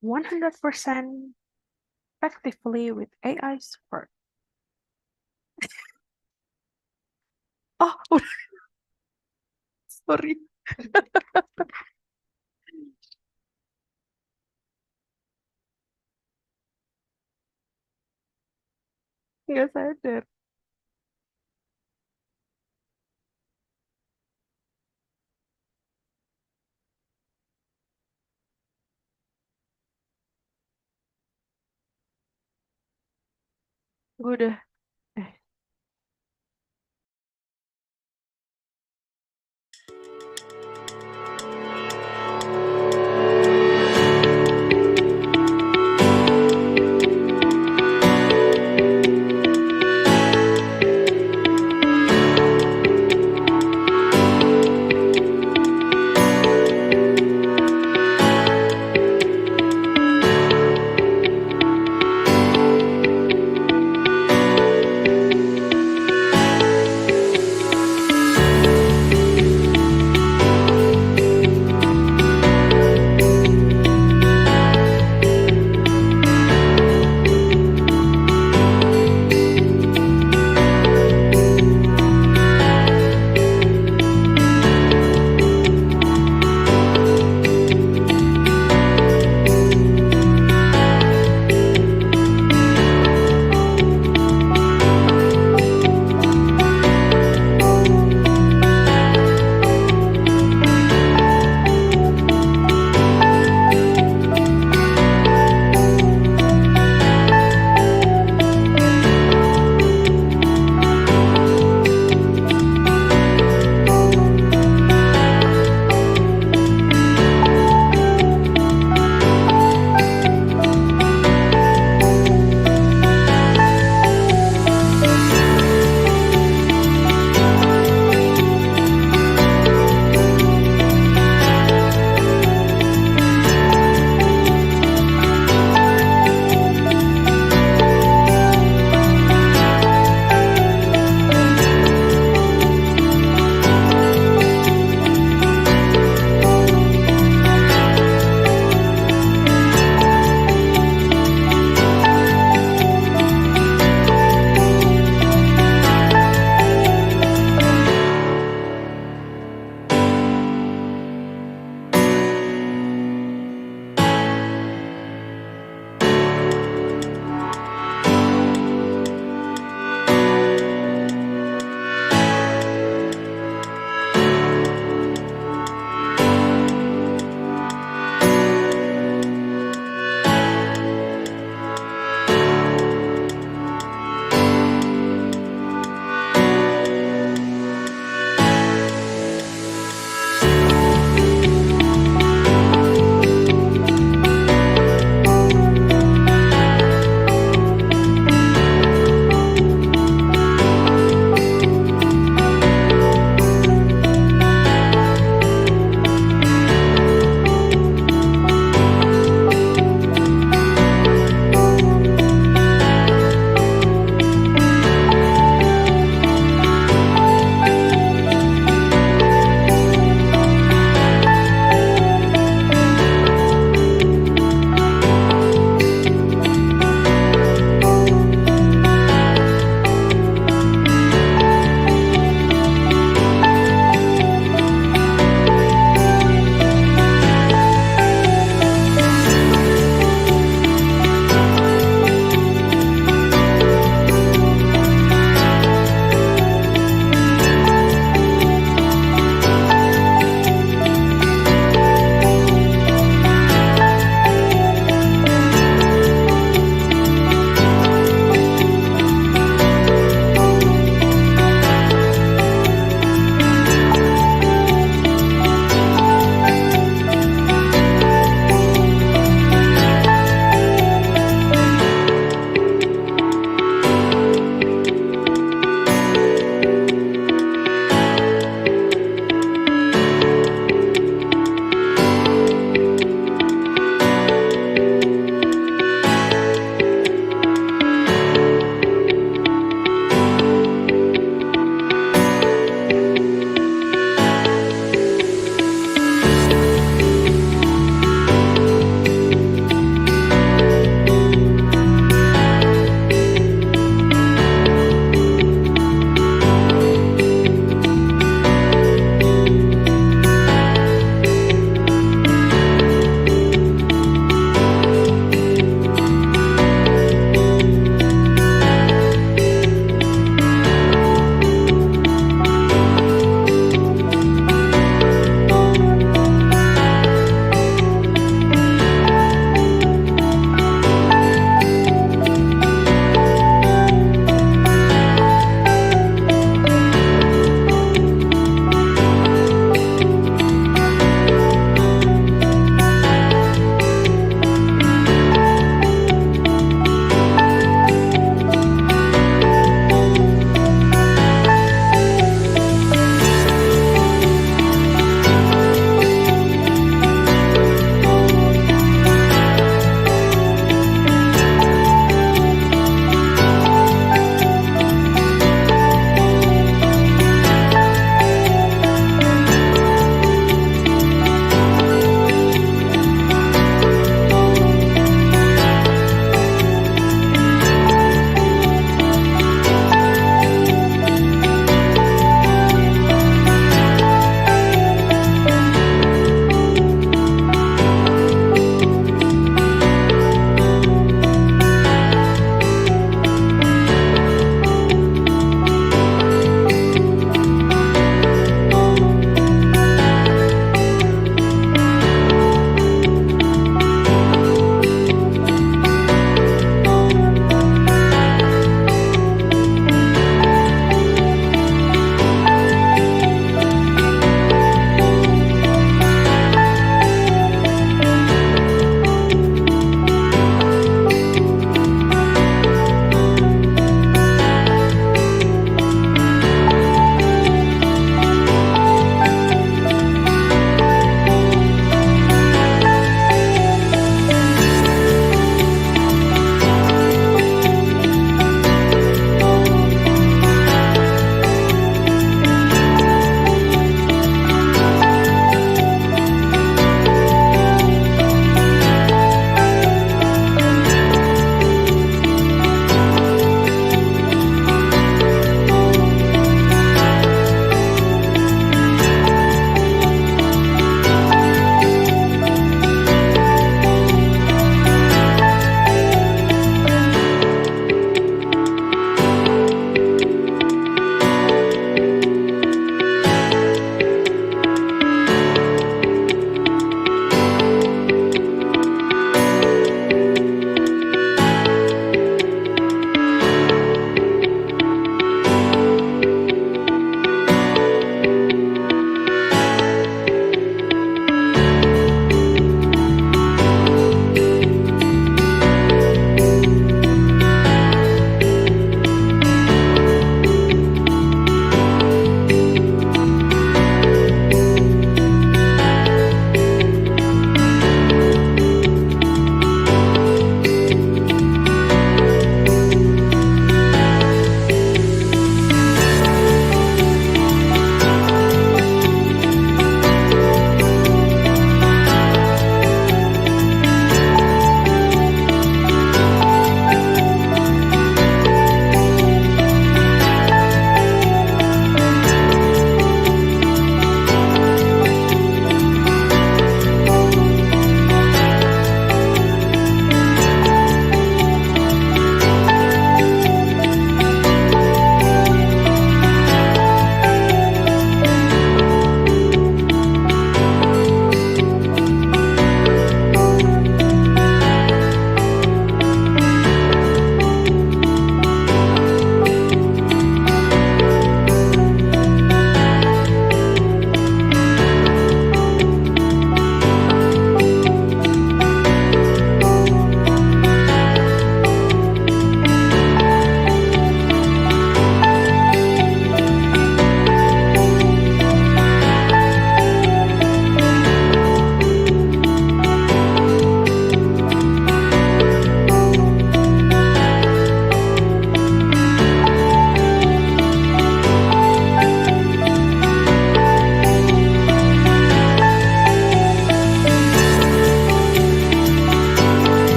100% effectively with AI support. Oh, sorry. Nggak sadar. Gue udah, eh,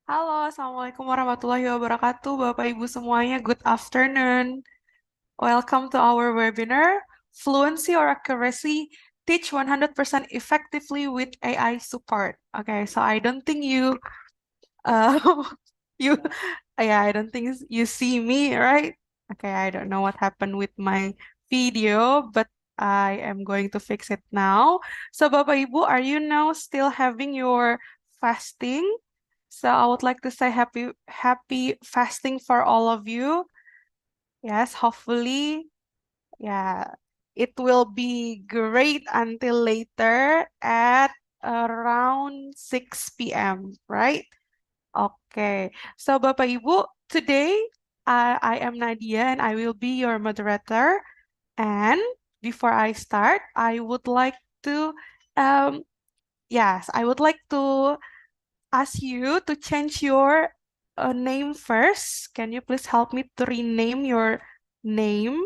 Halo, Assalamualaikum warahmatullahi wabarakatuh, Bapak Ibu semuanya. Good afternoon. Welcome to our webinar, Fluency or Accuracy, Teach 100% Effectively with AI Support. Okay, so I don't think uh, you, yeah, I don't think you see me, right? Okay, I don't know what happened with my video, but I am going to fix it now. So, Bapak Ibu, are you now still having your fasting? So I would like to say happy fasting for all of you. Yes, hopefully, yeah, it will be great until later at around 6 p.m., right? Okay. So Bapak Ibu, today I am Nadia and I will be your moderator. And before I start, I would like to I would like to ask you to change your name first. Can you please help me to rename your name,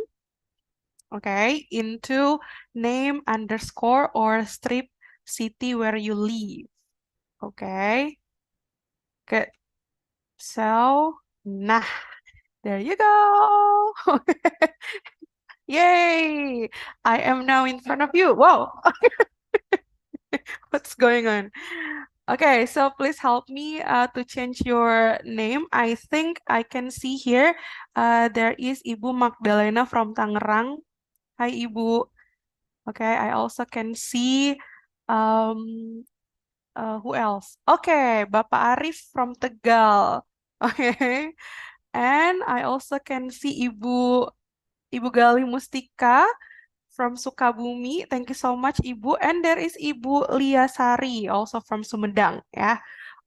okay, into name underscore or strip city where you live, okay? Good. So, nah, there you go. Yay! I am now in front of you. Whoa, what's going on? Okay, so please help me to change your name. I think I can see here there is Ibu Magdalena from Tangerang. Hi, Ibu. Okay, I also can see um, who else? Okay, Bapak Arif from Tegal. Okay, And I also can see Ibu Gali Mustika from Sukabumi. Thank you so much, Ibu. And there is Ibu Liasari, also from Sumedang. Yeah.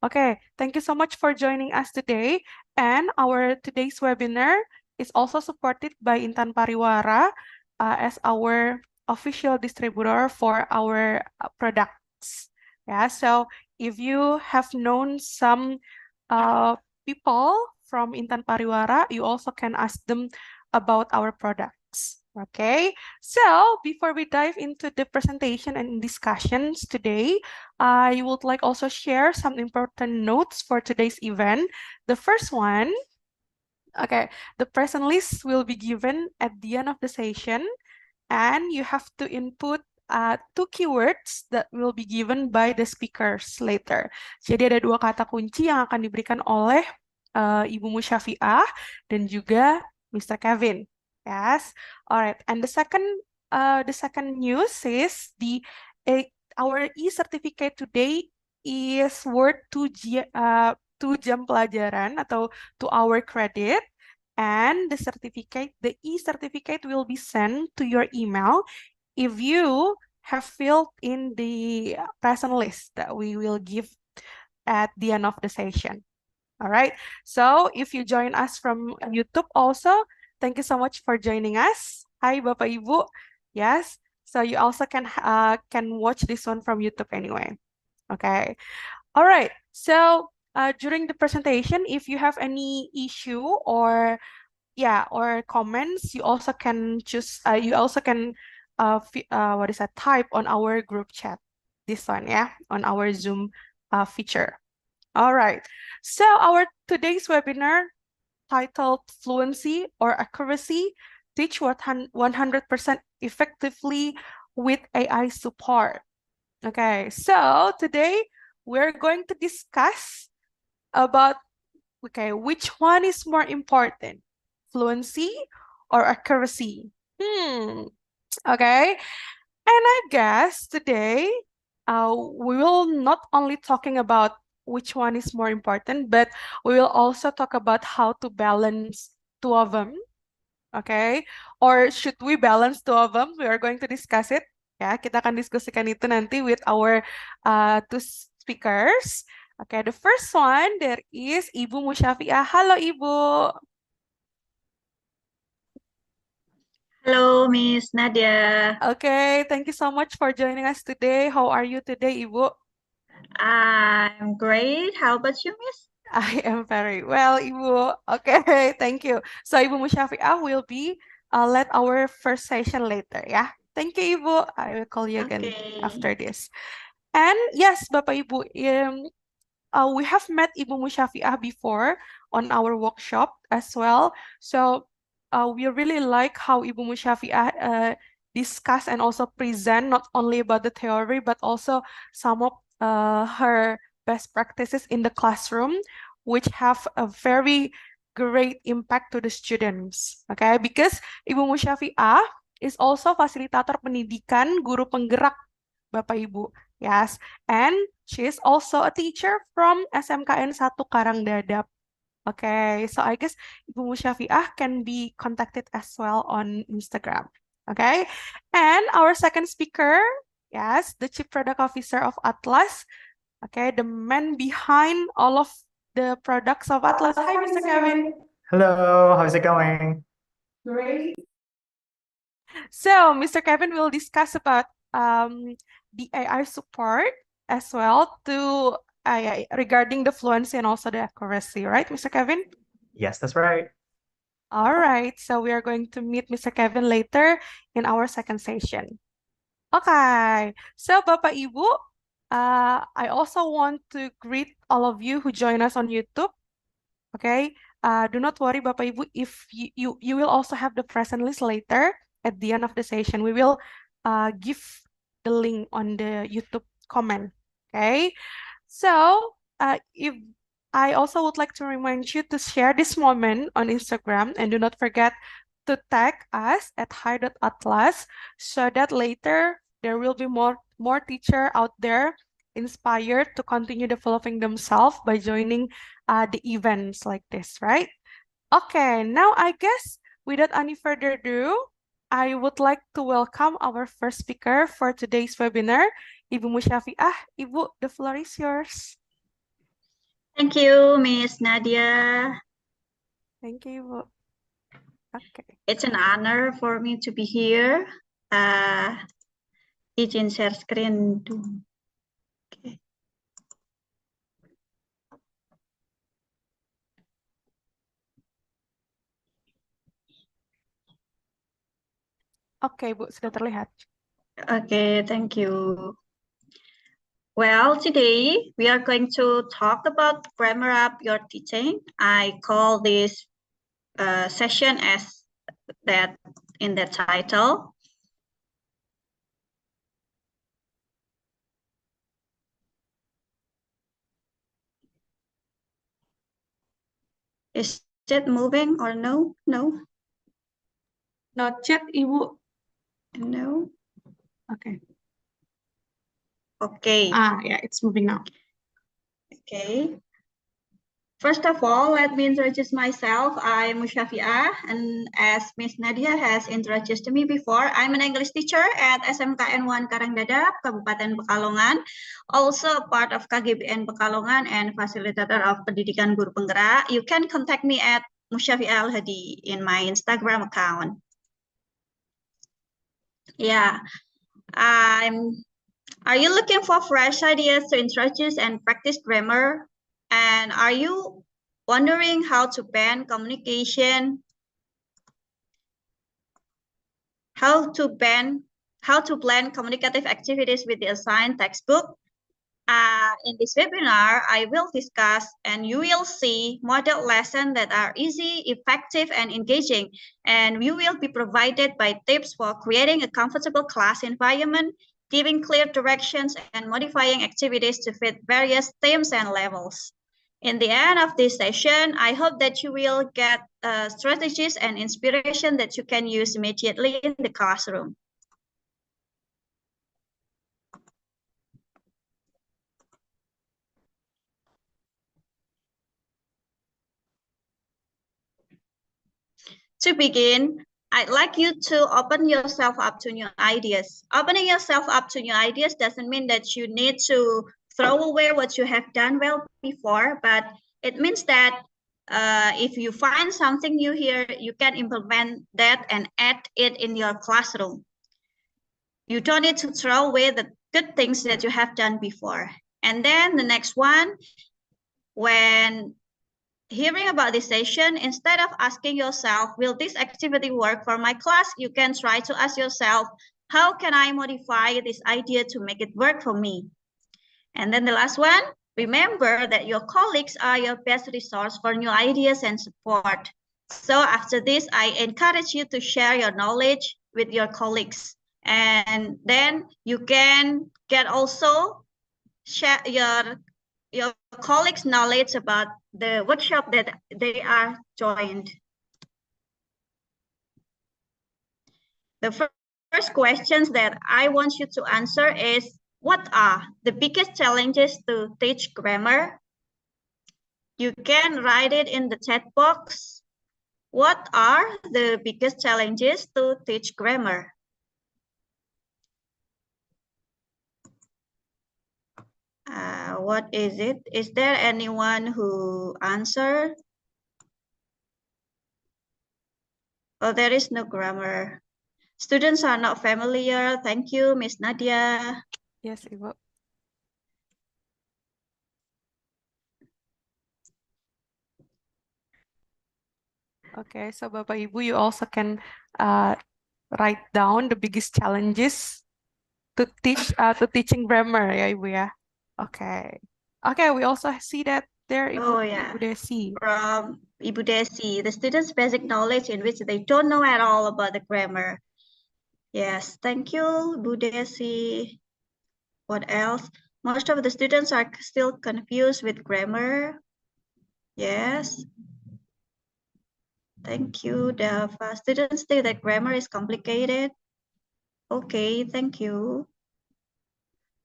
Okay. Thank you so much for joining us today. And our today's webinar is also supported by Intan Pariwara as our official distributor for our products. Yeah. So if you have known some people from Intan Pariwara, you also can ask them about our products. Okay, so before we dive into the presentation and discussions today, I would like also share some important notes for today's event. The first one, okay, the present list will be given at the end of the session, and you have to input two keywords that will be given by the speakers later. Jadi ada dua kata kunci yang akan diberikan oleh Ibu Musyafiah dan juga Mr. Kevin. Yes. Alright. And the second news is our e-certificate today is worth 2 jam pelajaran atau 2 hour credit. And the e-certificate will be sent to your email if you have filled in the present list that we will give at the end of the session. All right. So if you join us from YouTube also, thank you so much for joining us. Hi, Bapak Ibu. Yes. So you also can watch this one from YouTube anyway. Okay. All right. So during the presentation, if you have any issue or comments, you also can type on our group chat. This one, on our Zoom feature. All right. So our today's webinar titled Fluency or Accuracy, Teach 100% Effectively with AI Support. Okay, so today we're going to discuss about, which one is more important, fluency or accuracy? Okay, and I guess today we will not only talking about which one is more important, but we will also talk about how to balance two of them. Okay, or should we balance two of them? We are going to discuss it. Ya, kita akan diskusikan itu nanti with our two speakers. Okay, the first one there is Ibu Musyafiah. Halo Ibu. Hello, Miss Nadia. Okay, thank you so much for joining us today. How are you today, Ibu? I'm great. How about you, Miss? I am very well, Ibu. Okay, thank you. So Ibu Musyafiah will be led our first session later, ya. Thank you, Ibu. I will call you again after this. And yes, Bapak Ibu, we have met Ibu Musyafiah before on our workshop as well. So we really like how Ibu Musyafiah discuss and also present not only about the theory, but also some of her best practices in the classroom, which have a very great impact to the students. Okay, because Ibu Musyafiah is also fasilitator pendidikan guru penggerak Bapak Ibu. Yes, and she is also a teacher from SMKN 1 Karangdadap. Okay, so I guess Ibu Musyafiah can be contacted as well on Instagram. Okay, and our second speaker, yes, the Chief Product Officer of Atlas. Okay, the man behind all of the products of Atlas. Hi, Mr. Kevin. Hello, how's it going? Great. So, Mr. Kevin will discuss about the AI support as well to regarding the fluency and also the accuracy, right, Mr. Kevin? Yes, that's right. All right, so we are going to meet Mr. Kevin later in our second session. Okay, so Bapak Ibu, I also want to greet all of you who join us on YouTube. Okay, do not worry, Bapak Ibu, if you will also have the present list later at the end of the session. We will give the link on the YouTube comment. Okay, so if I also would like to remind you to share this moment on Instagram and do not forget to tag us at hi.atlas so that later there will be more teacher out there inspired to continue developing themselves by joining the events like this, right? Okay, now I guess without any further ado, I would like to welcome our first speaker for today's webinar, Ibu Musyafiah. Ibu, the floor is yours. Thank you, Miss Nadia. Thank you, Ibu. Okay. It's an honor for me to be here. Izin share screen dulu. Okay. Oke, Bu, sudah terlihat. Okay, thank you. Well, today we are going to talk about grammar up your teaching. I call this session as that in the title. Is it moving or no? No, Not yet, Ibu. no. Okay. Okay. Yeah, it's moving now. Okay. First of all, let me introduce myself. I'm Musyafiah, and as Miss Nadia has introduced me before, I'm an English teacher at SMKN 1 Karangdadap, Kabupaten Pekalongan, also a part of KGBN Pekalongan and facilitator of Pendidikan Guru Penggerak. You can contact me at Musyafiah Al-Hadi in my Instagram account. Yeah, are you looking for fresh ideas to introduce and practice grammar? And are you wondering how to plan communication, how to plan communicative activities with the assigned textbook? In this webinar, I will discuss and you will see model lessons that are easy, effective, and engaging. And you will be provided by tips for creating a comfortable class environment, giving clear directions, and modifying activities to fit various themes and levels. In the end of this session, I hope that you will get strategies and inspiration that you can use immediately in the classroom. To begin, I'd like you to open yourself up to new ideas. Opening yourself up to new ideas doesn't mean that you need to throw away what you have done well before, but it means that if you find something new here, you can implement that and add it in your classroom. You don't need to throw away the good things that you have done before. And then the next one, when hearing about this session, instead of asking yourself, will this activity work for my class? You can try to ask yourself, how can I modify this idea to make it work for me? And then the last one, remember that your colleagues are your best resource for new ideas and support. So after this, I encourage you to share your knowledge with your colleagues. And then you can get also share your colleagues' knowledge about the workshop that they are joined. The first questions that I want you to answer is, what are the biggest challenges to teach grammar? You can write it in the chat box. What are the biggest challenges to teach grammar? What is it? Is there anyone who answered? Oh, there is no grammar. Students are not familiar. Thank you, Miss Nadia. Yes, Ibu. Okay, so Bapak Ibu, you also can write down the biggest challenges to teaching grammar, ya Ibu ya. Okay. Okay, we also see that there Oh, Ibu, yeah. Ibu Desi. From Ibu Desi, the students' basic knowledge in which they don't know at all about the grammar. Yes, thank you, Ibu Desi. What else? Most of the students are still confused with grammar. Yes. Thank you, Dava. Students say that grammar is complicated. Okay, thank you.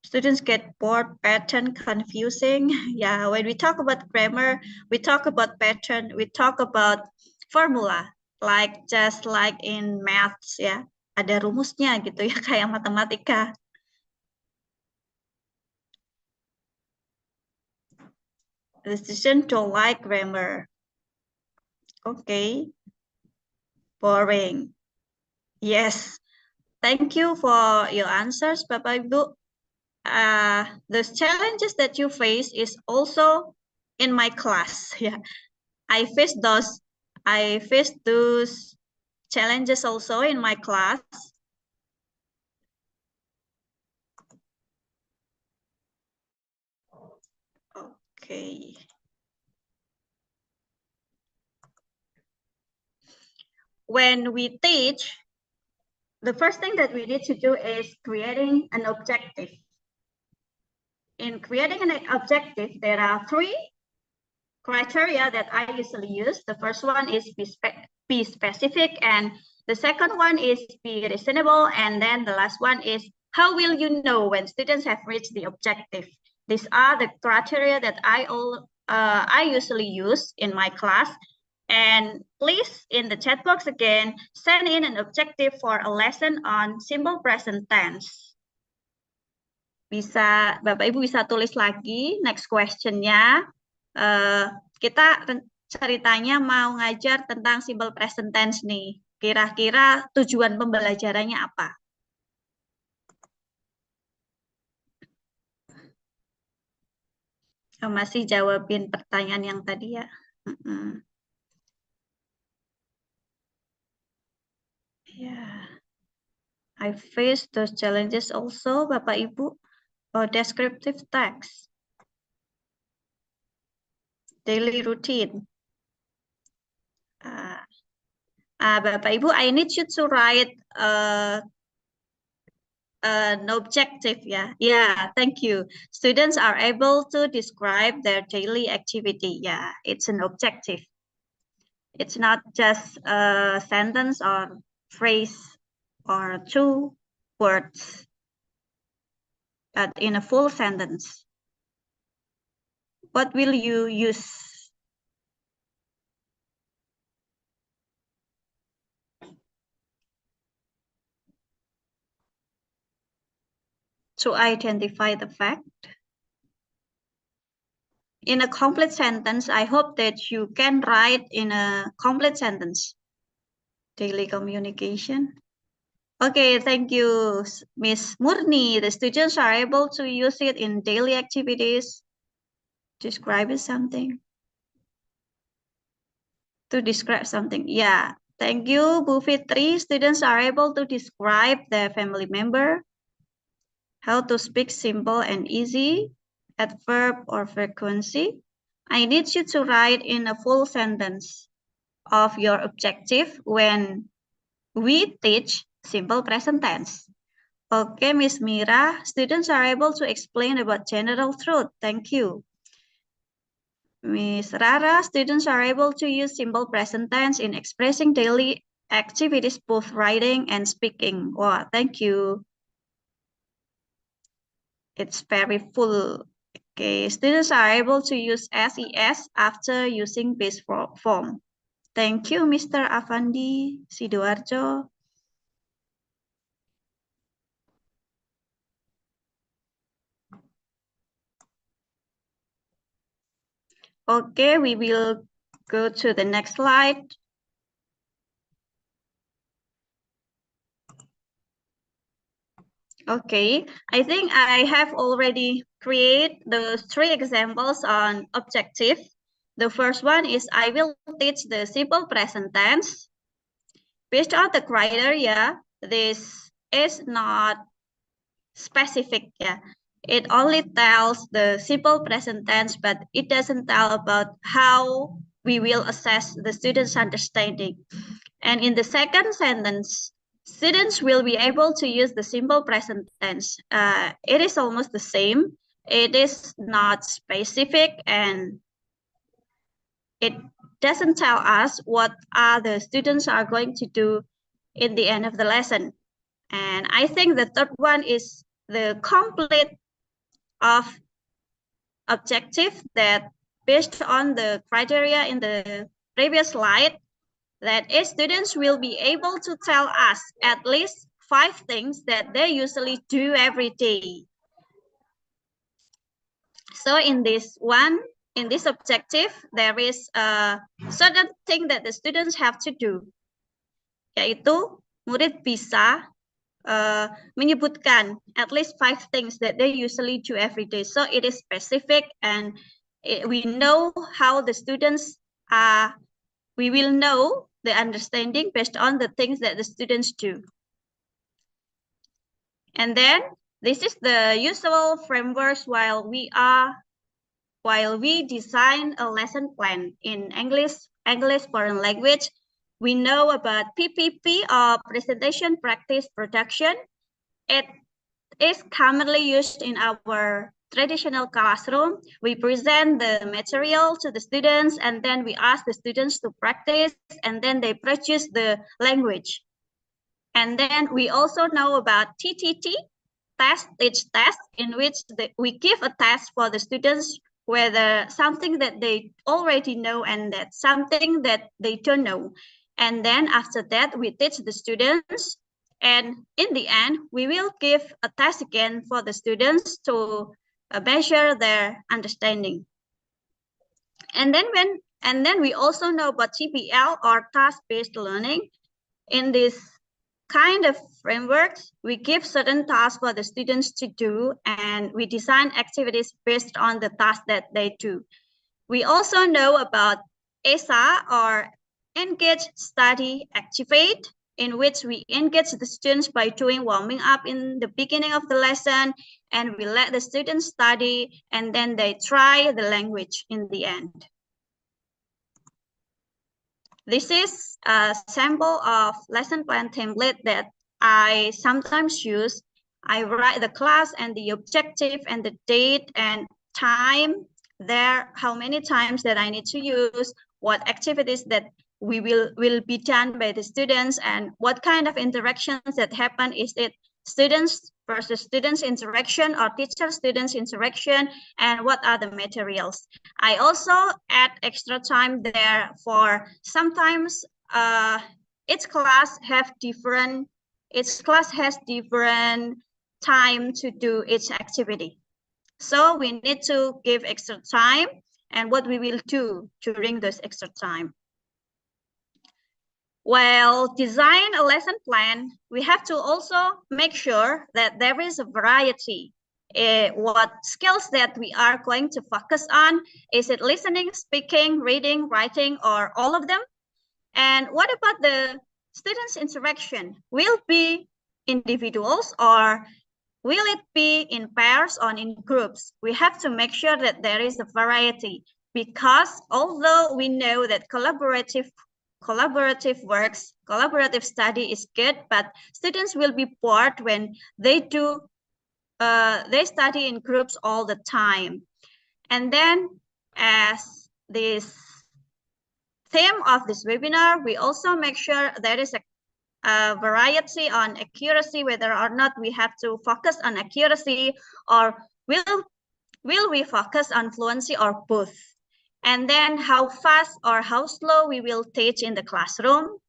Students get bored, pattern confusing. Yeah, when we talk about grammar, we talk about pattern, we talk about formula, like just like in maths ya, ada rumusnya gitu ya, kayak matematika. The student don't like grammar. Okay, boring. Yes, thank you for your answers, Bapak Ibu. The challenges that you face is also in my class. Yeah, I face those challenges also in my class. Okay. When we teach, the first thing that we need to do is creating an objective. In creating an objective, there are three criteria that I usually use. The first one is be specific, and the second one is be reasonable, and then the last one is how will you know when students have reached the objective? These are the criteria that I usually use in my class. And please, in the chat box again, send in an objective for a lesson on simple present tense. Bisa, Bapak Ibu bisa tulis lagi next question-nya. Kita ceritanya mau ngajar tentang simple present tense nih. Kira-kira tujuan pembelajarannya apa? Masih jawabin pertanyaan yang tadi ya. Yeah. I face those challenges also, Bapak Ibu. Descriptive text. Daily routine. Bapak Ibu, I need you to write an objective, yeah. Yeah, thank you. Students are able to describe their daily activity. Yeah, it's an objective. It's not just a sentence or phrase or two words, but in a full sentence. What will you use? To identify the fact. In a complete sentence, I hope that you can write in a complete sentence. Daily communication. Okay, thank you, Miss Murni. The students are able to use it in daily activities. Describe something. To describe something. Yeah, thank you, Bu Fitri. Students are able to describe their family member. How to speak simple and easy. Adverb or frequency. I need you to write in a full sentence of your objective when we teach simple present tense. Okay, Miss Mira, students are able to explain about general truth. Thank you. Miss Rara, students are able to use simple present tense in expressing daily activities, both writing and speaking. Wow, thank you. It's very full. Okay, students are able to use SES after using base form. Thank you, Mr. Avandi Sidoarjo. Okay, we will go to the next slide. Okay, I think I have already created those three examples on objective. The first one is I will teach the simple present tense. Based on the criteria, this is not specific. Yeah, it only tells the simple present tense, but it doesn't tell about how we will assess the student's understanding. And in the second sentence, students will be able to use the simple present tense. It is almost the same. It is not specific and it doesn't tell us what the students are going to do in the end of the lesson. And I think the third one is the complete of objective that based on the criteria in the previous slide, that students will be able to tell us at least 5 things that they usually do every day. So in this objective, there is a certain thing that the students have to do, yaitu murid bisa menyebutkan at least 5 things that they usually do every day. So it is specific, and we know how the students we will know the understanding based on the things that the students do. And then this is the usual frameworks while we design a lesson plan in English foreign language. We know about PPP, or presentation practice production. It is commonly used in our traditional classroom. We present the material to the students, and then we ask the students to practice, and then they produce the language. And then we also know about TTT, test, teach, test, in which we give a test for the students, whether something that they already know and that something that they don't know. And then after that, we teach the students. And in the end, we will give a test again for the students to measure their understanding. And then we also know about TBL, or task-based learning. In this kind of frameworks, we give certain tasks for the students to do, and we design activities based on the tasks that they do. We also know about ESA, or Engage, Study, Activate, in which we engage the students by doing warming up in the beginning of the lesson, and we let the students study, and then they try the language in the end. This is a sample of lesson plan template that I sometimes use. I write the class and the objective and the date and time there, how many times that I need to use, what activities that will be done by the students, and what kind of interactions that happen. Is it students versus students interaction, or teacher-students interaction, and what are the materials? I also add extra time there for sometimes each class has different time to do each activity. So we need to give extra time, and what we will do during this extra time. While design a lesson plan, we have to also make sure that there is a variety. What skills that we are going to focus on? Is it listening, speaking, reading, writing, or all of them? And what about the students' interaction? Will it be individuals, or will it be in pairs or in groups? We have to make sure that there is a variety, because although we know that collaborative study is good, but students will be bored when they study in groups all the time. And then, as this theme of this webinar, we also make sure there is a variety on accuracy, whether or not we have to focus on accuracy, or will we focus on fluency, or both? And then how fast or how slow we will teach in the classroom.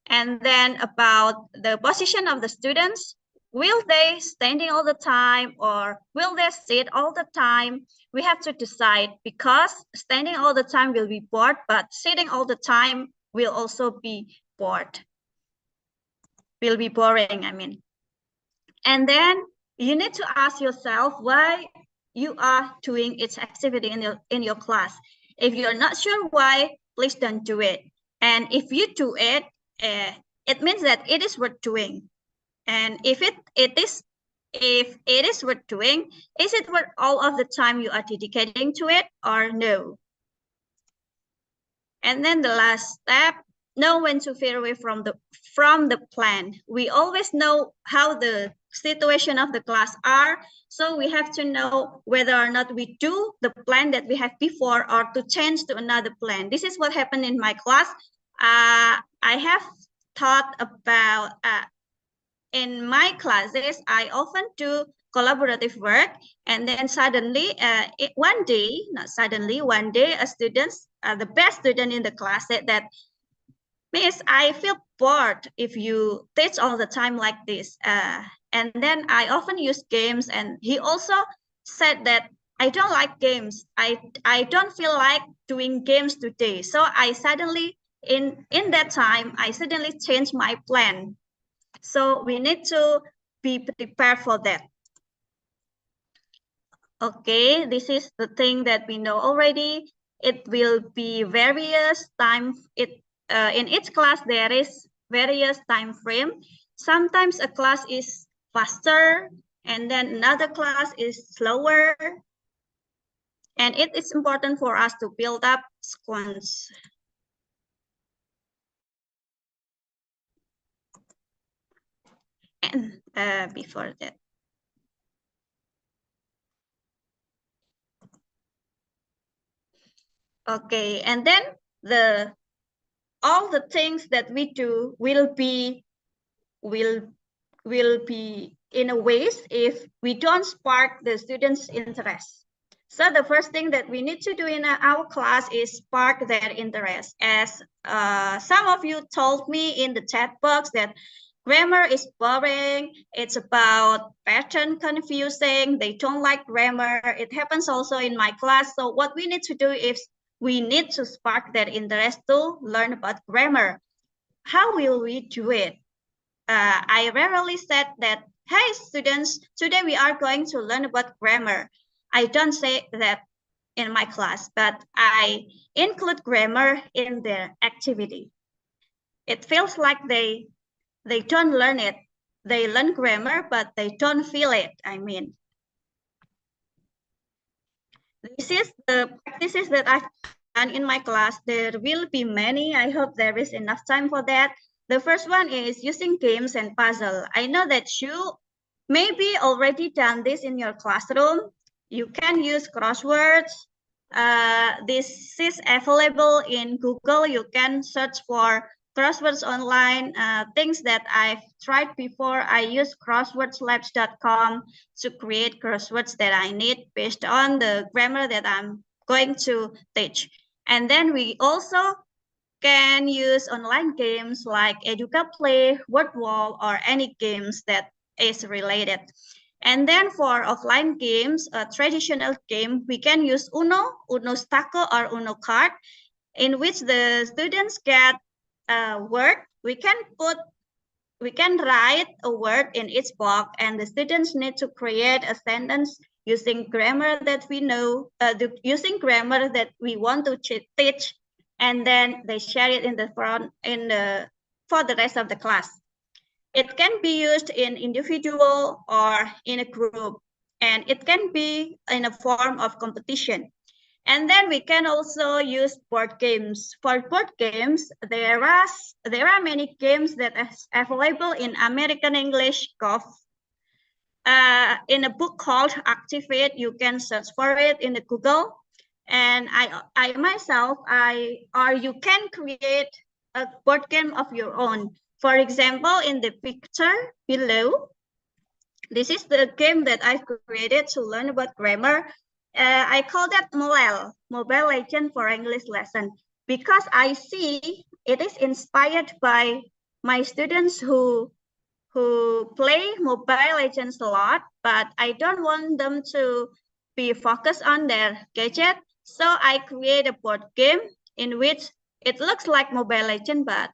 And then about the position of the students, will they standing all the time, or will they sit all the time? We have to decide, because standing all the time will be bored, but sitting all the time will also be bored. Will be boring, I mean. And then you need to ask yourself why you are doing each activity in your class. If you're not sure why, please don't do it. And if you do it, it means that it is worth doing. And if it is worth doing, is it worth all of the time you are dedicating to it, or no? And then the last step, know when to veer away from the plan. We always know how the situation of the class are, so we have to know whether or not we do the plan that we have before, or to change to another plan. This is what happened in my class. I have thought about in my classes, I often do collaborative work, and then suddenly one day, a student, the best student in the class, said that Miss, I feel bored if you teach all the time like this. And then I often use games, and he also said that I don't like games. I don't feel like doing games today. So I suddenly, in that time, I suddenly changed my plan. So we need to be prepared for that. Okay, this is the thing that we know already. It will be various time. In each class there is various time frame. Sometimes a class is faster, and then another class is slower. And it is important for us to build up sequence. And before that. Okay, and then all the things that we do will be in a waste if we don't spark the students' interest. So the first thing that we need to do in our class is spark their interest. As some of you told me in the chat box that grammar is boring, it's about pattern confusing, they don't like grammar. It happens also in my class. So what we need to do is we need to spark their interest to learn about grammar. How will we do it? I rarely said that, hey students, today we are going to learn about grammar. I don't say that in my class, but I include grammar in their activity. It feels like they don't learn it. They learn grammar, but they don't feel it, I mean. This is the practices that I've done in my class. There will be many. I hope there is enough time for that. The first one is using games and puzzle. I know that you maybe already done this in your classroom. You can use crosswords. This is available in Google. You can search for crosswords online. Things that I've tried before. I use crosswordslabs.com to create crosswords that I need based on the grammar that I'm going to teach. And then we also can use online games like Educa Play, WordWall, or any games that is related. And then for offline games, a traditional game, we can use Uno Stacco, or Uno card, in which the students get a word. We can write a word in each box, and the students need to create a sentence using grammar that we know, using grammar that we want to teach, and then they share it in the front for the rest of the class. It can be used in individual or in a group, and it can be in a form of competition. And then we can also use board games. For board games, there are many games that are available in American English Golf. In a book called Activate, you can search for it in the Google. And I myself, or you can create a board game of your own. For example, in the picture below, this is the game that I've created to learn about grammar. I call that Mobile Legend for English lesson, because I see it is inspired by my students who play Mobile Legends a lot, but I don't want them to be focused on their gadget. So I create a board game in which it looks like Mobile Legend, but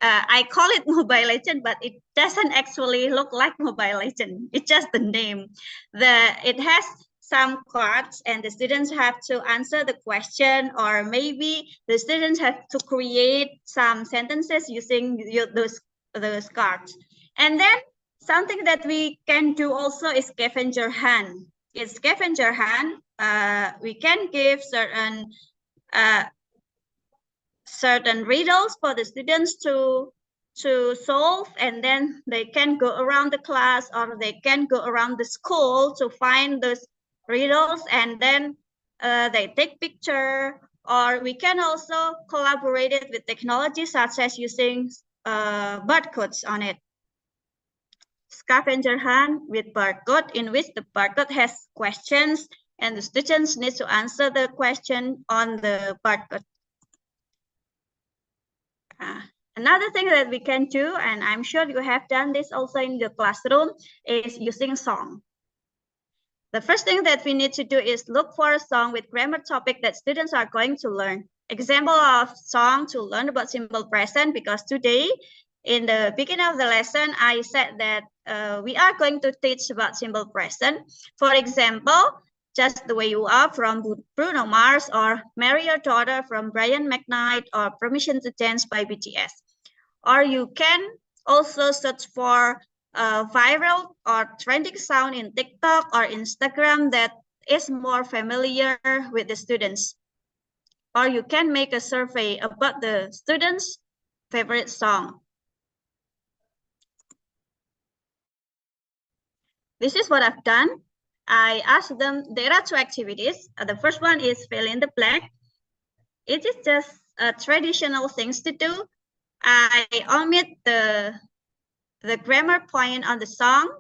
I call it Mobile Legend, but it doesn't actually look like Mobile Legend. It's just the name. It has some cards, and the students have to answer the question, or maybe the students have to create some sentences using those cards. And then something that we can do also is scavenger hunt. In scavenger hunt, we can give certain riddles for the students to solve, and then they can go around the class, or they can go around the school to find those riddles, and then they take picture. Or we can also collaborate it with technology, such as using barcodes on it. Scavenger hunt with barcode, in which the barcode has questions, and the students need to answer the question on the barcode. Another thing that we can do, and I'm sure you have done this also in the classroom, is using song. The first thing that we need to do is look for a song with grammar topic that students are going to learn. Example of song to learn about simple present, because today in the beginning of the lesson, I said that we are going to teach about simple present. For example, Just the Way You Are from Bruno Mars, or Marry Your Daughter from Brian McKnight, or Permission to Dance by BTS. Or you can also search for viral or trending sound in TikTok or Instagram that is more familiar with the students. Or you can make a survey about the students' favorite song. This is what I've done. I asked them, there are two activities. The first one is fill in the blank. It is just traditional things to do. I omit the grammar point on the song,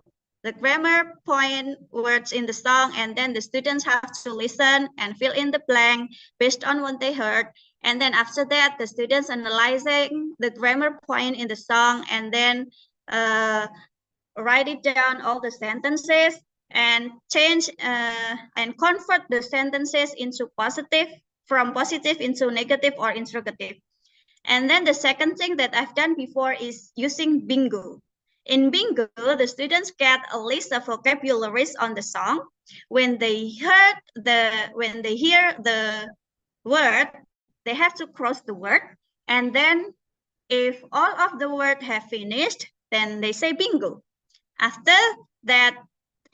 the grammar point words in the song, and then the students have to listen and fill in the blank based on what they heard. And then after that, the students analyzing the grammar point in the song, and then write it down all the sentences and change and convert the sentences into positive, from positive into negative or interrogative. And then the second thing that I've done before is using bingo. In bingo, the students get a list of vocabularies on the song. When they hear the word, they have to cross the word. And then if all of the words have finished, then they say bingo. After that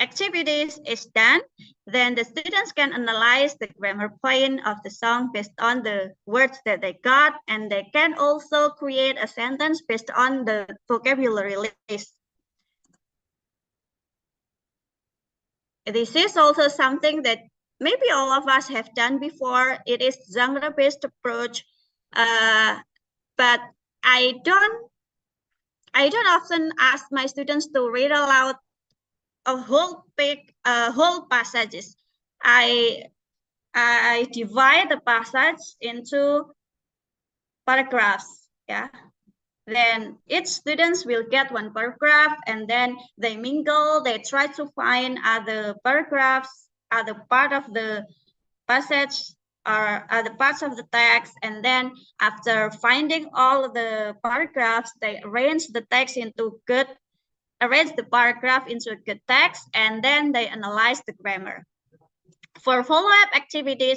activities is done, then the students can analyze the grammar point of the song based on the words that they got, and they can also create a sentence based on the vocabulary list. This is also something that maybe all of us have done before. It is genre-based approach, but I don't often ask my students to read aloud a whole passages. I divide the passage into paragraphs. Yeah. Then each students will get one paragraph, and then they mingle. They try to find other paragraphs, other part of the passage, or other parts of the text. And then after finding all the paragraphs, they arrange the text into good. Arrange the paragraph into a good text, and then they analyze the grammar. For follow-up activities,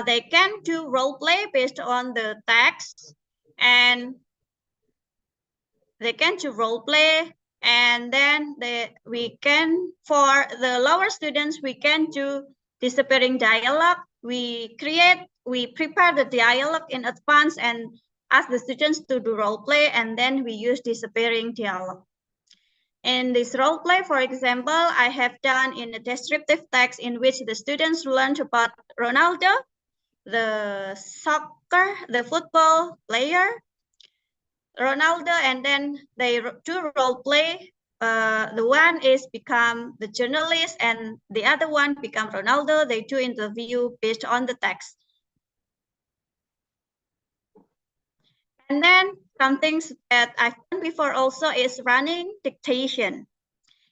they can do role play based on the text, and they can do role play, and then for the lower students, we can do disappearing dialogue. We prepare the dialogue in advance and ask the students to do role play, and then we use disappearing dialogue. In this role play, for example, I have done in a descriptive text in which the students learned about Ronaldo, the football player, Ronaldo, and then they do role play. The one is become the journalist, and the other one become Ronaldo. They do interview based on the text. And then some things that I've done before also is running dictation.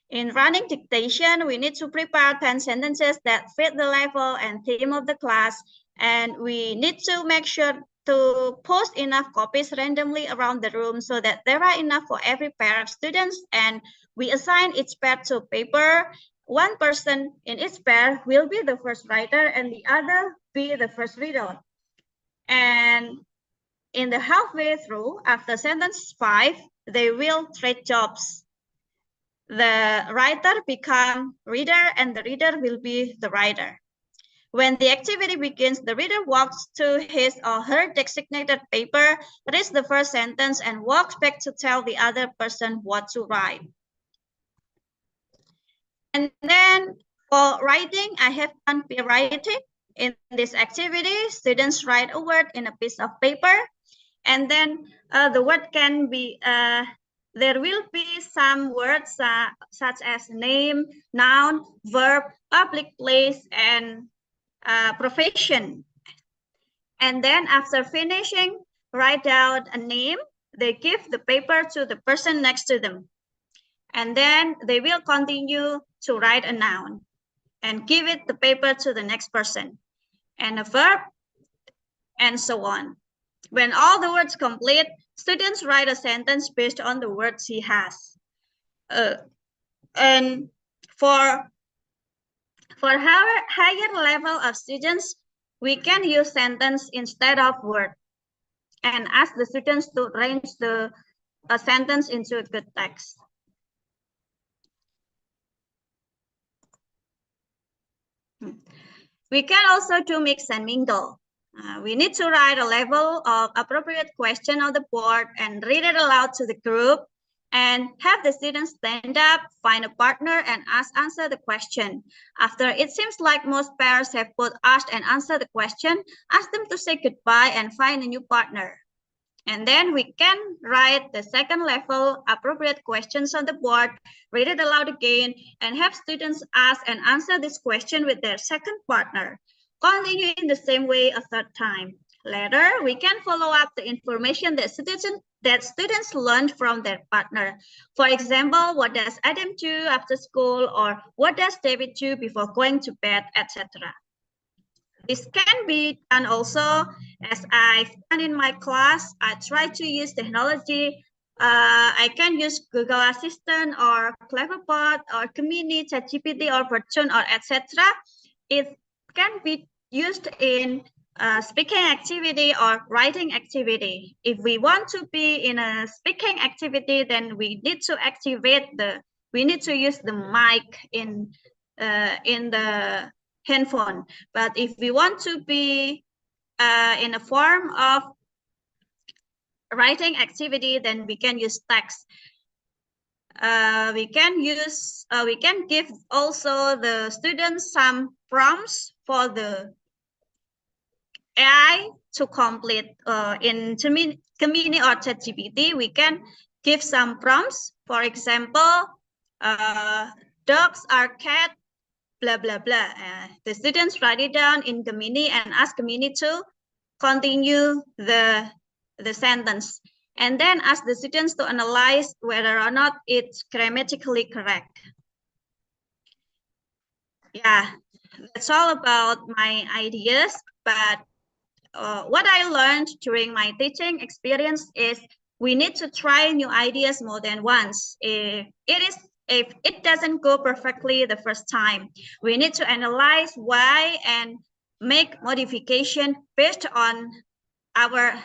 In running dictation, we need to prepare 10 sentences that fit the level and theme of the class. And we need to make sure to post enough copies randomly around the room so that there are enough for every pair of students. And we assign each pair to paper. One person in each pair will be the first writer and the other be the first reader. And in the halfway through, after sentence 5, they will trade jobs. The writer become reader and the reader will be the writer. When the activity begins, the reader walks to his or her designated paper, reads the first sentence, and walks back to tell the other person what to write. And then for writing, I have done peer writing. In this activity, students write a word in a piece of paper, and then the word can be there will be some words such as name, noun, verb, public place, and profession. And then after finishing write down a name, they give the paper to the person next to them. And then they will continue to write a noun and give it the paper to the next person, and a verb, and so on. When all the words complete, students write a sentence based on the words he has. And for higher level of students, we can use sentence instead of word and ask the students to arrange a sentence into a good text. We can also do mix and mingle. We need to write a level of appropriate question on the board and read it aloud to the group, and have the students stand up, find a partner, and answer the question. After it seems like most pairs have both asked and answered the question, ask them to say goodbye and find a new partner. And then we can write the second level appropriate questions on the board, read it aloud again, and have students ask and answer this question with their second partner. Continue in the same way a third time. Later, we can follow up the information that students learned from their partner. For example, what does Adam do after school, or what does David do before going to bed, etc. This can be done also, as I've done in my class. I try to use technology. I can use Google Assistant or Cleverbot or Gemini, ChatGPT or Virtual or etc. It can be used in speaking activity or writing activity. If we want to be in a speaking activity, then we need to use the mic in the handphone. But if we want to be in a form of writing activity, then we can use text. We can give also the students some prompts for the AI to complete in Gemini or ChatGPT. We can give some prompts. For example, dogs are cat, blah, blah, blah. The students write it down in Gemini and ask Gemini to continue the sentence. And then ask the students to analyze whether or not it's grammatically correct. Yeah, that's all about my ideas. But what I learned during my teaching experience is we need to try new ideas more than once. If it doesn't go perfectly the first time, we need to analyze why and make modification based on our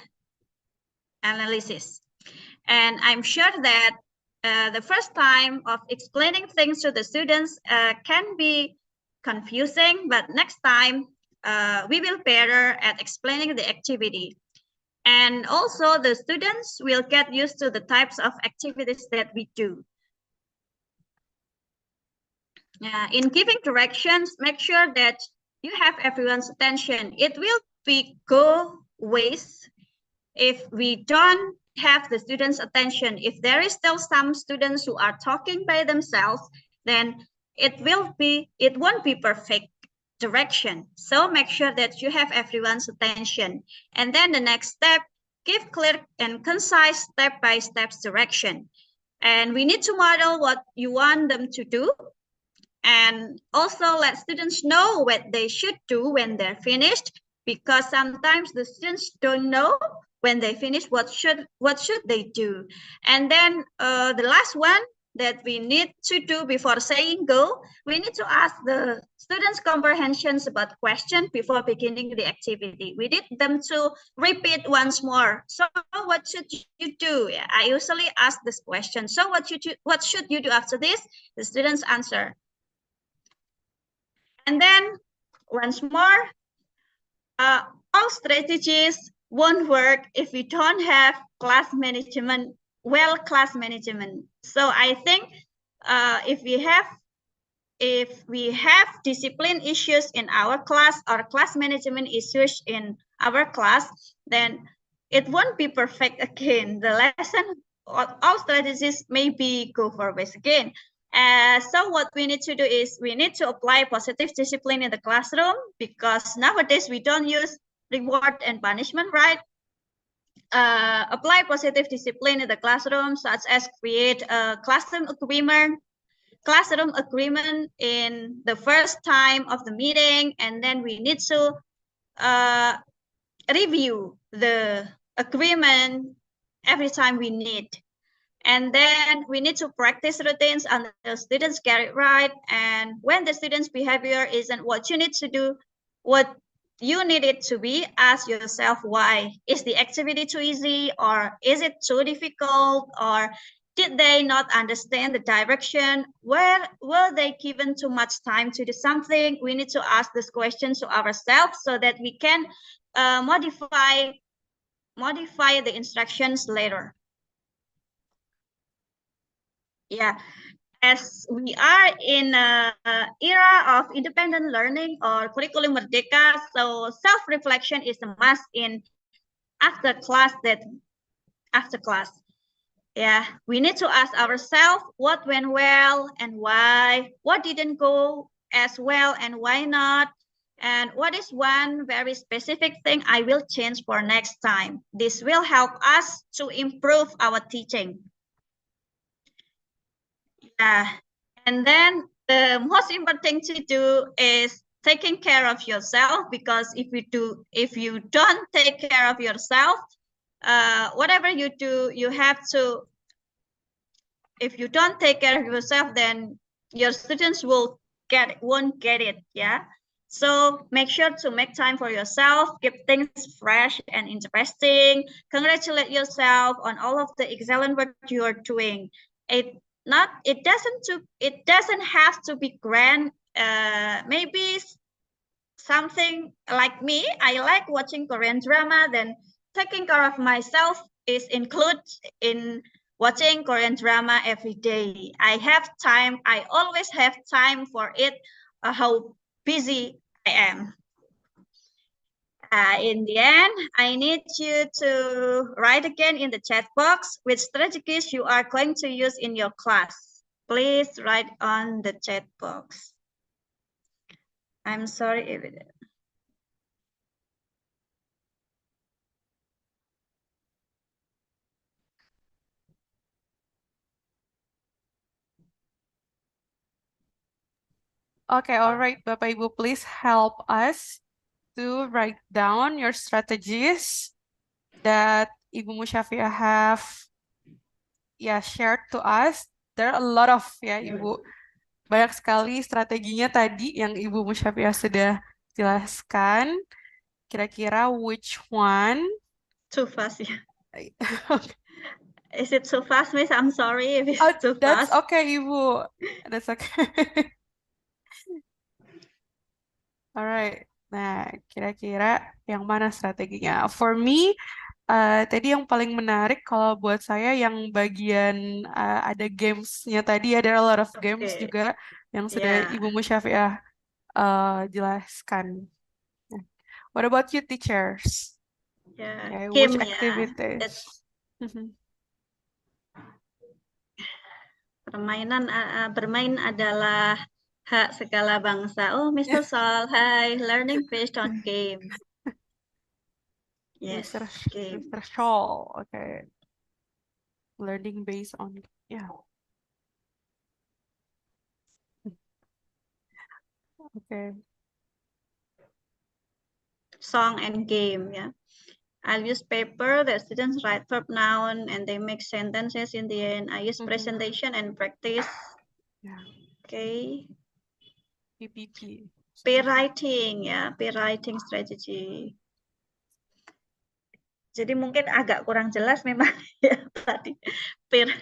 analysis. And I'm sure that the first time of explaining things to the students can be confusing, but next time we will better at explaining the activity. And also the students will get used to the types of activities that we do. In giving directions, make sure that you have everyone's attention. It will go waste if we don't have the students' attention. If there is still some students who are talking by themselves, then it won't be perfect direction. So make sure that you have everyone's attention. And then the next step, give clear and concise step-by-step direction. And we need to model what you want them to do. And also let students know what they should do when they're finished, because sometimes the students don't know when they finish what should they do. And then the last one that we need to do before saying go, we need to ask the students' comprehensions about question before beginning the activity. We need them to repeat once more. So what should you do? I usually ask this question. So what should you do after this? The students answer. And then once more, all strategies won't work if we don't have class management, class management. So I think if we have discipline issues in our class or class management issues in our class, then it won't be perfect again. The lesson, all strategies maybe go for waste again. So what we need to do is we need to apply positive discipline in the classroom, because nowadays we don't use reward and punishment, right? apply positive discipline in the classroom, such as create a classroom agreement in the first time of the meeting, and then we need to review the agreement every time we need. And then we need to practice routines until students get it right. And when the student's behavior isn't what you need to do, what you need it to be, ask yourself why. Is the activity too easy, or is it too difficult, or did they not understand the direction? Were they given too much time to do something? We need to ask these questions to ourselves so that we can modify the instructions later. Yeah, as we are in an era of independent learning or curriculum merdeka, so self-reflection is a must in after class. Yeah, we need to ask ourselves what went well and why, what didn't go as well and why not, and what is one very specific thing I will change for next time. This will help us to improve our teaching. Yeah, and then the most important thing to do is taking care of yourself, because if you don't take care of yourself, whatever you do, you have to. If you don't take care of yourself, then your students won't get it. Yeah. So make sure to make time for yourself, keep things fresh and interesting. Congratulate yourself on all of the excellent work you are doing. It doesn't have to be grand. Maybe something like me, I like watching Korean drama, then taking care of myself is included in watching Korean drama every day. I always have time for it, how busy I am. In the end, I need you to write again in the chat box which strategies you are going to use in your class. Please write on the chat box. I'm sorry if it. Okay, all right, Bapak Ibu, please help us to write down your strategies that Ibu Musyafiah have shared to us. There are a lot of Ibu, banyak sekali strateginya tadi yang Ibu Musyafiah sudah jelaskan. Kira-kira which one? Too fast, yeah. Is it too fast, Miss? I'm sorry if it's Oh, too that's fast. okay, Ibu. That's okay. Alright. Nah, kira-kira yang mana strateginya? For me, tadi yang paling menarik kalau buat saya yang bagian ada gamesnya tadi, ada a lot of games Okay. juga yang sudah Yeah. Ibu Musyafiah jelaskan. What about you, teachers? Yeah. Okay, which Game, yeah. activities? Bermain adalah hak segala bangsa. Oh, Mr. Sol, hi. Learning based on game. Yes, game. Mr. Shaw, okay. Learning based on, yeah. Okay. Song and game, yeah. I'll use paper, the students write verb noun, and they make sentences in the end. I use presentation and practice. Yeah. Okay. PPP. Peer writing, ya, peer writing strategy. Jadi mungkin agak kurang jelas memang ya tadi. Peer.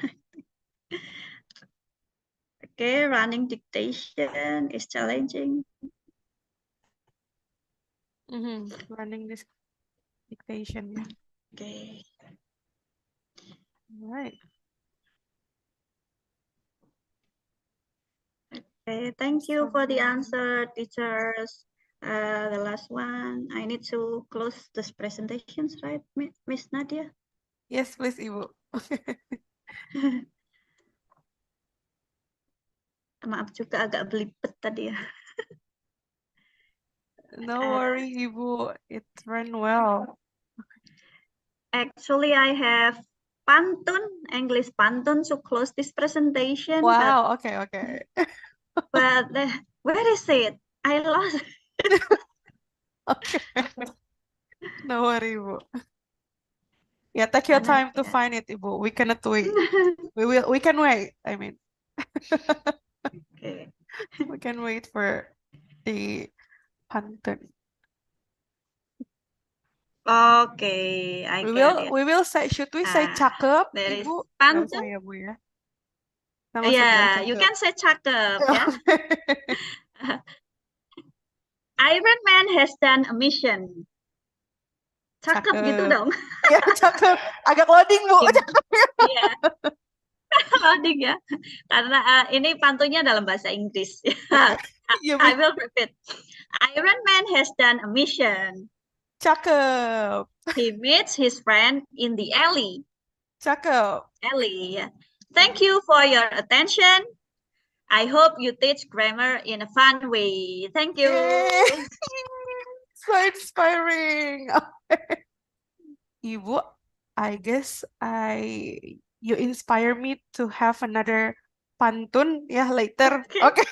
Okay, running dictation is challenging. Running this dictation, yeah. Okay. All right. Okay, thank you for the answer, teachers. The last one, I need to close this presentations, right, Miss Nadia? Yes, please, Ibu. Maaf juga agak belibet tadi ya. No worry, Ibu. It ran well. Actually, I have pantun, English pantun to close this presentation, Wow, okay. but where is it? I lost. Okay. No worry, Ibu. Yeah, take your time to Okay. find it, Ibu. We cannot wait. We can wait. I mean, Okay. we can wait for the pantun. Okay, I We get will it. we will say, should we say Ah, cakep, there is Ibu? Nggak usah pantun. ya, Bu ya. Sama saja Yeah, you cakep. can say cakep, yeah. Okay. Iron Man has done a mission. Cakep gitu Cakep. dong. Ya, cakep. Agak loading, Bu. Cakep. Iya, loading ya. Karena ini pantunnya dalam bahasa Inggris. Oke. Iya, I bener. will repeat. Iron Man has done a mission. Cakep. He meets his friend in the alley. Cakep. Alley. Yeah. Thank you for your attention. I hope you teach grammar in a fun way. Thank you. Yay. So inspiring. Ibu, I guess you inspire me to have another pantun ya later. Okay. Okay.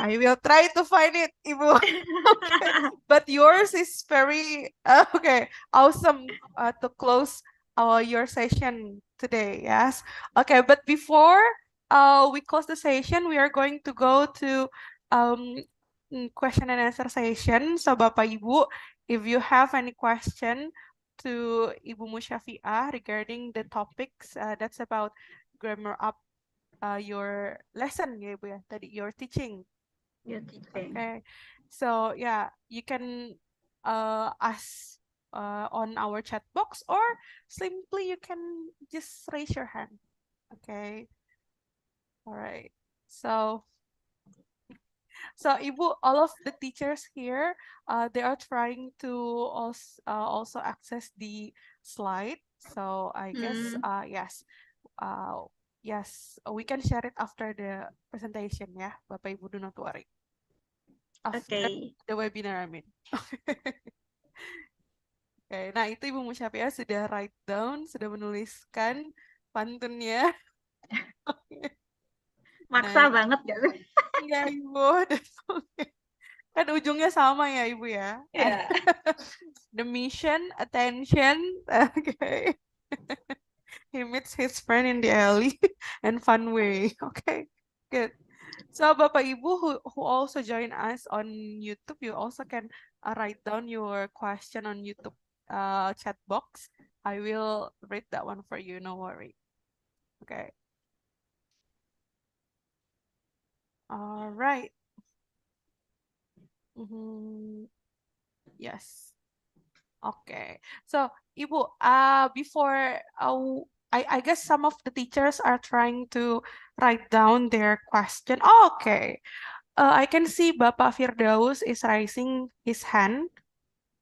I will try to find it, Ibu. Okay. But yours is very okay, awesome to close your session today. Yes. Okay, but before we close the session, we are going to go to um question and answer session. So Bapak Ibu, if you have any question to Ibu Musyafiah regarding the topics that's about grammar up your lesson ya Ibu ya tadi your teaching. You're teaching. Okay, so yeah, you can ask on our chat box or simply you can just raise your hand. Okay, all right. So Ibu, all of the teachers here, they are trying to also access the slide. So I guess Hmm. uh, yes, we can share it after the presentation ya, Bapak Ibu, do not worry. After Okay. the webinar, I mean. Oke, nah itu Ibu Musyafiah sudah write down, sudah menuliskan pantunnya. Maksa Nah, banget gak sih? ya Ibu, kan ujungnya sama ya Ibu ya. Iya. The mission, attention, okay. He meets his friend in the alley and fun way. Okay, good. So Bapak Ibu who also join us on YouTube, you also can write down your question on YouTube chat box. I will read that one for you, no worry. Okay. All right. Yes. Okay. So, Ibu, before I guess some of the teachers are trying to write down their question. Oh, okay. I can see Bapak Firdaus is raising his hand.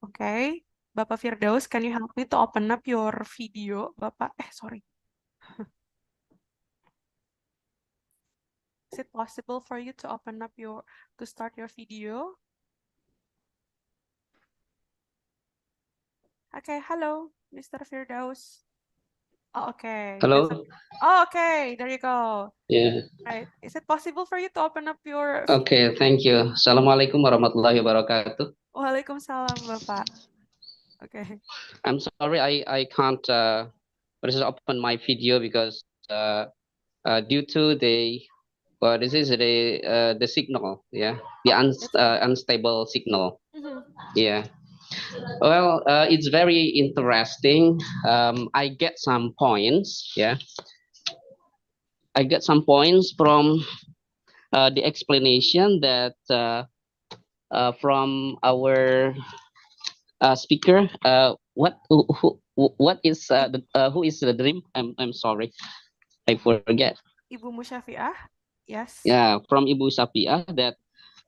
Okay. Bapak Firdaus, can you help me to open up your video, Bapak? Sorry. Is it possible for you to open up to start your video? Okay, hello, Mr. Firdaus. Oh, okay. Hello. Oh, okay, there you go. Yeah. Right. Is it possible for you to open up your video? Okay. Thank you. Assalamualaikum warahmatullahi wabarakatuh. Waalaikumsalam, Bapak. Okay. I'm sorry, I can't just open my video because due to this is the signal, yeah, the That's fine. unstable signal. Mhm. Yeah. Well, it's very interesting. I get some points. Yeah. I get some points from the explanation that from our speaker. What is who is the dream? I'm sorry, I forget. Ibu Musyafiah? Yes. Yeah, from Ibu Sapia that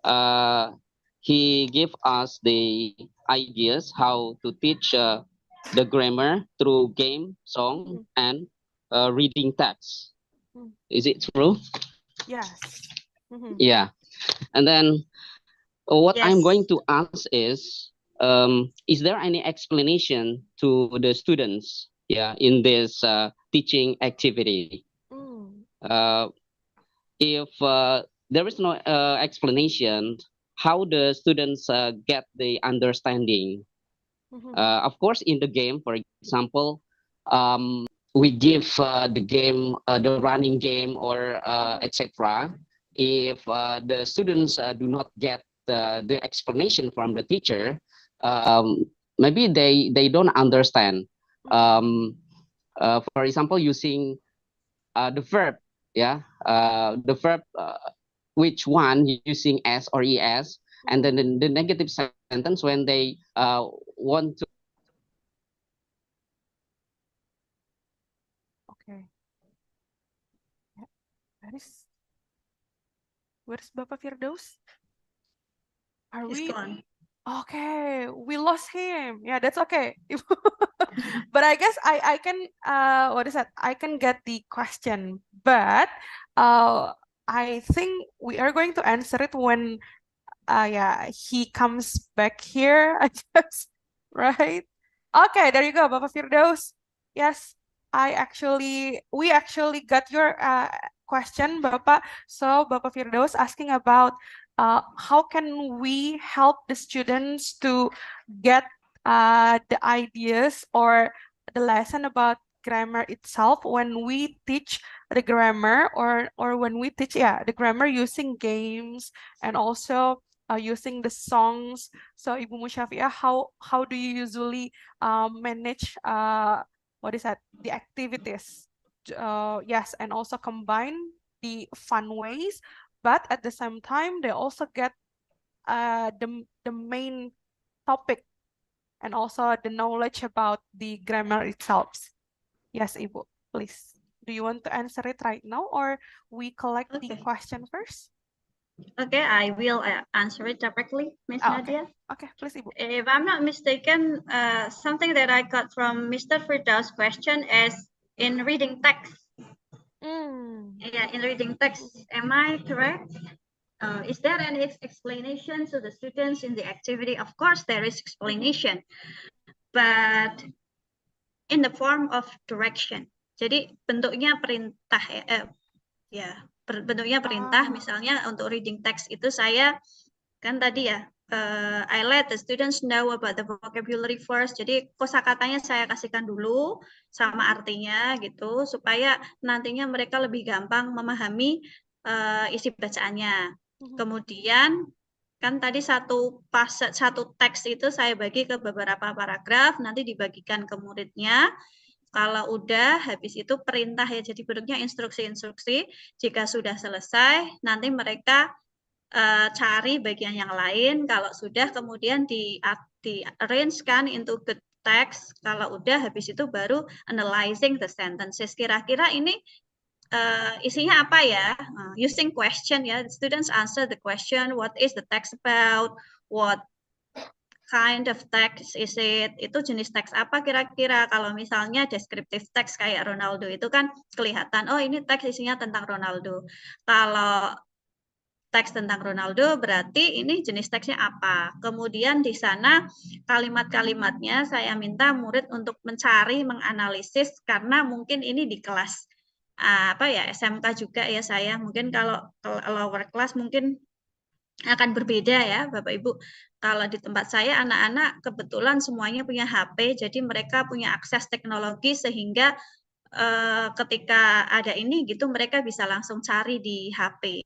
uh, he gave us the ideas how to teach the grammar through game, song, Mhm. and reading text. Mm. Is it true? Yes. Mhm. Yeah, and then what I'm Yes. going to ask is there any explanation to the students yeah, in this teaching activity. Mm. If there is no explanation, how the students get the understanding? Mhm. Of course, in the game, for example, we give the game, the running game, or etc. If the students do not get the explanation from the teacher, um, maybe they don't understand. Um, for example, using the verb, yeah, the verb, which one using s or es, and then the negative sentence when they want to. Okay. Where's Bapak Firdaus? Are He's we gone. okay? We lost him. Yeah, that's okay. But I guess I can what is that? I can get the question, but I think we are going to answer it when yeah, he comes back here, I guess, right? Okay, there you go, Bapak Firdaus. Yes, we actually got your question, Bapak. So, Bapak Firdaus asking about how can we help the students to get the ideas or the lesson about grammar itself when we teach the grammar or when we teach, yeah, the grammar using games and also using the songs. So Ibu Musyafiah, how do you usually manage what is that, the activities? Yes, and also combine the fun ways, but at the same time they also get the main topic and also the knowledge about the grammar itself. Yes, Ibu, please. Do you want to answer it right now or we collect the Okay. question first? Okay, I will answer it directly, Miss Oh, okay. Nadia. Okay, please, Ibu. If I'm not mistaken, something that I got from Mr. Firdaus' question is in reading text. Yeah, in reading text. Am I correct? Is there any explanation to the students in the activity? Of course, there is explanation, but in the form of direction. Jadi bentuknya perintah ya, bentuknya perintah. Misalnya untuk reading text itu saya kan tadi ya, I let the students know about the vocabulary first. Jadi kosakatanya saya kasihkan dulu sama artinya gitu, supaya nantinya mereka lebih gampang memahami isi bacaannya. Kemudian kan tadi satu teks itu saya bagi ke beberapa paragraf, nanti dibagikan ke muridnya. Kalau udah habis itu perintah ya, jadi bentuknya instruksi-instruksi. Jika sudah selesai, nanti mereka cari bagian yang lain. Kalau sudah kemudian di arrange kan into the text. Kalau udah habis itu baru analyzing the sentences. Kira-kira ini isinya apa ya? Using question ya, students answer the question, what is the text about, what kind of text is it, itu jenis teks apa kira-kira. Kalau misalnya descriptive text kayak Ronaldo itu kan kelihatan, oh ini teks isinya tentang Ronaldo. Kalau teks tentang Ronaldo berarti ini jenis teksnya apa. Kemudian di sana kalimat-kalimatnya saya minta murid untuk mencari, menganalisis, karena mungkin ini di kelas apa ya, SMK juga ya saya. Mungkin kalau lower class mungkin akan berbeda ya Bapak Ibu. Kalau di tempat saya anak-anak kebetulan semuanya punya HP, jadi mereka punya akses teknologi sehingga ketika ada ini gitu mereka bisa langsung cari di HP.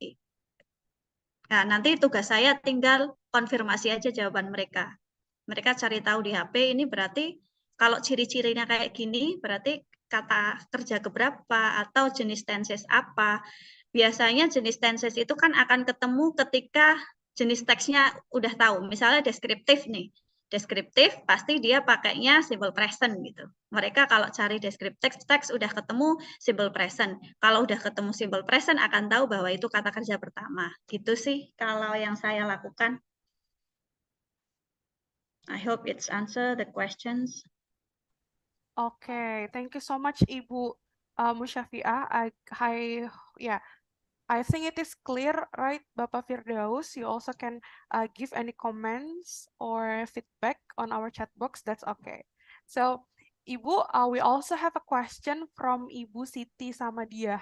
Nah, nanti tugas saya tinggal konfirmasi aja jawaban mereka. Mereka cari tahu di HP, ini berarti kalau ciri-cirinya kayak gini, berarti kata kerja keberapa atau jenis tenses apa. Biasanya jenis tenses itu kan akan ketemu ketika jenis teksnya udah tahu. Misalnya deskriptif nih. Deskriptif pasti dia pakainya simple present gitu. Mereka kalau cari deskriptif teks udah ketemu simple present. Kalau udah ketemu simple present akan tahu bahwa itu kata kerja pertama. Gitu sih kalau yang saya lakukan. I hope it's answer the questions. Okay, thank you so much, Ibu Musyafiah. Yeah, I think it is clear, right, Bapak Firdaus? You also can give any comments or feedback on our chat box. That's okay. So Ibu, we also have a question from Ibu Siti Samadia.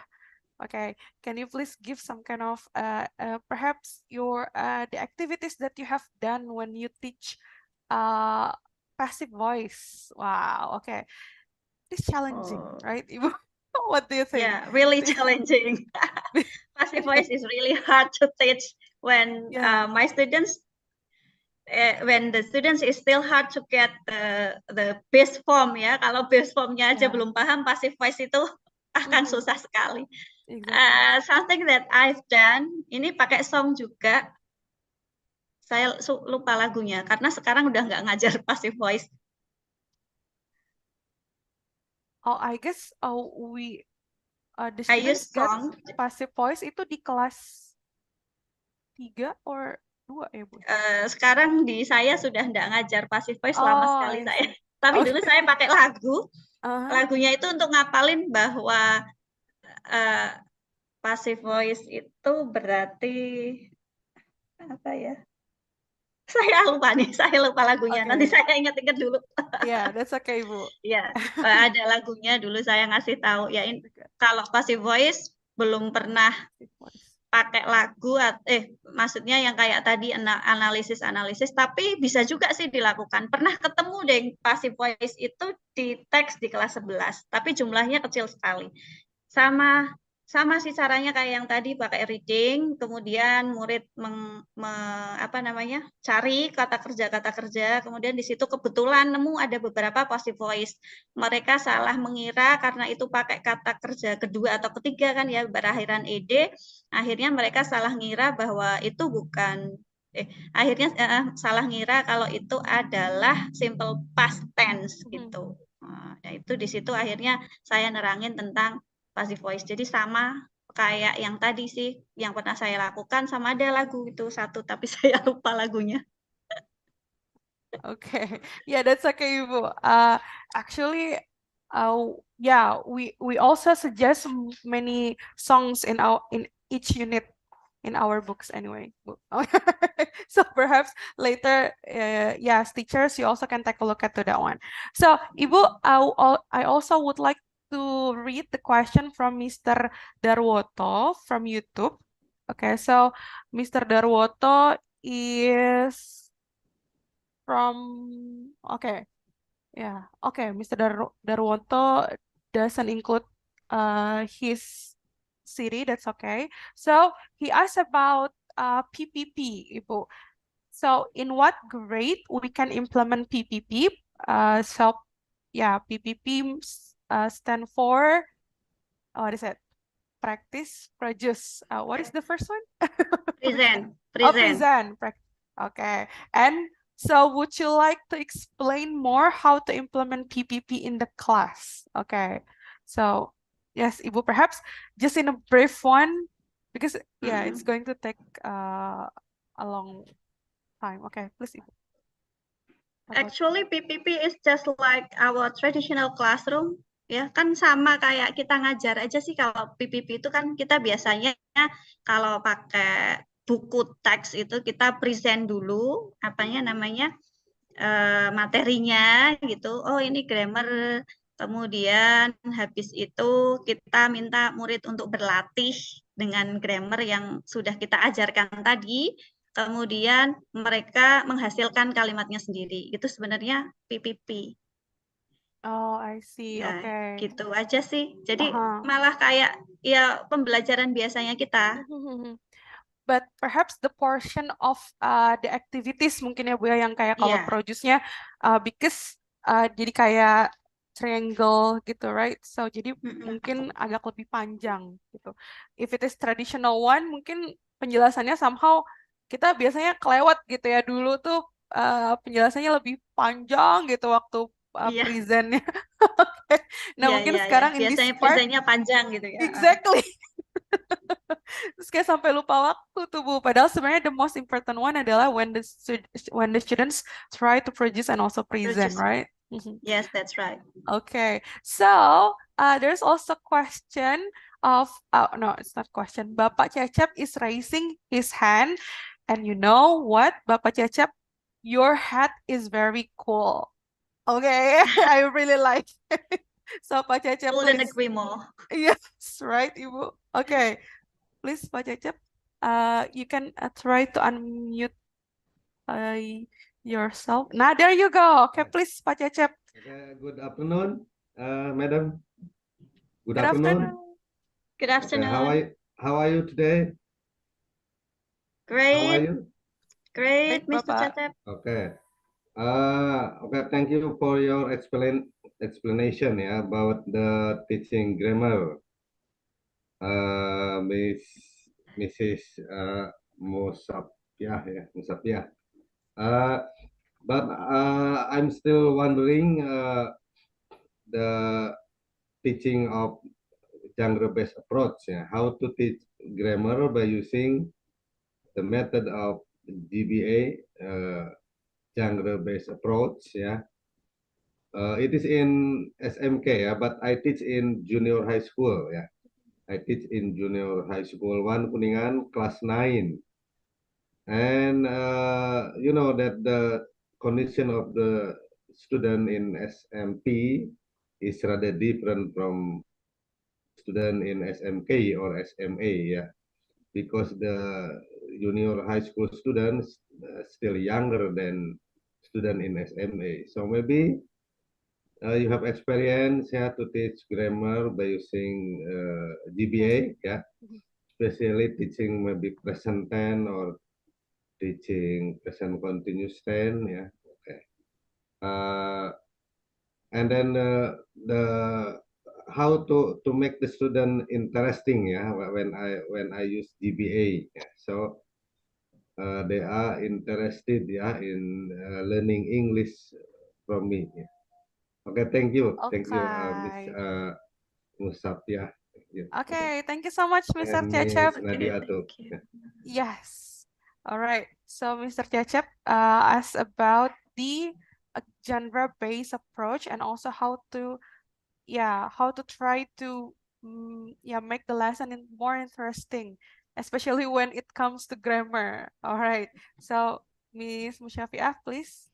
Okay, can you please give some kind of perhaps your the activities that you have done when you teach passive voice? Wow, okay. It's challenging, Oh, right, Ibu? What do you think? yeah, really challenging. Passive voice is really hard to teach when Yeah, my students when the students is still hard to get the base form ya. Kalau base formnya aja yeah, belum paham, passive voice itu akan mhm, susah sekali. exactly. Something that I've done, ini pakai song juga. Saya lupa lagunya karena sekarang udah nggak ngajar passive voice. Oh, I guess we the I use students get song. passive voice itu di kelas 3 or 2 ya, Bu? Sekarang di saya sudah nggak ngajar passive voice lama Oh, sekali I saya. see. Tapi Okay. dulu saya pakai lagu. Uh-huh. Lagunya itu untuk ngapalin bahwa uh, passive voice itu berarti apa ya? Saya lupa nih, saya lupa lagunya. Nanti Okay. saya ingat-ingat dulu. Yeah, that's okay, Bu. Ya, ada lagunya dulu saya ngasih tahu. Ya, kalau passive voice belum pernah Passive voice. pakai lagu, maksudnya yang kayak tadi analisis, tapi bisa juga sih dilakukan. Pernah ketemu deh passive voice itu di teks di kelas 11, tapi jumlahnya kecil sekali. Sama sih caranya kayak yang tadi pakai reading, kemudian murid cari kata kerja, kemudian di situ kebetulan nemu ada beberapa passive voice. Mereka salah mengira karena itu pakai kata kerja kedua atau ketiga kan ya berakhiran ed, akhirnya mereka salah ngira bahwa itu bukan akhirnya salah ngira kalau itu adalah simple past tense gitu. Nah, itu di situ akhirnya saya nerangin tentang passive voice. Jadi sama kayak yang tadi sih, yang pernah saya lakukan sama ada lagu itu satu, tapi saya lupa lagunya. Okay. Yeah, that's okay, Ibu. Actually, yeah, we also suggest many songs in each unit in our books anyway. So perhaps later, yes, teachers, you also can take a look at to that one. So, Ibu, I also would like to read the question from Mr. Darwoto from YouTube. Okay, so Mr. Darwoto is from, okay, yeah, okay, Mr. Darwoto doesn't include his city, that's okay. So he asked about PPP, Ibu. So in what grade we can implement PPP? So yeah, PPP stand for, what is it? Practice, produce. What is the first one? Present. Oh, present. Okay. And so would you like to explain more how to implement PPP in the class? Okay. So yes, Ibu, perhaps just in a brief one, because yeah, it's going to take a long time. Okay, please, Ibu. Actually, PPP is just like our traditional classroom. Ya, kan sama kayak kita ngajar aja sih. Kalau PPP itu kan kita biasanya kalau pakai buku teks itu kita present dulu materinya gitu. Oh, ini grammar. Kemudian habis itu kita minta murid untuk berlatih dengan grammar yang sudah kita ajarkan tadi. Kemudian mereka menghasilkan kalimatnya sendiri. Itu sebenarnya PPP. Oh, I see. Ya, Okay. gitu aja sih. Jadi Uh-huh. malah kayak ya pembelajaran biasanya kita. But perhaps the portion of the activities mungkin ya Bu ya yang kayak kalau Iya. produce-nya because jadi kayak triangle gitu, right? So jadi mungkin agak lebih panjang gitu. If it is traditional one, mungkin penjelasannya somehow kita biasanya kelewat gitu ya. Dulu tuh penjelasannya lebih panjang gitu waktu Iya. present-nya. Okay. Nah, Iya, mungkin iya, iya. sekarang in this Biasanya part, presentnya panjang gitu ya. exactly. Terus kayak sampai lupa waktu tuh Bu. Padahal sebenarnya the most important one adalah when the students try to produce and also present, right? Yes, that's right. Okay, so there's also question of no, it's not question. Bapak Cecep is raising his hand, and you know what, Bapak Cecep, your hat is very cool. Okay, I really like. So Pak Cecep, Couldn't please. agree more. Yes, right, Ibu. Okay, please Pak Cecep. You can try to unmute uh, yourself. Nah, there you go. Okay, please Pak Cecep. Okay, good afternoon, madam. Good Good afternoon. afternoon. Good Okay, afternoon. how are you today? How are Great, you? Baik, great, Mr. Bapak. Cecep. Okay. Okay. Thank you for your explanation, yeah, about the teaching grammar, Miss Mrs. Musapia, yeah, Musapia. Uh, but I'm still wondering the teaching of genre-based approach, yeah, how to teach grammar by using the method of GBA, genre-based approach. Yeah, it is in SMK. Yeah, but I teach in junior high school. Yeah, I teach in junior high school one Kuningan class 9, and you know that the condition of the student in SMP is rather different from student in SMK or SMA. Yeah, because the junior high school students still younger than student in SMA. So maybe you have experience, yeah, to teach grammar by using Yes. GBA, yeah, especially teaching maybe present tense or teaching present continuous tense, yeah. Okay. Uh, and then the how to make the student interesting, yeah, when I use GBA, yeah. So they are interested, yeah, in learning English from me. Yeah. Okay, thank you, Miss Okay. Musab, yeah, thank you. Okay, thank you so much, Mr. And Cecep. Miss Okay, Nadia too. thank you. Yeah. Yes. All right. So, Mr. Cecep asked about the genre-based approach and also how to try to make the lesson more interesting, especially when it comes to grammar. All right. So, Miss Musyafiah, please.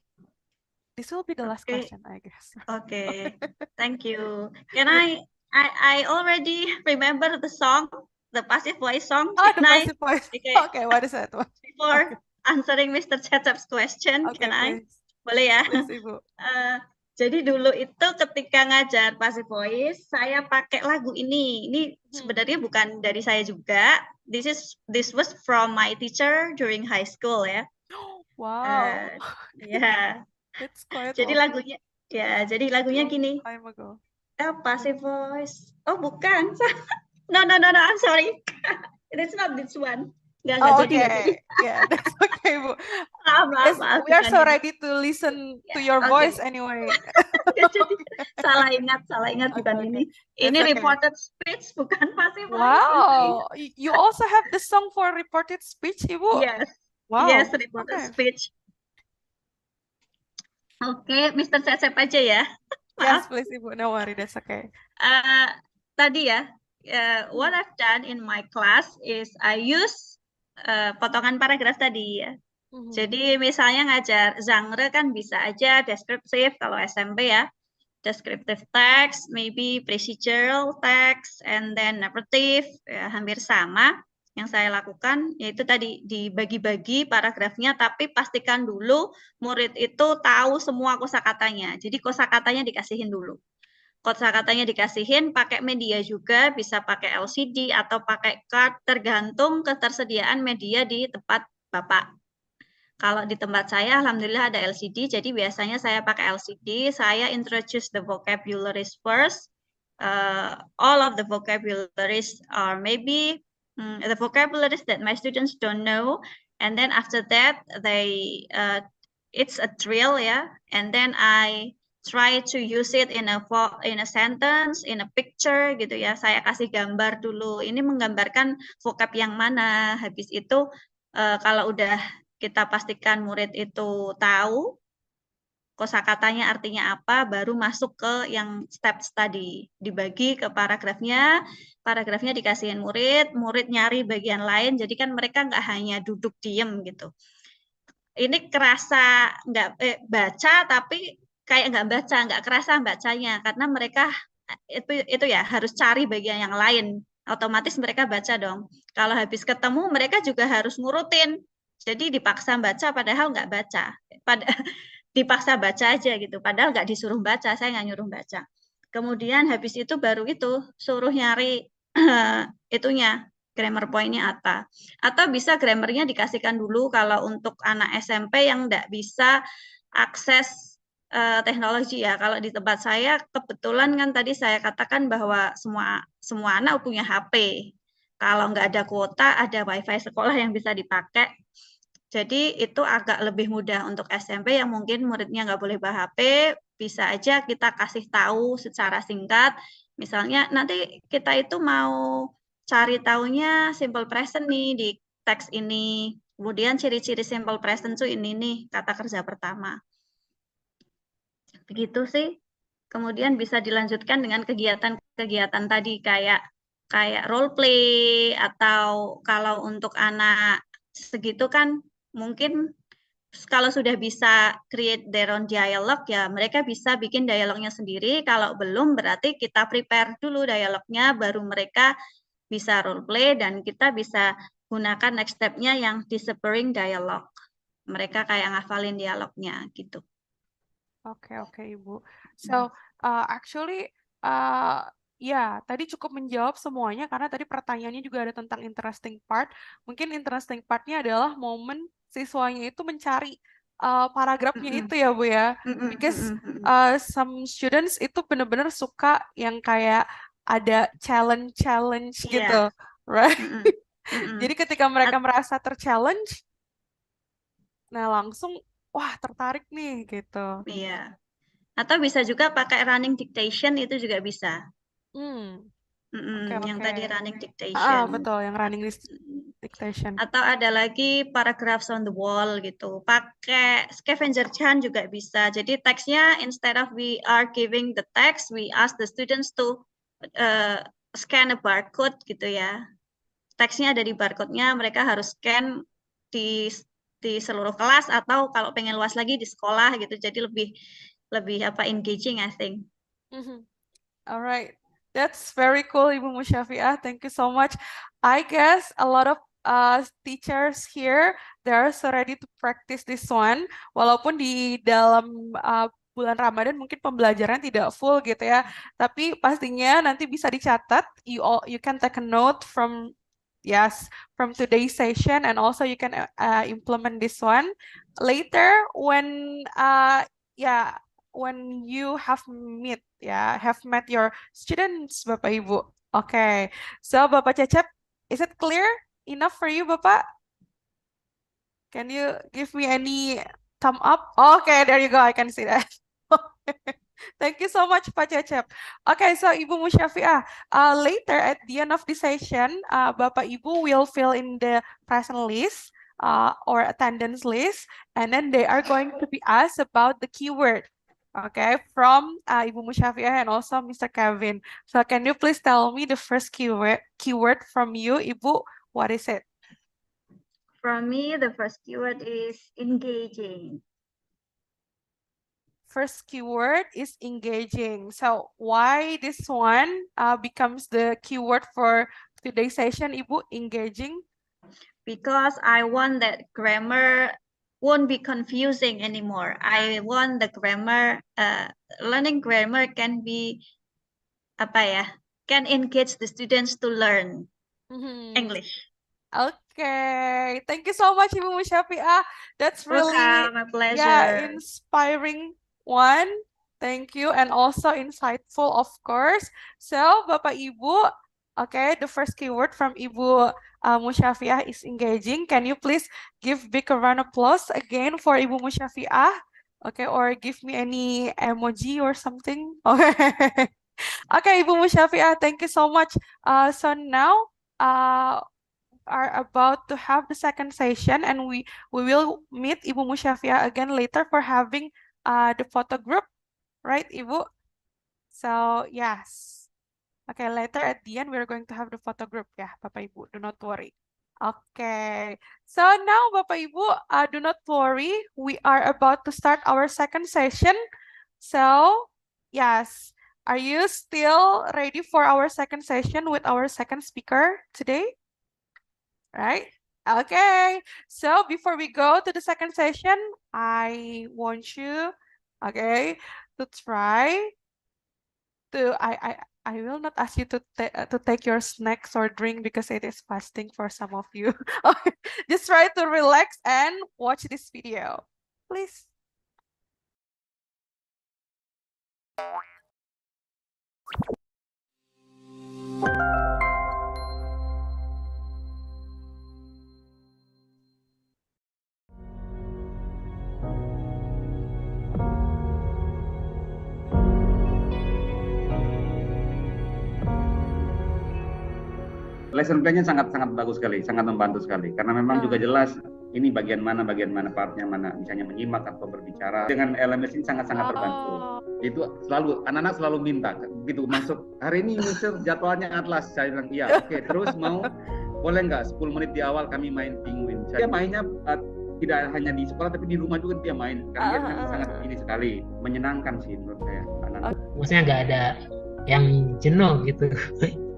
This will be the last Okay, question, I guess. okay. Thank you. Can I already remember the song, the passive voice song. Oh, the Can I? passive voice. Okay, Okay, what is that one? Okay. before answering Mr. Cecep's question, Okay, can I? please. Boleh ya? Please, Ibu. Jadi dulu itu ketika ngajar passive voice, saya pakai lagu ini. Ini sebenarnya bukan dari saya juga. This was from my teacher during high school ya. Wow. Ya. That's quite Jadi long lagunya gini. time ago. Passive voice. Oh, bukan. No, I'm sorry. It's not this one. Nggak Oh, jadi, nggak jadi. okay. Yeah, that's okay, Bu. Maaf, We are bukan so ini. ready to listen to Ya, your oke. voice anyway. Nggak jadi. Salah ingat Okay, bukan okay. ini. That's Ini okay. reported speech, bukan passive voice. Wow. You also have the song for reported speech, Ibu? Yes, Wow. reported Okay. speech. Oke, Mr. Cecep aja ya. Yes, Maaf. please, Ibu. No worry, that's okay. Tadi ya, what I've done in my class is I use potongan paragraf tadi ya. Jadi misalnya ngajar genre kan bisa aja deskriptif kalau SMP ya. Descriptive text, maybe procedural text, and then narrative, ya, hampir sama. Yang saya lakukan yaitu tadi dibagi-bagi paragrafnya, tapi pastikan dulu murid itu tahu semua kosakatanya. Jadi kosakatanya dikasihin dulu. Kosakatanya dikasihin, pakai media juga, bisa pakai LCD atau pakai card, tergantung ketersediaan media di tempat Bapak. Kalau di tempat saya, alhamdulillah ada LCD, jadi biasanya saya pakai LCD, saya introduce the vocabularies first. All of the vocabularies are maybe the vocabularies that my students don't know, and then after that, it's a drill ya, and then I try to use it in a sentence, in a picture gitu ya. Saya kasih gambar dulu. Ini menggambarkan vocab yang mana. Habis itu kalau udah kita pastikan murid itu tahu kosakatanya artinya apa, baru masuk ke yang steps tadi. Dibagi ke paragrafnya, paragrafnya dikasihin murid, murid nyari bagian lain, jadi kan mereka nggak hanya duduk diem gitu. Ini kerasa nggak baca, tapi kayak nggak baca, nggak kerasa bacanya karena mereka itu ya harus cari bagian yang lain. Otomatis mereka baca dong. Kalau habis ketemu mereka juga harus ngurutin. Jadi dipaksa baca padahal nggak baca. Dipaksa baca aja gitu. Padahal nggak disuruh baca, saya nggak nyuruh baca. Kemudian habis itu baru itu suruh nyari itunya grammar point-nya apa. Atau bisa grammarnya dikasihkan dulu kalau untuk anak SMP yang nggak bisa akses teknologi ya. Kalau di tempat saya kebetulan kan tadi saya katakan bahwa semua anak punya HP. Kalau nggak ada kuota, ada WiFi sekolah yang bisa dipakai. Jadi itu agak lebih mudah untuk SMP yang mungkin muridnya nggak boleh bawa HP, bisa aja kita kasih tahu secara singkat. Misalnya nanti kita itu mau cari tahunya simple present nih di teks ini. Kemudian ciri-ciri simple present tuh ini nih, kata kerja pertama. Begitu sih. Kemudian bisa dilanjutkan dengan kegiatan-kegiatan tadi kayak role play atau kalau untuk anak segitu kan mungkin kalau sudah bisa create their own dialog ya mereka bisa bikin dialognya sendiri. Kalau belum berarti kita prepare dulu dialognya baru mereka bisa role play dan kita bisa gunakan next step-nya yang disappearing dialog. Mereka kayak ngafalin dialognya gitu. Oke, Ibu. So, actually, ya, tadi cukup menjawab semuanya karena tadi pertanyaannya juga ada tentang interesting part. Mungkin interesting part-nya adalah momen siswanya itu mencari paragrafnya itu ya, Bu ya. Because some students itu benar-benar suka yang kayak ada challenge gitu, Iya. right? Mm-mm. Jadi ketika mereka merasa ter-challenge, nah langsung, wah tertarik nih gitu. Iya. Atau bisa juga pakai running dictation itu juga bisa. Yang Oke. tadi running dictation. Betul, yang running dictation. Atau ada lagi paragraphs on the wall gitu. Pakai scavenger hunt juga bisa. Jadi teksnya instead of we are giving the text, we ask the students to scan a barcode gitu ya. Teksnya ada di barcode-nya, mereka harus scan di seluruh kelas atau kalau pengen luas lagi di sekolah gitu. Jadi lebih engaging I think. Alright, that's very cool, Ibu Musyafiah. Thank you so much. I guess a lot of teachers here, they're so ready to practice this one. Walaupun di dalam bulan Ramadan mungkin pembelajaran tidak full gitu ya. Tapi pastinya nanti bisa dicatat. You can take a note from today's session, and also you can implement this one later when when you have met your students, Bapak Ibu. Okay, so Bapak Cecep, is it clear enough for you, Bapak? Can you give me any thumb up? Okay, there you go. I can see that. Thank you so much, Pak Cecep. Okay, so Ibu Musyafiah, later at the end of the session, Bapak Ibu will fill in the present list or attendance list, and then they are going to be asked about the keyword. Okay, from Ibu Musyafiah and also Mr. Kevin. So can you please tell me the first keyword from you, Ibu? What is it? From me, the first keyword is engaging. First keyword is engaging. So why this one becomes the keyword for today's session, Ibu, engaging? Because I want that grammar won't be confusing anymore. I want the grammar, learning grammar can be, can engage the students to learn English. Okay, thank you so much, Ibu Musyafiah. That's really Welcome, my pleasure. inspiring one. Thank you, and also insightful, of course. So, Bapak Ibu, okay, the first keyword from Ibu Musyafiah is engaging. Can you please give big round of applause again for Ibu Musyafiah? Okay, or give me any emoji or something. Okay, okay, Ibu Musyafiah, thank you so much. So now, are about to have the second session, and we will meet Ibu Musyafiah again later for having the photo group, right, Ibu? So yes, okay, later at the end we're going to have the photo group, ya Bapak Ibu, do not worry. Okay, so now Bapak Ibu, do not worry, we are about to start our second session. So, yes, are you still ready for our second session with our second speaker today? Right? Okay. So before we go to the second session, I want you, okay, to try to I will not ask you to take your snacks or drink because it is fasting for some of you. Just try to relax and watch this video, please. Lesson plan-nya sangat-sangat bagus sekali, sangat membantu sekali. Karena memang juga jelas ini bagian mana partnya mana, misalnya menyimak atau berbicara. Dengan LMS ini sangat-sangat terbantu. Itu selalu, anak-anak selalu minta, begitu masuk, hari ini Mister jadwalnya Atlas. Saya bilang, iya, oke. Terus boleh nggak 10 menit di awal kami main penguin. Dia mainnya tidak hanya di sekolah, tapi di rumah juga dia main. Karena dia sangat ini sekali, menyenangkan sih menurut saya. Maksudnya nggak ada yang jenuh gitu.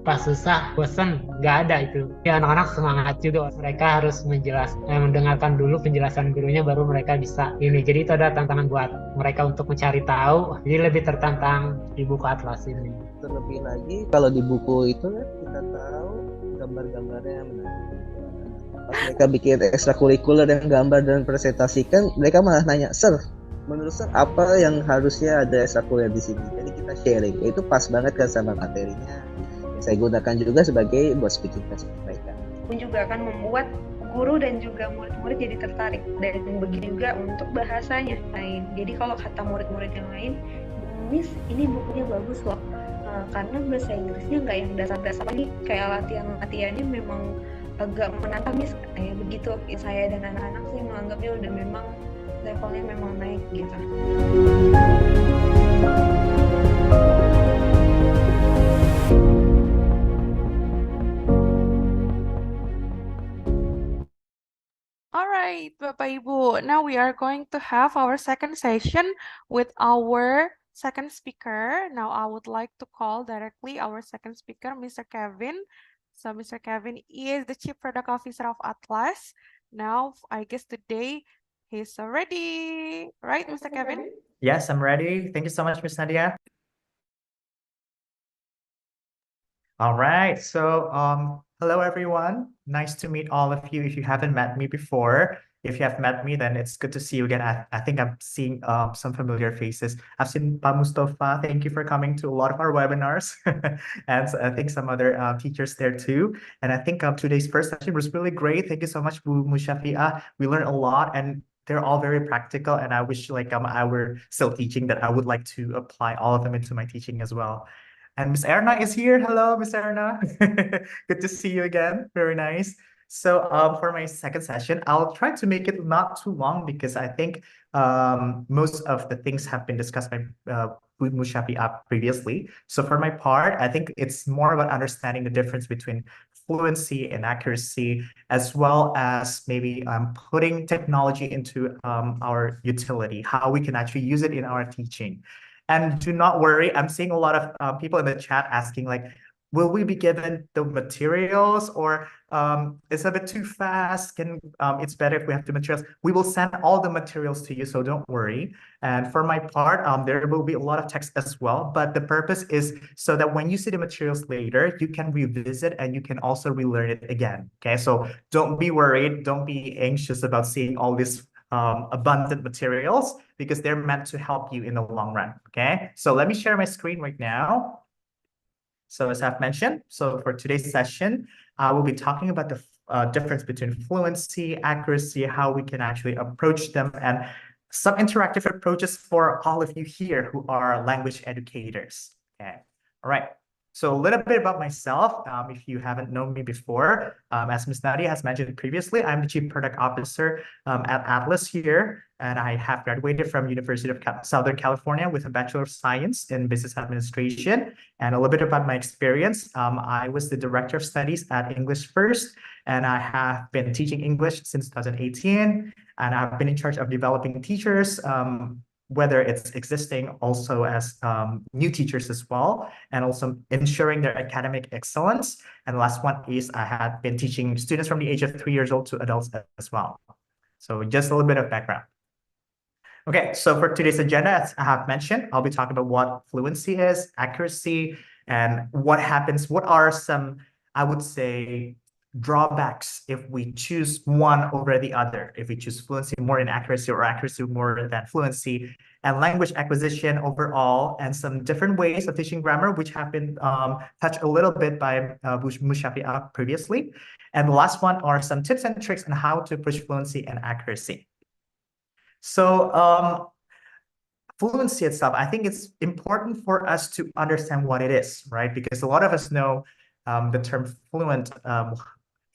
Pas susah, bosan, nggak ada itu. Ya anak-anak semangat juga. Mereka harus mendengarkan dulu penjelasan gurunya, baru mereka bisa ini. Jadi itu ada tantangan buat mereka untuk mencari tahu. Jadi lebih tertantang di buku Atlas ini. Terlebih lagi kalau di buku itu kan kita tahu gambar-gambarnya menarik. Pas mereka bikin ekstrakurikuler yang gambar dan presentasikan, mereka malah nanya, "Sir, menurut Sir apa yang harusnya ada ekstrakurikuler di sini?" Jadi kita sharing. Itu pas banget kan sama materinya. Saya gunakan juga sebagai buat speaking test mereka. Pun juga akan membuat guru dan juga murid-murid jadi tertarik, dan begitu juga untuk bahasanya lain. Jadi kalau kata murid-murid yang lain, Miss ini bukunya bagus loh, karena bahasa Inggrisnya nggak yang dasar-dasar lagi, kayak latihannya memang agak menantang Miss, kayak begitu. Saya dan anak-anak sih menganggapnya udah memang levelnya memang naik gitu. Alright, Bapak Ibu. Now we are going to have our second session with our second speaker. Now I would like to call directly our second speaker, Mr. Kevin. So Mr. Kevin is the Chief Product Officer of Atlas. Now I guess today he's ready, right, Mr. Kevin? Yes, I'm ready. Thank you so much, Miss Nadia. All right. So, hello, everyone. Nice to meet all of you. If you haven't met me before, if you have met me, then it's good to see you again. I think I'm seeing some familiar faces. I've seen Pa Mustafa. Thank you for coming to a lot of our webinars. And I think some other teachers there too. And I think today's first session was really great. Thank you so much, Bu Mushafi'ah. We learned a lot, and they're all very practical. And I wish I were still teaching, that I would like to apply all of them into my teaching as well. And Miss Erna is here. Hello, Miss Erna. Good to see you again. Very nice. So for my second session, I'll try to make it not too long because I think most of the things have been discussed by Mushafi previously. So for my part, I think it's more about understanding the difference between fluency and accuracy, as well as maybe putting technology into our utility, how we can actually use it in our teaching. And do not worry, I'm seeing a lot of people in the chat asking like, will we be given the materials, or it's a bit too fast? It's better if we have the materials. We will send all the materials to you, so don't worry. And for my part, there will be a lot of text as well, but the purpose is so that when you see the materials later, you can revisit and you can also relearn it again. Okay, so don't be worried, don't be anxious about seeing all this abundant materials, because they're meant to help you in the long run. Okay, so let me share my screen right now. So as I've mentioned, so for today's session, I will be talking about the difference between fluency, accuracy, how we can actually approach them, and some interactive approaches for all of you here who are language educators. Okay, all right. So a little bit about myself, if you haven't known me before, as Ms. Nadia has mentioned previously, I'm the Chief Product Officer at Atlas here, and I have graduated from University of Southern California with a Bachelor of Science in Business Administration. And a little bit about my experience, I was the Director of Studies at English First, and I have been teaching English since 2018, and I've been in charge of developing teachers, whether it's existing also as new teachers as well, and also ensuring their academic excellence. And the last one is I had been teaching students from the age of 3 years old to adults as well. So just a little bit of background. Okay, so for today's agenda, as I have mentioned, I'll be talking about what fluency is, accuracy, and what happens, what are some, I would say, drawbacks if we choose one over the other, if we choose fluency more in accuracy or accuracy more than fluency, and language acquisition overall, and some different ways of teaching grammar, which have been touched a little bit by Mushafi'ah previously. And the last one are some tips and tricks on how to push fluency and accuracy. So fluency itself, I think it's important for us to understand what it is, right? Because a lot of us know the term fluent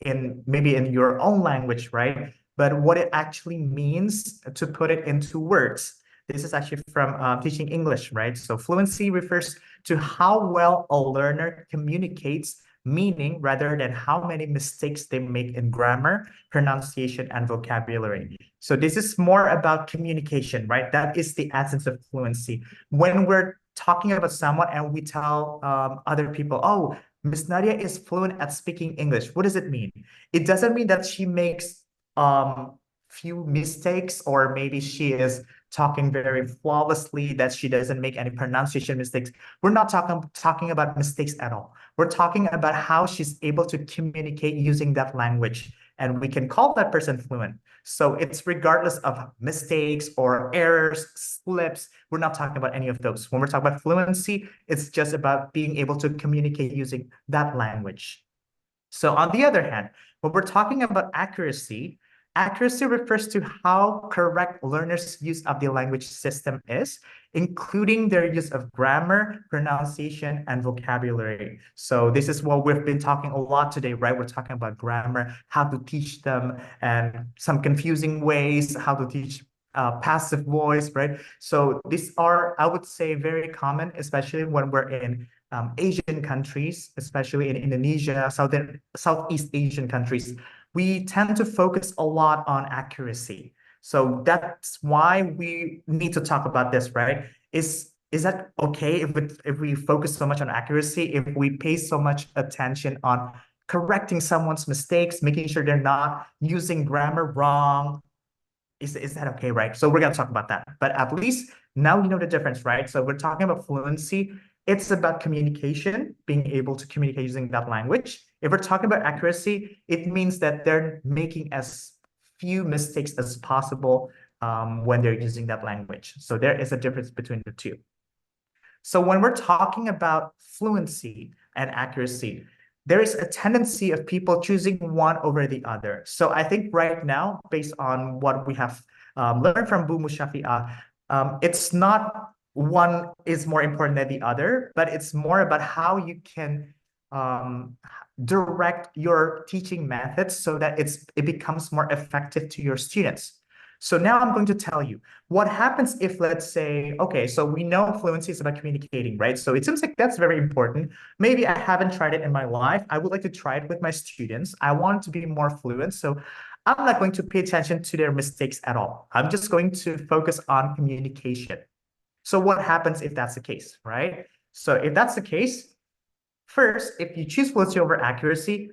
in maybe in your own language, right? But what it actually means to put it into words. This is actually from teaching English, right? So fluency refers to how well a learner communicates meaning rather than how many mistakes they make in grammar, pronunciation, and vocabulary. So this is more about communication, right? That is the essence of fluency. When we're talking about someone and we tell other people, oh, Miss Nadia is fluent at speaking English. What does it mean? It doesn't mean that she makes few mistakes, or maybe she is talking very flawlessly, that she doesn't make any pronunciation mistakes. We're not talking about mistakes at all. We're talking about how she's able to communicate using that language, and we can call that person fluent. So it's regardless of mistakes or errors, slips. We're not talking about any of those. When we're talking about fluency, it's just about being able to communicate using that language. So on the other hand, when we're talking about accuracy, accuracy refers to how correct learners' use of the language system is, including their use of grammar, pronunciation, and vocabulary. So this is what we've been talking a lot today, right? We're talking about grammar, how to teach them, and some confusing ways, how to teach passive voice, right? So these are, I would say, very common, especially when we're in Asian countries, especially in Indonesia, Southeast Asian countries. We tend to focus a lot on accuracy. So that's why we need to talk about this, right? Is that okay if we focus so much on accuracy, if we pay so much attention on correcting someone's mistakes, making sure they're not using grammar wrong? Is that okay, right? So we're going to talk about that. But at least now you know the difference, right? So we're talking about fluency. It's about communication, being able to communicate using that language. If we're talking about accuracy, it means that they're making as few mistakes as possible when they're using that language. So there is a difference between the two. So when we're talking about fluency and accuracy, there is a tendency of people choosing one over the other. So I think right now, based on what we have learned from Bu Mushafi'ah, it's not one is more important than the other, but it's more about how you can direct your teaching methods so that it becomes more effective to your students. So now I'm going to tell you what happens if, let's say, okay, so we know fluency is about communicating, right? So it seems like that's very important. Maybe I haven't tried it in my life. I would like to try it with my students. I want to be more fluent. So I'm not going to pay attention to their mistakes at all. I'm just going to focus on communication. So what happens if that's the case, right? So if that's the case, first, if you choose fluency over accuracy,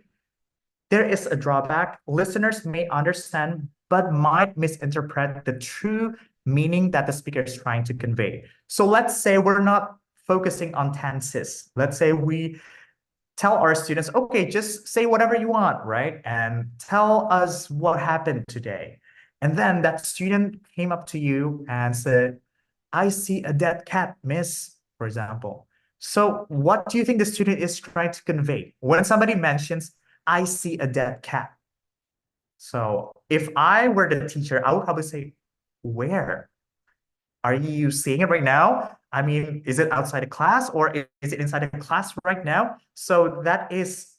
there is a drawback. Listeners may understand, but might misinterpret the true meaning that the speaker is trying to convey. So let's say we're not focusing on tenses. Let's say we tell our students, okay, just say whatever you want, right? And tell us what happened today. And then that student came up to you and said, I see a dead cat, miss, for example. So what do you think the student is trying to convey? When somebody mentions, I see a dead cat. So if I were the teacher, I would probably say, where? Are you seeing it right now? I mean, is it outside the class or is it inside the class right now? So that is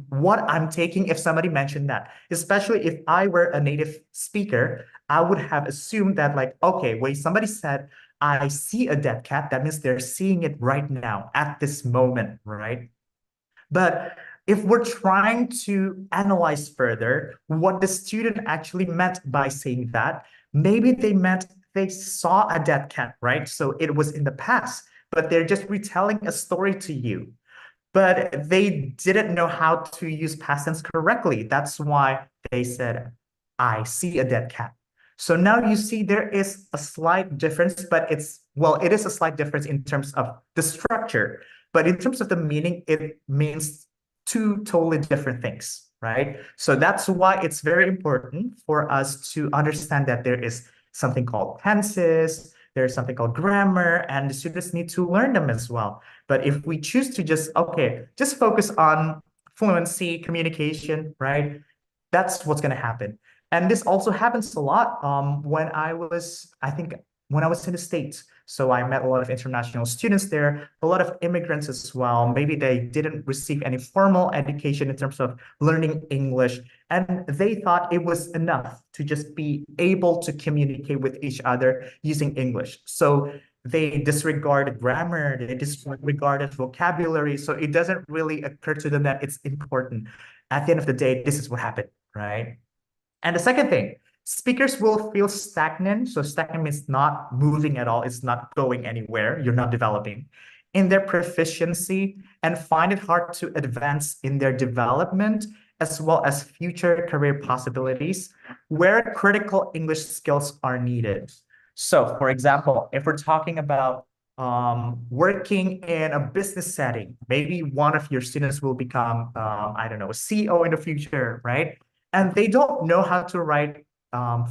what I'm taking if somebody mentioned that. Especially if I were a native speaker, I would have assumed that like, okay, wait, somebody said, I see a dead cat. That means they're seeing it right now at this moment, right? But if we're trying to analyze further what the student actually meant by saying that, maybe they meant they saw a dead cat, right? So it was in the past, but they're just retelling a story to you. But they didn't know how to use past tense correctly. That's why they said, I see a dead cat. So now you see there is a slight difference, but it is a slight difference in terms of the structure. But in terms of the meaning, it means two totally different things, right? So that's why it's very important for us to understand that there is something called tenses, there's something called grammar, and the students need to learn them as well. But if we choose to just focus on fluency, communication, right? That's what's going to happen. And this also happens a lot I think, when I was in the States. So I met a lot of international students there, a lot of immigrants as well. Maybe they didn't receive any formal education in terms of learning English, and they thought it was enough to just be able to communicate with each other using English. So they disregarded grammar, they disregarded vocabulary. So it doesn't really occur to them that it's important. At the end of the day, this is what happened, right? And the second thing, speakers will feel stagnant. So stagnant means not moving at all. It's not going anywhere. You're not developing in their proficiency and find it hard to advance in their development as well as future career possibilities where critical English skills are needed. So, for example, if we're talking about working in a business setting, maybe one of your students will become, I don't know, a CEO in the future, right? And they don't know how to write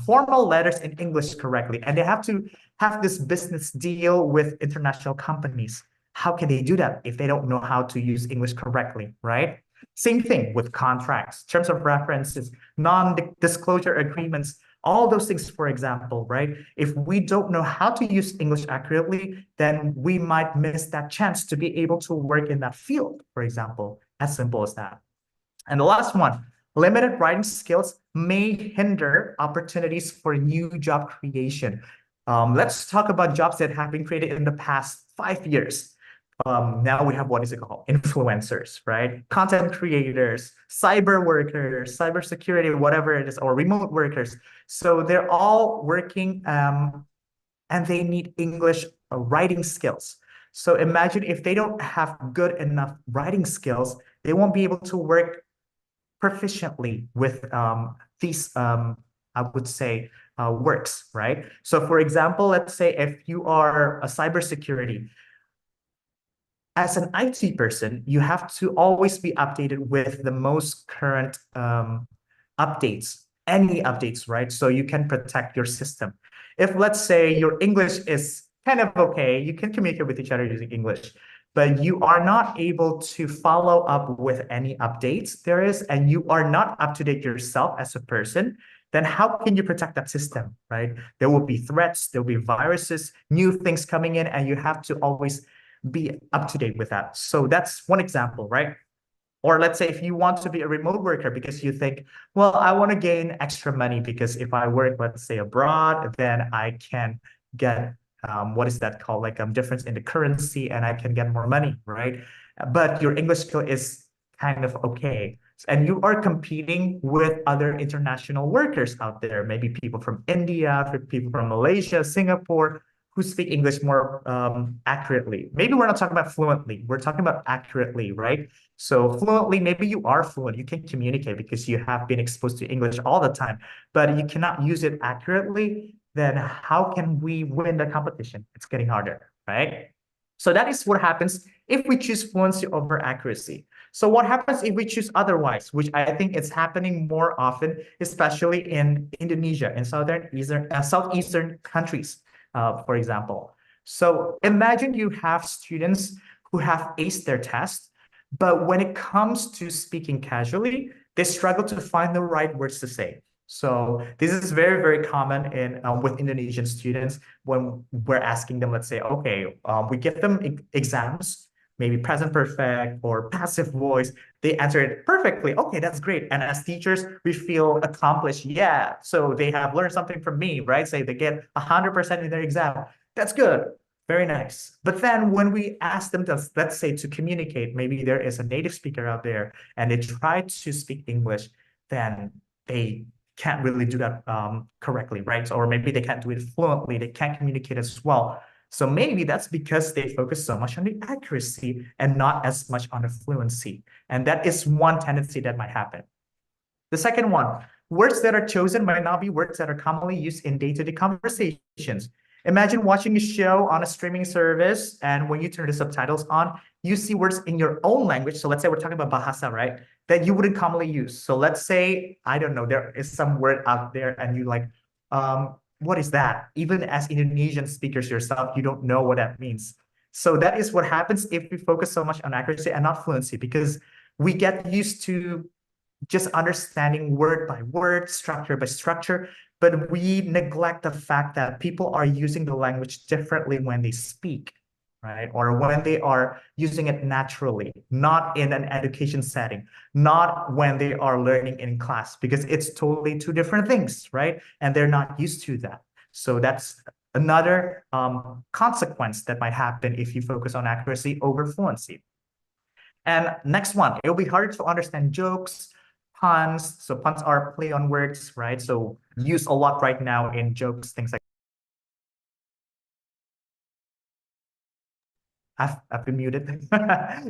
formal letters in English correctly. And they have to have this business deal with international companies. How can they do that if they don't know how to use English correctly, right? Same thing with contracts, terms of references, non-disclosure agreements, all those things, for example, right? If we don't know how to use English accurately, then we might miss that chance to be able to work in that field, for example, as simple as that. And the last one, limited writing skills may hinder opportunities for new job creation. Let's talk about jobs that have been created in the past 5 years. Now we have, what is it called? Influencers, right? Content creators, cyber workers, cybersecurity, whatever it is, or remote workers. So they're all working and they need English writing skills. So imagine if they don't have good enough writing skills, they won't be able to work proficiently with these, I would say, works, right? So for example, let's say if you are a cybersecurity, as an IT person, you have to always be updated with the most current updates, any updates, right? So you can protect your system. If let's say your English is kind of okay, you can communicate with each other using English, but you are not able to follow up with any updates there is, and you are not up to date yourself as a person, then how can you protect that system, right? There will be threats, there will be viruses, new things coming in, and you have to always be up to date with that. So that's one example, right? Or let's say if you want to be a remote worker because you think, well, I want to gain extra money because if I work, let's say abroad, then I can get what is that called? Like difference in the currency and I can get more money, right? But your English skill is kind of okay. And you are competing with other international workers out there, maybe people from India, people from Malaysia, Singapore, who speak English more accurately. Maybe we're not talking about fluently, we're talking about accurately, right? So fluently, maybe you are fluent, you can communicate because you have been exposed to English all the time, but you cannot use it accurately, then how can we win the competition? It's getting harder, right? So that is what happens if we choose fluency over accuracy. So what happens if we choose otherwise, which I think it's happening more often, especially in Indonesia and southeastern countries, for example. So imagine you have students who have aced their test, but when it comes to speaking casually, they struggle to find the right words to say. So this is very, very common in with Indonesian students when we're asking them, let's say, okay, we give them exams, maybe present perfect or passive voice. They answer it perfectly. Okay, that's great. And as teachers, we feel accomplished. Yeah, so they have learned something from me, right? Say they get 100% in their exam. That's good. Very nice. But then when we ask them to, let's say, to communicate, maybe there is a native speaker out there and they try to speak English, then they can't really do that correctly, right? Or maybe they can't do it fluently, they can't communicate as well. So maybe that's because they focus so much on the accuracy and not as much on the fluency. And that is one tendency that might happen. The second one, words that are chosen might not be words that are commonly used in day-to-day conversations. Imagine watching a show on a streaming service, and when you turn the subtitles on, you see words in your own language. So let's say we're talking about bahasa, right? That you wouldn't commonly use. So let's say, I don't know, there is some word out there and you like, what is that? Even as Indonesian speakers yourself, you don't know what that means. So that is what happens if we focus so much on accuracy and not fluency, because we get used to just understanding word by word, structure by structure, but we neglect the fact that people are using the language differently when they speak, right? Or when they are using it naturally, not in an education setting, not when they are learning in class, because it's totally two different things, right? And they're not used to that. So that's another consequence that might happen if you focus on accuracy over fluency. And next one, it'll be harder to understand jokes, puns. So puns are play on words, right? So used a lot right now in jokes, things like I've been muted.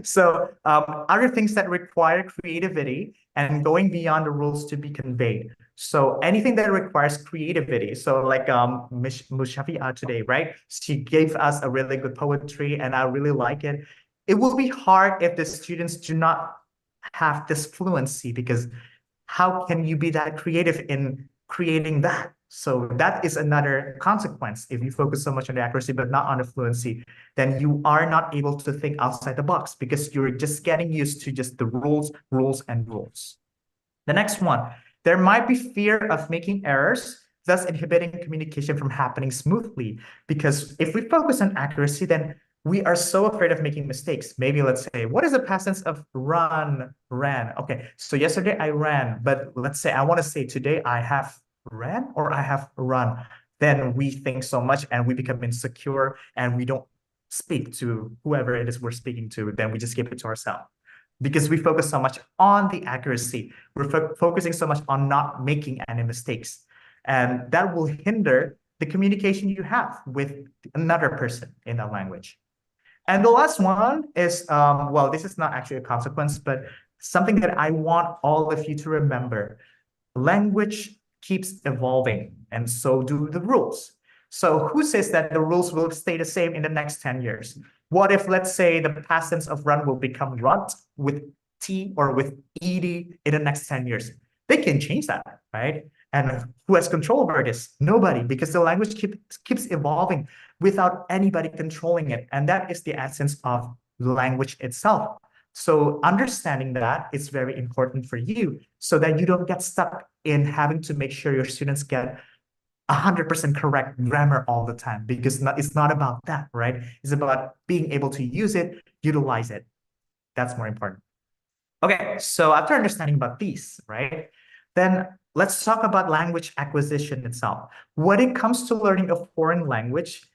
So other ththings that require creativity and going beyond the rules to be conveyed. So anything that requires creativity. So like Miss Mushafi'a today, right? She gave us a really good poetry and I really like it. It will be hard if the students do not have this fluency, because how can you be that creative in creating that? So that is another consequence. If you focus so much on the accuracy but not on the fluency, then you are not able to think outside the box because you're just getting used to just the rules, rules, and rules. The next one, there might be fear of making errors, thus inhibiting communication from happening smoothly. Because if we focus on accuracy, then we are so afraid of making mistakes. Maybe let's say, what is the past tense of run, ran? Okay, so yesterday I ran, but let's say I want to say today I have ran or I have run. Then we think so much and we become insecure and we don't speak to whoever it is we're speaking to. Then we just keep it to ourselves because we focus so much on the accuracy. We're focusing so much on not making any mistakes. And that will hinder the communication you have with another person in that language. And the last one is, well, this is not actually a consequence, but something that I want all of you to remember. Language keeps evolving, and so do the rules. So who says that the rules will stay the same in the next 10 years? What if, let's say, the past tense of run will become runt with T or with ED in the next 10 years? They can change that, right? And who has control over this? Nobody, because the language keeps evolving without anybody controlling it. And that is the essence of language itself. So understanding that is very important for you so that you don't get stuck in having to make sure your students get 100% correct grammar all the time, because it's not about that, right? It's about being able to use it, utilize it. That's more important. Okay, so after understanding about these, right, then let's talk about language acquisition itself. When it comes to learning a foreign language,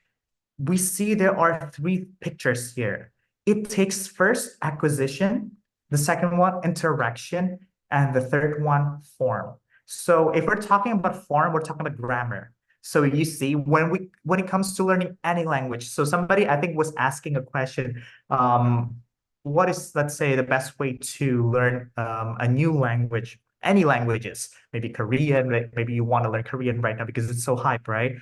we see there are three pictures here. It takes first acquisition, the second one interaction, and the third one form. So if we're talking about form, we're talking about grammar. So you see, when it comes to learning any language, so somebody I think was asking a question, what is, let's say, the best way to learn a new language, any languages, maybe Korean, maybe you want to learn Korean right now because it's so hype, right?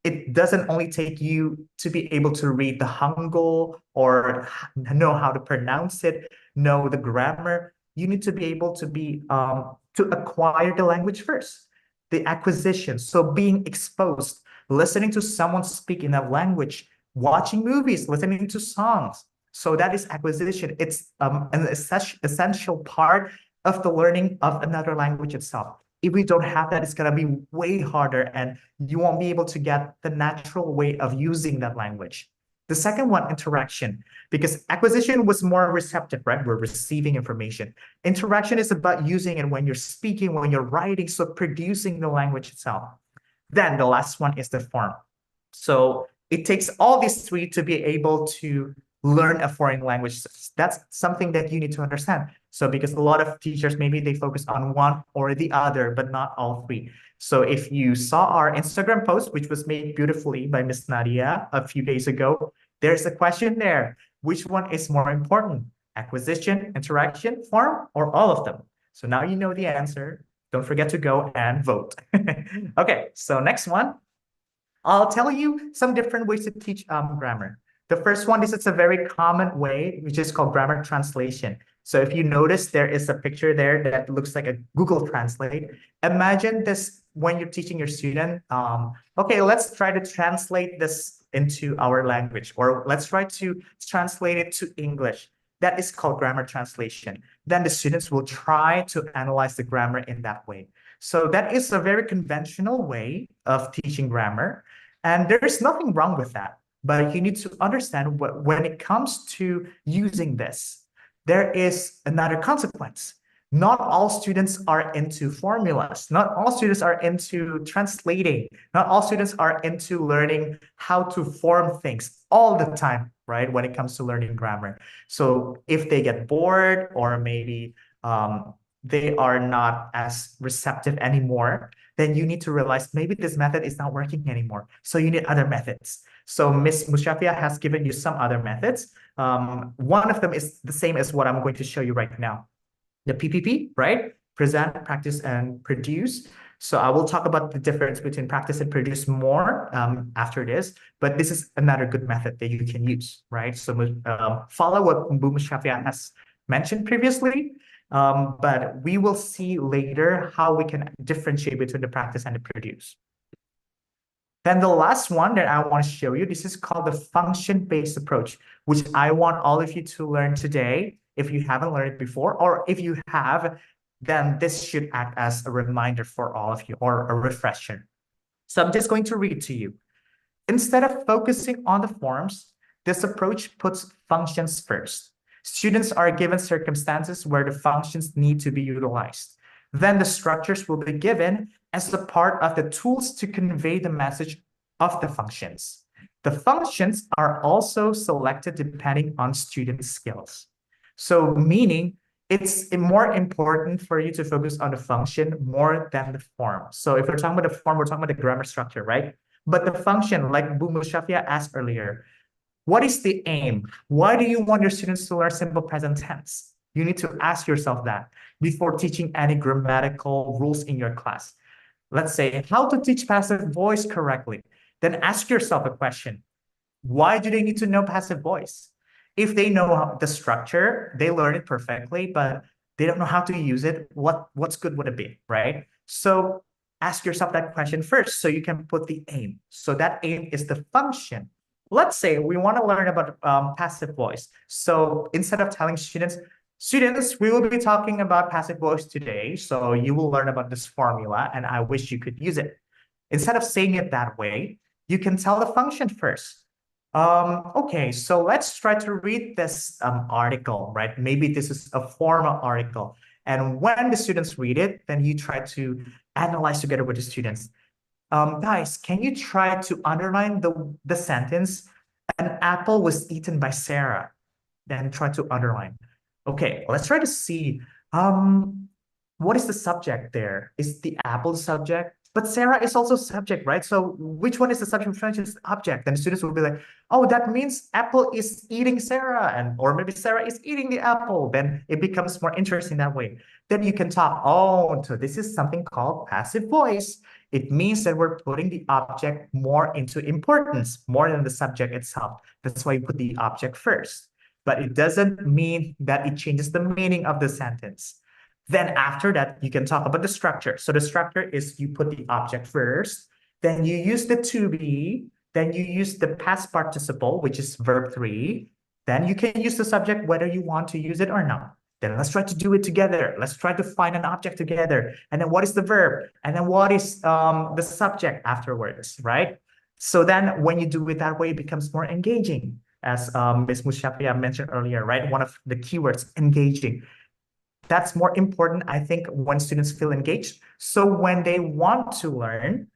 It doesn't only take you to be able to read the Hangul or know how to pronounce it, know the grammar. You need to be able to to acquire the language first, the acquisition. So being exposed, listening to someone speak in that language, watching movies, listening to songs. So that is acquisition. It's an essential part of the learning of another language itself. If we don't have that, it's going to be way harder and you won't be able to get the natural way of using that language. The second one, interaction, because acquisition was more receptive, right? We're receiving information. Interaction is about using it when you're speaking, when you're writing, so producing the language itself. Then the last one is the form. So it takes all these three to be able to learn a foreign language. That's something that you need to understand. So because a lot of teachers, maybe they focus on one or the other, but not all three. So if you saw our Instagram post, which was made beautifully by Miss Nadia a few days ago, there's a question there. Which one is more important? Acquisition, interaction, form, or all of them? So now you know the answer. Don't forget to go and vote. Okay, so next one. I'll tell you some different ways to teach grammar. The first one is it's a very common way, which is called grammar translation. So if you notice, there is a picture there that looks like a Google Translate. Imagine this when you're teaching your student. Okay, let's try to translate this into our language, or let's try to translate it to English. That is called grammar translation. Then the students will try to analyze the grammar in that way. So that is a very conventional way of teaching grammar. And there's nothing wrong with that. But you need to understand when it comes to using this, there is another consequence. Not all students are into formulas. Not all students are into translating. Not all students are into learning how to form things all the time, right? When it comes to learning grammar. So if they get bored, or maybe they are not as receptive anymore, then you need to realize maybe this method is not working anymore. So you need other methods. So Miss Mushafia has given you some other methods. One of them is the same as what I'm going to show you right now. The PPP, right? Present, practice, and produce. So I will talk about the difference between practice and produce more after this, but this is another good method that you can use, right? So follow what Bu Mushafia has mentioned previously, but we will see later how we can differentiate between the practice and the produce. Then the last one that I want to show you, this is called the function-based approach, which I want all of you to learn today. If you haven't learned it before, or if you have, then this should act as a reminder for all of you, or a refresher. So I'm just going to read to you. Instead of focusing on the forms, this approach puts functions first. Students are given circumstances where the functions need to be utilized. Then the structures will be given as a part of the tools to convey the message of the functions. The functions are also selected depending on student skills. So meaning it's more important for you to focus on the function more than the form. So if we're talking about the form, we're talking about the grammar structure, right? But the function, like Bu Mushafia asked earlier, what is the aim? Why do you want your students to learn simple present tense? You need to ask yourself that before teaching any grammatical rules in your class. Let's say how to teach passive voice correctly. Then ask yourself a question. Why do they need to know passive voice? If they know the structure, they learn it perfectly, but they don't know how to use it, what's good would it be, right? So ask yourself that question first so you can put the aim. So that aim is the function. Let's say we want to learn about passive voice. So instead of telling students, we will be talking about passive voice today, so you will learn about this formula, and I wish you could use it. Instead of saying it that way, you can tell the function first. Okay, so let's try to read this article, right? Maybe this is a formal article. And when the students read it, then you try to analyze together with the students. Guys, can you try to underline the sentence, an apple was eaten by Sarah? Then try to underline. Okay, let's try to see, what is the subject there? Is the apple the subject? But Sarah is also subject, right? So which one is the subject, which one is the object? Then the students will be like, oh, that means apple is eating Sarah, or maybe Sarah is eating the apple. Then it becomes more interesting that way. Then you can talk, oh, so this is something called passive voice. It means that we're putting the object more into importance, more than the subject itself. That's why you put the object first. But it doesn't mean that it changes the meaning of the sentence. Then after that, you can talk about the structure. So the structure is you put the object first, then you use the to be, then you use the past participle, which is verb 3. Then you can use the subject whether you want to use it or not. Then let's try to do it together. Let's try to find an object together. And then what is the verb? And then what is the subject afterwards, right? So then when you do it that way, it becomes more engaging. As Ms. Mushafia mentioned earlier, right? One of the keywords, engaging. That's more important, I think, when students feel engaged. So when they want to learn,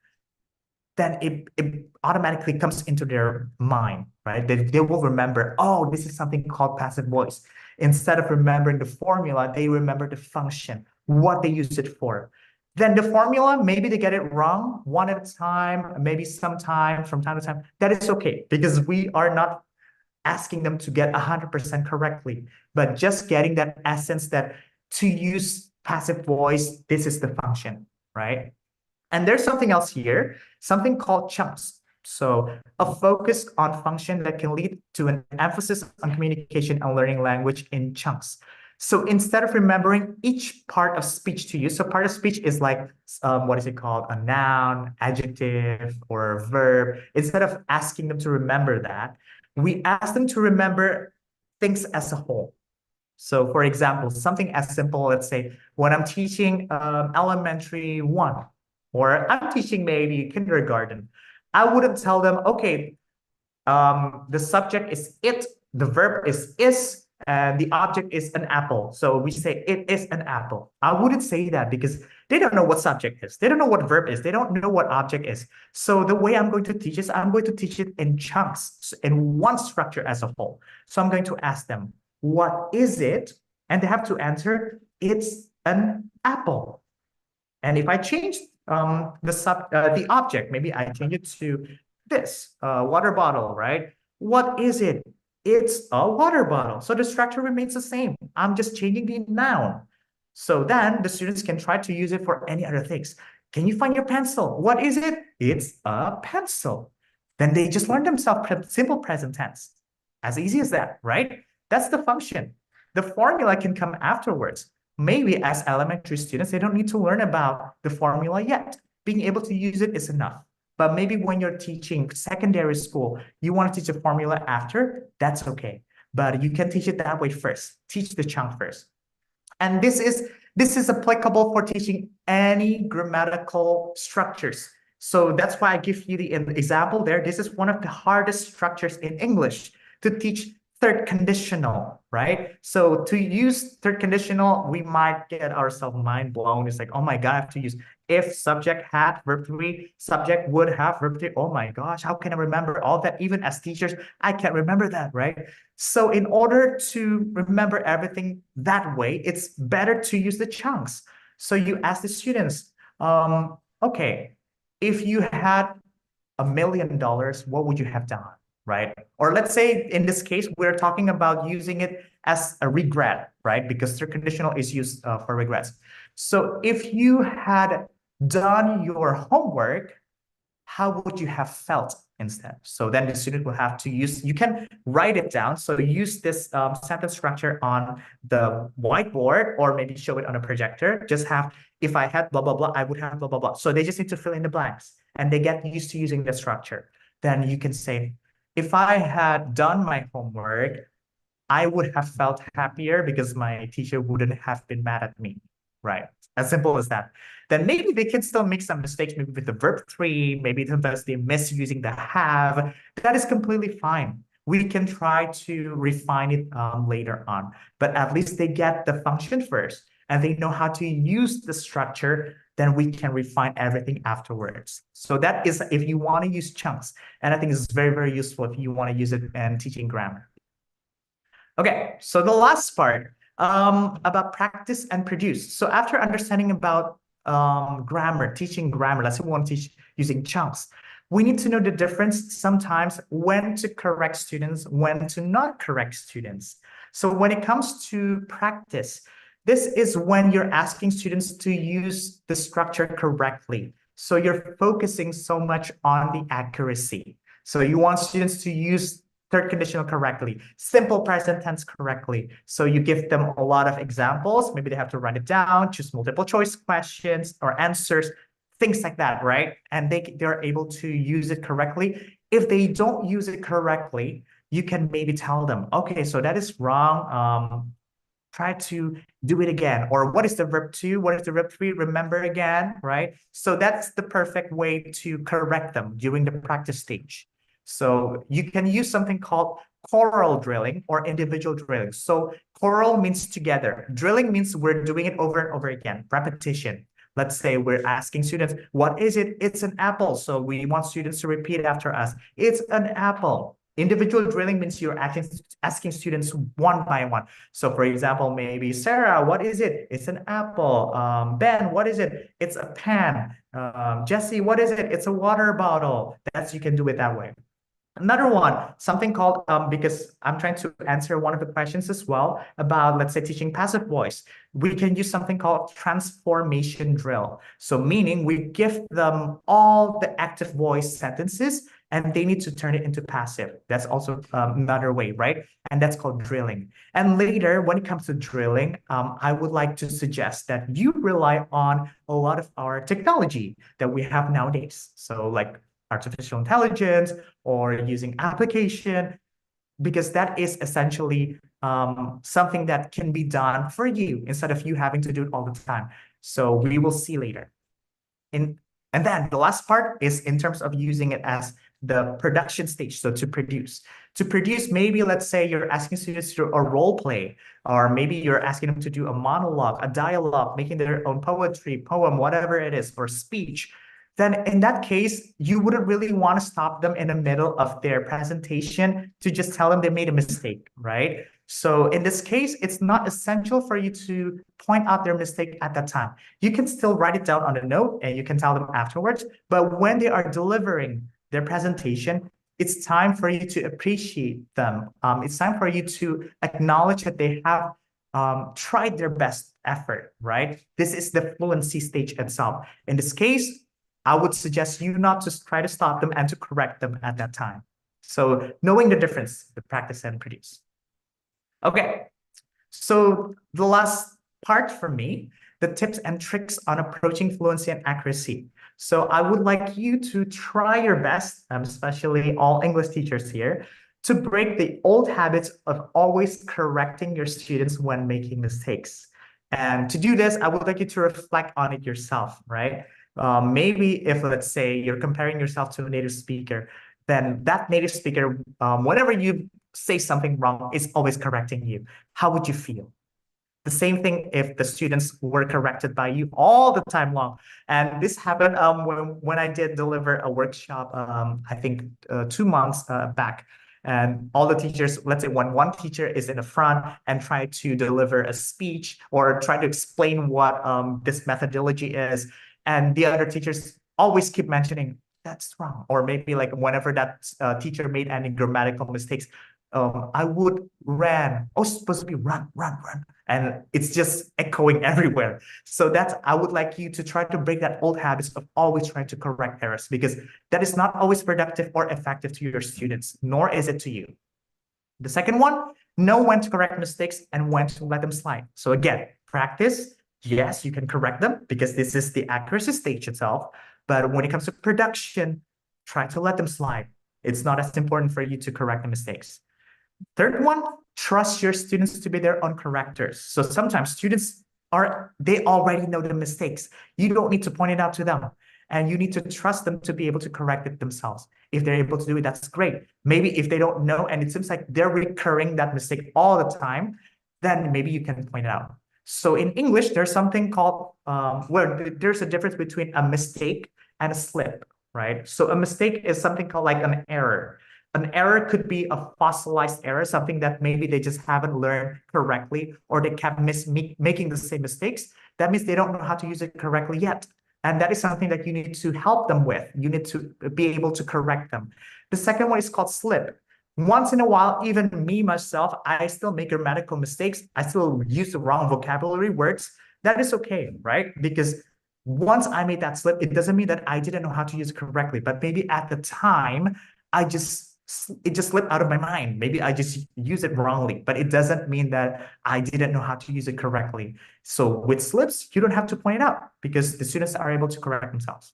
then it automatically comes into their mind, right? They will remember, oh, this is something called passive voice. Instead of remembering the formula, they remember the function, what they use it for. Then the formula, maybe they get it wrong one at a time, maybe sometime from time to time. That is okay, because we are not asking them to get 100% correctly, but just getting that essence that to use passive voice, this is the function, right? And there's something else here, something called chunks. So a focus on function that can lead to an emphasis on communication and learning language in chunks. So instead of remembering each part of speech to use, so part of speech is like, what is it called? A noun, adjective, or a verb. Instead of asking them to remember that, we ask them to remember things as a whole. So for example, something as simple, let's say, when I'm teaching elementary one, or I'm teaching maybe kindergarten, I wouldn't tell them, okay, the subject is it, the verb is, and the object is an apple. So we say it is an apple. I wouldn't say that because they don't know what subject is. They don't know what verb is. They don't know what object is. So the way I'm going to teach is I'm going to teach it in chunks, in one structure as a whole. So I'm going to ask them, what is it? And they have to answer, it's an apple. And if I change the object, maybe I change it to this water bottle, right? What is it? It's a water bottle. So the structure remains the same. I'm just changing the noun. So then the students can try to use it for any other things. Can you find your pencil? What is it? It's a pencil. Then they just learn themselves simple present tense. As easy as that, right? That's the function. The formula can come afterwards. Maybe as elementary students, they don't need to learn about the formula yet. Being able to use it is enough. But maybe when you're teaching secondary school, you want to teach a formula after, that's okay. But you can teach it that way first. Teach the chunk first. And this is applicable for teaching any grammatical structures. So that's why I give you the example there. This is one of the hardest structures in English to teach third conditional, right? So to use third conditional, we might get ourselves mind blown. It's like, oh my God, I have to use if, subject, had, verb three, subject, would have, verb three. Oh my gosh, how can I remember all that? Even as teachers, I can't remember that, right? So in order to remember everything that way, it's better to use the chunks. So you ask the students, okay, if you had $1 million, what would you have done? Right? Or let's say in this case, we're talking about using it as a regret, right? Because third conditional is used for regrets. So if you had done your homework, how would you have felt instead? So then the student will have to use, you can write it down. So use this sentence structure on the whiteboard or maybe show it on a projector. Just have, if I had blah, blah, blah, I would have blah, blah, blah. So they just need to fill in the blanks and they get used to using the structure. Then you can say, if I had done my homework, I would have felt happier because my teacher wouldn't have been mad at me, right? As simple as that. Then maybe they can still make some mistakes, maybe with the verb three, maybe sometimes they miss using the have. That is completely fine. We can try to refine it later on, but at least they get the function first and they know how to use the structure, then we can refine everything afterwards. So that is if you want to use chunks. And I think it's very, very useful if you want to use it in teaching grammar. Okay, so the last part about practice and produce. So after understanding about grammar, teaching grammar, let's say we want to teach using chunks, we need to know the difference sometimes when to correct students, when to not correct students. So when it comes to practice, this is when you're asking students to use the structure correctly. So you're focusing so much on the accuracy. So you want students to use third conditional correctly, simple present tense correctly. So you give them a lot of examples. Maybe they have to write it down, choose multiple choice questions or answers, things like that, right? And they're able to use it correctly. If they don't use it correctly, you can maybe tell them, okay, so that is wrong. Try to do it again. Or what is the verb two? What is the verb three? Remember again, right? So that's the perfect way to correct them during the practice stage. So you can use something called choral drilling or individual drilling. So choral means together. Drilling means we're doing it over and over again, repetition. Let's say we're asking students, what is it? It's an apple. So we want students to repeat after us. It's an apple. Individual drilling means you're asking students one by one. So for example, maybe Sarah, what is it? It's an apple. Ben, what is it? It's a pen. Jesse, what is it? It's a water bottle. You can do it that way. Another one, something called, because I'm trying to answer one of the questions as well about, let's say, teaching passive voice. We can use something called transformation drill. So meaning we give them all the active voice sentences and they need to turn it into passive. That's also another way, right? And that's called drilling. And later, when it comes to drilling, I would like to suggest that you rely on a lot of our technology that we have nowadays. So like artificial intelligence or using application, because that is essentially something that can be done for you instead of you having to do it all the time. So we will see later. And then the last part is in terms of using it as the production stage. So to produce, maybe let's say you're asking students to do a role play, or maybe you're asking them to do a monologue, a dialogue, making their own poetry, poem, whatever it is, or speech. Then in that case, you wouldn't really want to stop them in the middle of their presentation to just tell them they made a mistake, right? So in this case, it's not essential for you to point out their mistake at that time. You can still write it down on a note and you can tell them afterwards. But when they are delivering their presentation, it's time for you to appreciate them. It's time for you to acknowledge that they have tried their best effort, right? This is the fluency stage itself. In this case, I would suggest you not to try to stop them and to correct them at that time. So knowing the difference, the practice and produce. Okay, so the last part for me, the tips and tricks on approaching fluency and accuracy. So I would like you to try your best, especially all English teachers here, to break the old habits of always correcting your students when making mistakes. And to do this, I would like you to reflect on it yourself, right? Maybe if, let's say, you're comparing yourself to a native speaker, then that native speaker, whenever you say something wrong, is always correcting you. How would you feel? The same thing if the students were corrected by you all the time long. And this happened when I did deliver a workshop, I think 2 months back. And all the teachers, let's say when one teacher is in the front and try to deliver a speech or try to explain what this methodology is, and the other teachers always keep mentioning, that's wrong. Or maybe like whenever that teacher made any grammatical mistakes, I would ran. Oh, it's supposed to be run, run, run. And it's just echoing everywhere. So I would like you to try to break that old habits of always trying to correct errors, because that is not always productive or effective to your students, nor is it to you. The second one, know when to correct mistakes and when to let them slide. So again, practice. Yes, you can correct them because this is the accuracy stage itself. But when it comes to production, try to let them slide. It's not as important for you to correct the mistakes. Third one, trust your students to be their own correctors. So sometimes students they already know the mistakes. You don't need to point it out to them. And you need to trust them to be able to correct it themselves. If they're able to do it, that's great. Maybe if they don't know and it seems like they're recurring that mistake all the time, then maybe you can point it out. So in English, there's something called, there's a difference between a mistake and a slip, right? So a mistake is something called like an error. An error could be a fossilized error, something that maybe they just haven't learned correctly, or they kept making the same mistakes. That means they don't know how to use it correctly yet. And that is something that you need to help them with. You need to be able to correct them. The second one is called slip. Once in a while, even me, myself, I still make grammatical mistakes. I still use the wrong vocabulary words. That is okay, right? Because once I made that slip, it doesn't mean that I didn't know how to use it correctly, but maybe at the time, it just slipped out of my mind. Maybe I just use it wrongly, but it doesn't mean that I didn't know how to use it correctly. So with slips, you don't have to point it out because the students are able to correct themselves.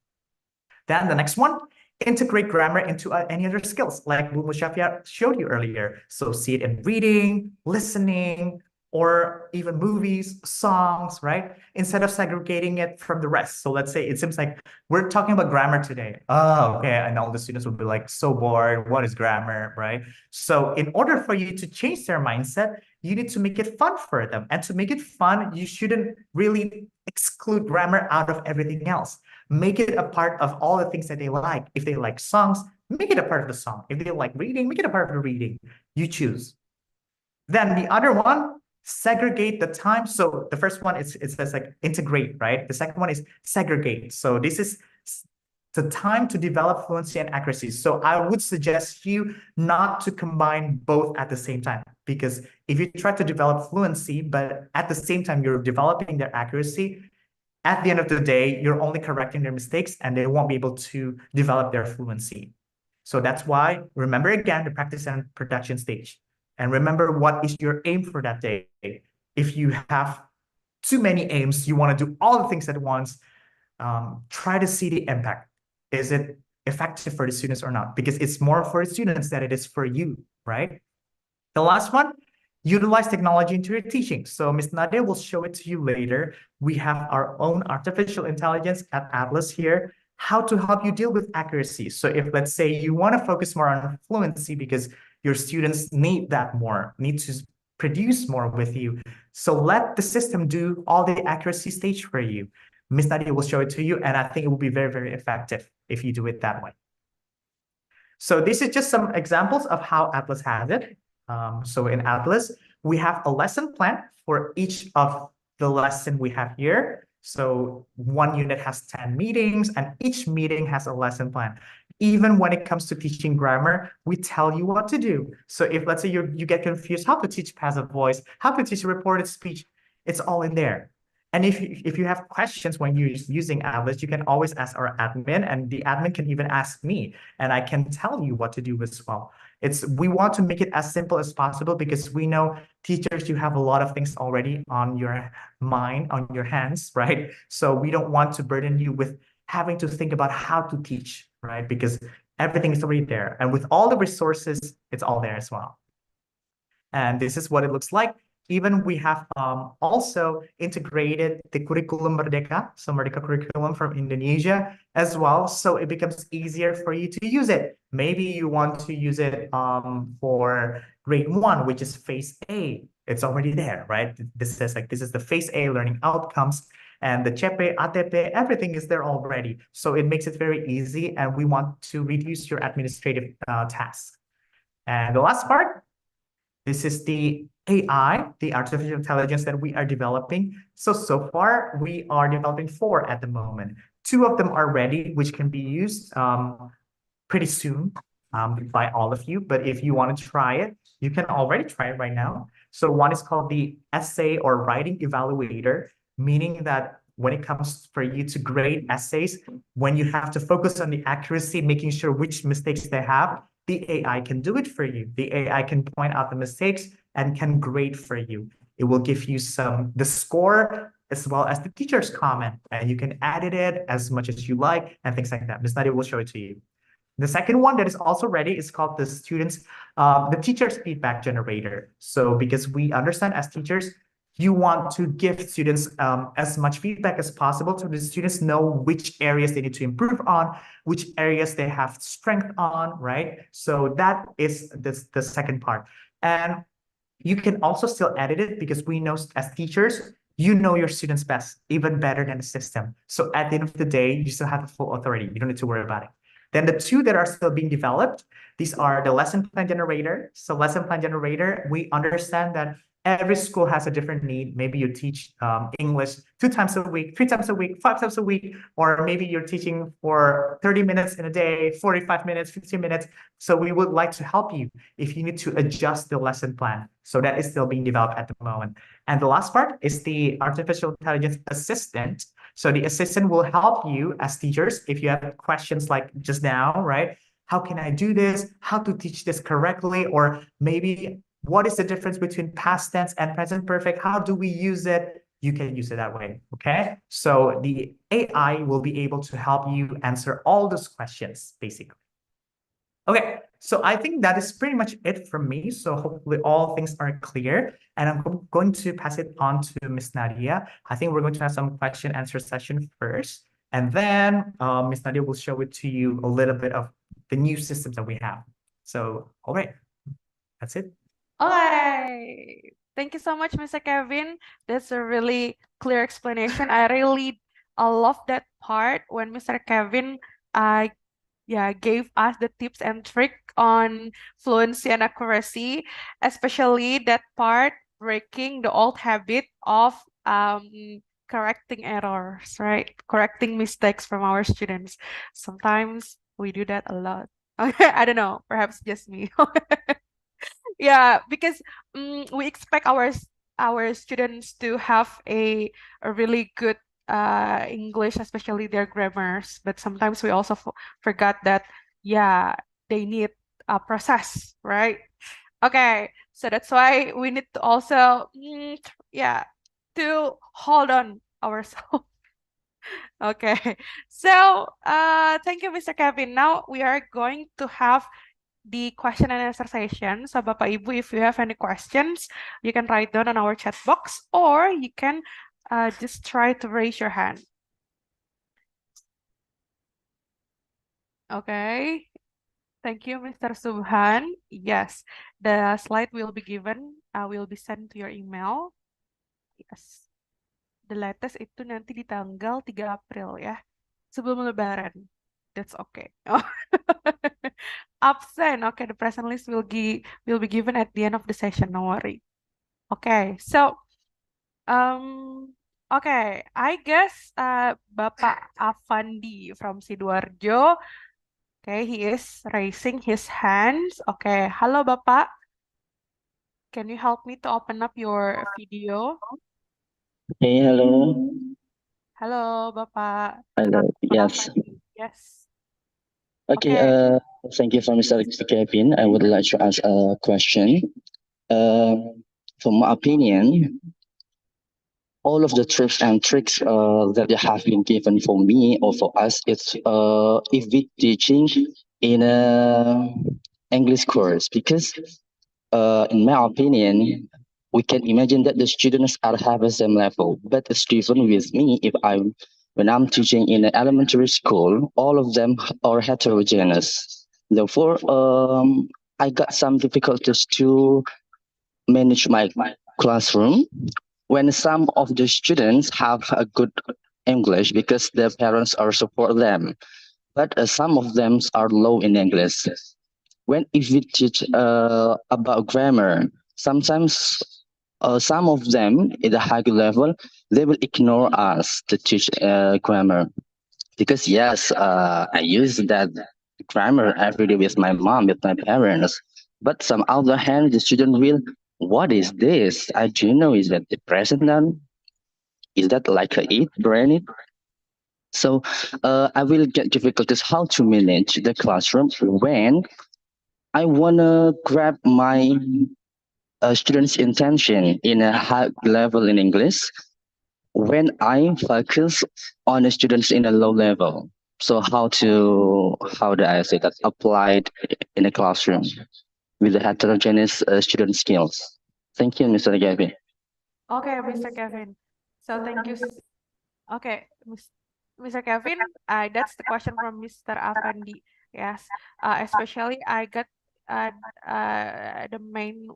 Then the next one, integrate grammar into any other skills like Bu Mushafia showed you earlier. So see it in reading, listening, or even movies, songs, right? Instead of segregating it from the rest. So let's say it seems like we're talking about grammar today. Oh, okay. And all the students will be like, so bored. What is grammar, right? So in order for you to change their mindset, you need to make it fun for them. And to make it fun, you shouldn't really exclude grammar out of everything else. Make it a part of all the things that they like. If they like songs, make it a part of the song. If they like reading, make it a part of the reading. You choose. Then the other one, segregate the time. So the first one is it says like integrate, right? The second one is segregate. So this is the time to develop fluency and accuracy. So I would suggest you not to combine both at the same time, because if you try to develop fluency, but at the same time you're developing their accuracy, at the end of the day, you're only correcting their mistakes and they won't be able to develop their fluency. So that's why, remember again, the practice and production stage. And remember what is your aim for that day. If you have too many aims, you want to do all the things at once, try to see the impact. Is it effective for the students or not? Because it's more for the students than it is for you, right? The last one, utilize technology into your teaching. So Ms. Nadia will show it to you later. We have our own artificial intelligence at Atlas here, how to help you deal with accuracy. So if, let's say, you want to focus more on fluency because your students need that more, need to produce more with you. So let the system do all the accuracy stage for you. Ms. Nadia will show it to you, and I think it will be very, very effective if you do it that way. So this is just some examples of how Atlas has it. So in Atlas, we have a lesson plan for each of the lesson we have here. So one unit has 10 meetings and each meeting has a lesson plan. Even when it comes to teaching grammar, we tell you what to do. So if, let's say, you get confused how to teach passive voice, how to teach reported speech, it's all in there. And if you have questions when you're using Atlas, you can always ask our admin, and the admin can even ask me, and I can tell you what to do as well. We want to make it as simple as possible because we know teachers, you have a lot of things already on your mind, on your hands, right? So we don't want to burden you with having to think about how to teach, right? Because everything is already there. And with all the resources, it's all there as well. And this is what it looks like. Even we have also integrated the curriculum Merdeka, so Merdeka curriculum from Indonesia as well. So it becomes easier for you to use it. Maybe you want to use it for grade 1, which is phase A. It's already there, right? This says like, this is the phase A learning outcomes, and the CP, ATP, everything is there already. So it makes it very easy, and we want to reduce your administrative tasks. And the last part, this is the AI, the artificial intelligence that we are developing. So far, we are developing 4 at the moment. 2 of them are ready, which can be used pretty soon by all of you. But if you want to try it, you can already try it right now. So one is called the essay or writing evaluator, meaning that when it comes for you to grade essays, when you have to focus on the accuracy, making sure which mistakes they have, the AI can do it for you. The AI can point out the mistakes and can grade for you. It will give you the score as well as the teacher's comment, and you can edit it as much as you like and things like that. Ms. Nadia will show it to you. The second one that is also ready is called the teacher's feedback generator. So because we understand as teachers, you want to give students as much feedback as possible so the students know which areas they need to improve on, which areas they have strength on, right? So that is the second part. And you can also still edit it because we know as teachers, you know your students best, even better than the system. So at the end of the day, you still have the full authority. You don't need to worry about it. Then the 2 that are still being developed, these are the lesson plan generator. So lesson plan generator, we understand that every school has a different need. Maybe you teach English 2 times a week, 3 times a week, 5 times a week, or maybe you're teaching for 30 minutes in a day, 45 minutes, 15 minutes. So we would like to help you if you need to adjust the lesson plan. So that is still being developed at the moment. And the last part is the artificial intelligence assistant. So the assistant will help you as teachers if you have questions like just now, right? How can I do this? How to teach this correctly? Or maybe what is the difference between past tense and present perfect? How do we use it? You can use it that way, okay? So the AI will be able to help you answer all those questions, basically. Okay, so I think that is pretty much it from me. So hopefully all things are clear. And I'm going to pass it on to Ms. Nadia. I think we're going to have some question answer session first. And then Ms. Nadia will show it to you a little bit of the new systems that we have. So, all right, that's it. All right. Thank you so much, Mr. Kevin. That's a really clear explanation. I really love that part when Mr. Kevin uh, gave us the tips and trick on fluency and accuracy, especially that part breaking the old habit of correcting errors, right? Correcting mistakes from our students. Sometimes we do that a lot. I don't know, perhaps just me. Yeah, because we expect our students to have a really good English, especially their grammars. But sometimes we also forgot that, yeah, they need a process, right? Okay, so that's why we need to also, yeah, to hold on ourselves. Okay, so thank you, Mr. Kevin. Now we are going to have the question and answer session. So Bapak Ibu, if you have any questions, you can write down on our chat box or you can just try to raise your hand. Okay, thank you, Mr. Subhan. Yes, the slide will be given, will be sent to your email. Yes, the latest itu nanti di tanggal 3 April ya, sebelum Lebaran. That's okay. Oh. Absent. Okay, the present list will be given at the end of the session. No worry. Okay, so okay, I guess Bapak Afandi from Sidoarjo. Okay, he is raising his hands. Okay, halo Bapak. Can you help me to open up your video? Hey, hello. Halo Bapak. Hello. Bapak Yes. Afandi. Yes. Okay. Okay. Thank you for Mr. Kevin. I would like to ask a question. Uh, from my opinion, all of the tips and tricks that have been given for me or for us, it's if we teaching in a English course because in my opinion, we can imagine that the students are have the same level, but it's different with me if when I'm teaching in an elementary school, all of them are heterogeneous. Therefore, I got some difficulties to manage my classroom when some of the students have a good English because their parents are support them, but some of them are low in English. When if we teach about grammar, sometimes some of them at a high level they will ignore us to teach grammar because yes, I use that grammar every day with my mom, with my parents. But some other hand, the student will, what is this? I do know is that the present noun? Is that like a it, brain? So I will get difficulties how to manage the classroom when I wanna grab my students' intention in a high level in English when I focus on the students in a low level. So how do I say that applied in a classroom with the heterogeneous student skills? Thank you, Mr. Gabby. Okay, Mr. Kevin. So thank you. Okay, Mr. Kevin, that's the question from Mr. Afandi. Yes, especially I got uh, the main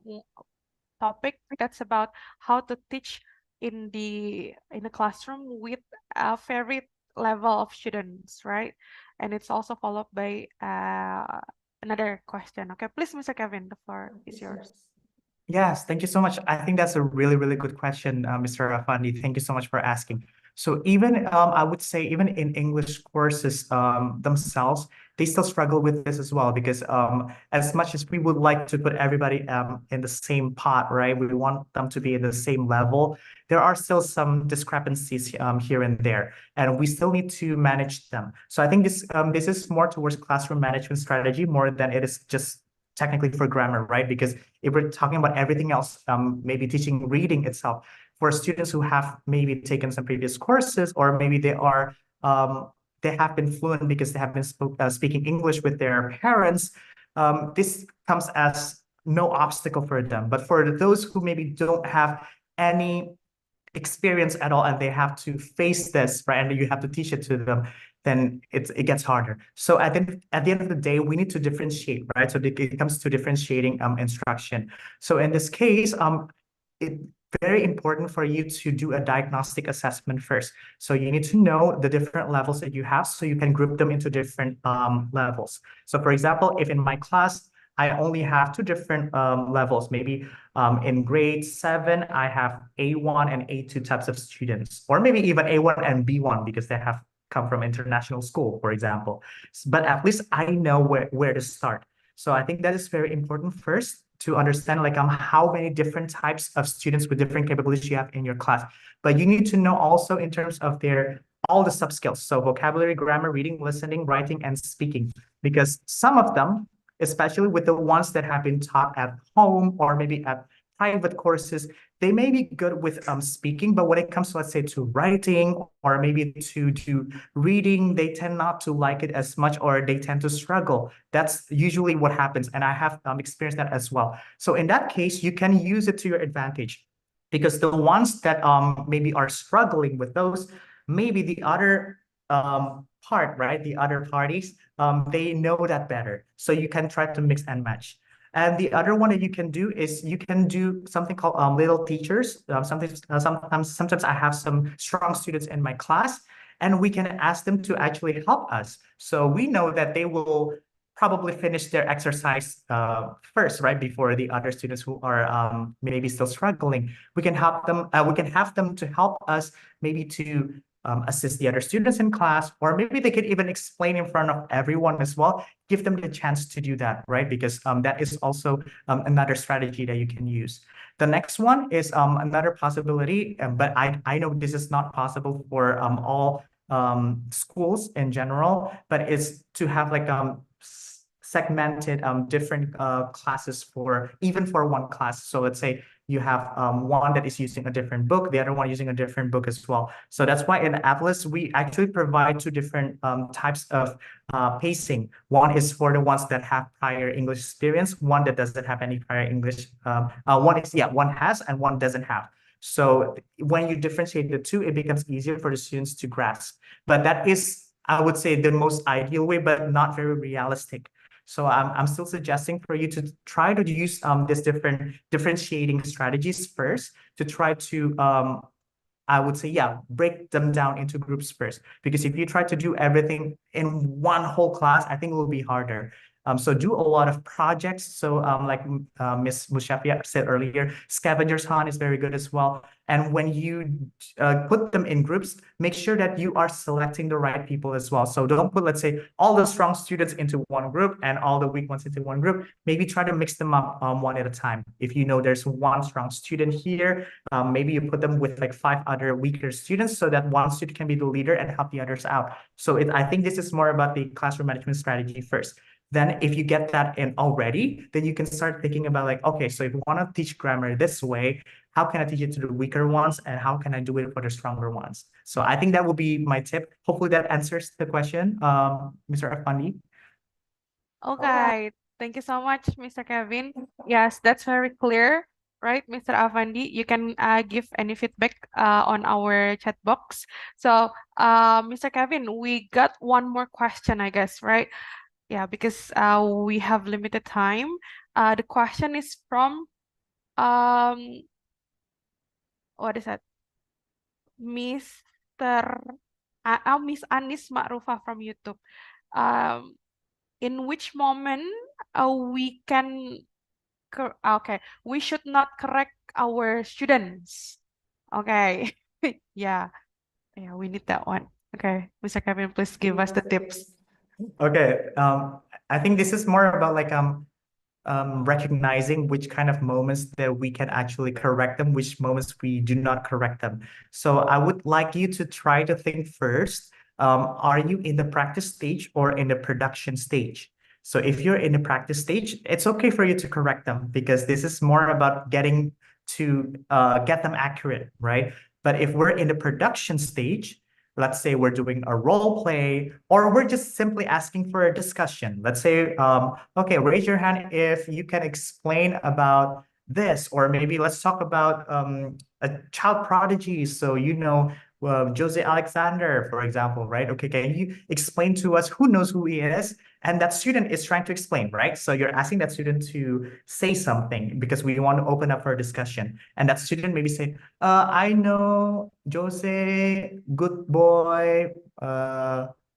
topic that's about how to teach in a classroom with a varied level of students, right? And it's also followed by another question. Okay, please, Mr. Kevin, the floor is yours. Yes, thank you so much. I think that's a really, really good question, Mr. Afandi. Thank you so much for asking. So even I would say even in English courses themselves, they still struggle with this as well because as much as we would like to put everybody in the same pot, right? We want them to be at the same level. There are still some discrepancies here and there, and we still need to manage them. So I think this is more towards classroom management strategy more than it is just technically for grammar, right? Because if we're talking about everything else, maybe teaching reading itself for students who have maybe taken some previous courses, or maybe they have been fluent because they have been speaking English with their parents, this comes as no obstacle for them. But for those who maybe don't have any experience at all and they have to face this, right, and you have to teach it to them, then it gets harder. So at the end of the day, we need to differentiate, right? So it comes to differentiating instruction. So in this case, it's very important for you to do a diagnostic assessment first. So you need to know the different levels that you have so you can group them into different levels. So for example, if in my class, I only have two different levels, maybe in grade 7, I have A1 and A2 types of students, or maybe even A1 and B1 because they have come from international school, for example. But at least I know where to start. So I think that is very important first to understand like how many different types of students with different capabilities you have in your class. But you need to know also in terms of their all the sub skills. So vocabulary, grammar, reading, listening, writing, and speaking. Because some of them, especially with the ones that have been taught at home or maybe at private courses, they may be good with speaking, but when it comes to, let's say, to writing or maybe to do reading, they tend not to like it as much or they tend to struggle. That's usually what happens. And I have experienced that as well. So in that case, you can use it to your advantage because the ones that maybe are struggling with those, maybe the other part, right? The other parties, they know that better. So you can try to mix and match. And the other one that you can do is you can do something called little teachers. Sometimes I have some strong students in my class, and we can ask them to actually help us. So we know that they will probably finish their exercise first, right, before the other students who are maybe still struggling. We can help them. We can have them to help us, maybe to assist the other students in class, or maybe they could even explain in front of everyone as well. Give them the chance to do that, right? Because that is also another strategy that you can use. The next one is another possibility, but I know this is not possible for all schools in general, but it's to have like segmented different classes for even for one class. So let's say you have one that is using a different book, the other one using a different book as well. So that's why in Atlas, we actually provide two different types of pacing. One is for the ones that have prior English experience, one that doesn't have any prior English. One has and one doesn't have. So when you differentiate the two, it becomes easier for the students to grasp. But that is, I would say, the most ideal way, but not very realistic. So I'm still suggesting for you to try to use these different differentiating strategies first to try to I would say, yeah, break them down into groups first. Because if you try to do everything in one whole class, I think it will be harder. So do a lot of projects. So like Ms. Mushafia said earlier, scavengers hunt is very good as well. And when you put them in groups, make sure that you are selecting the right people as well. So don't put, let's say, all the strong students into one group and all the weak ones into one group. Maybe try to mix them up one at a time. If you know there's one strong student here, maybe you put them with like 5 other weaker students so that one student can be the leader and help the others out. So I think this is more about the classroom management strategy first. Then if you get that in already, then you can start thinking about like, okay, so if you want to teach grammar this way, how can I teach it to the weaker ones and how can I do it for the stronger ones? So I think that will be my tip. Hopefully that answers the question, Mr. Afandi. Okay, thank you so much, Mr. Kevin. Yes, that's very clear, right, Mr. Avandi? You can give any feedback on our chat box. So, Mr. Kevin, we got one more question, I guess, right? Yeah, because we have limited time. The question is from what is that? Mr. Miss Anis Ma'rufah from YouTube. In which moment we can okay, we should not correct our students. Okay. Yeah. Yeah, we need that one. Okay. Mr. Kevin, please give us the tips. Okay. I think this is more about like recognizing which kind of moments that we can actually correct them, which moments we do not correct them. So I would like you to try to think first, are you in the practice stage or in the production stage? So if you're in the practice stage, it's okay for you to correct them because this is more about getting to get them accurate, right? But if we're in the production stage, let's say we're doing a role play or we're just simply asking for a discussion. Let's say, okay, raise your hand if you can explain about this, or maybe let's talk about a child prodigy. So, you know, Jose Alexander, for example, right? Okay, can you explain to us who knows who he is? And that student is trying to explain, right? So you're asking that student to say something because we want to open up for a discussion. And that student maybe say, I know Jose, good boy,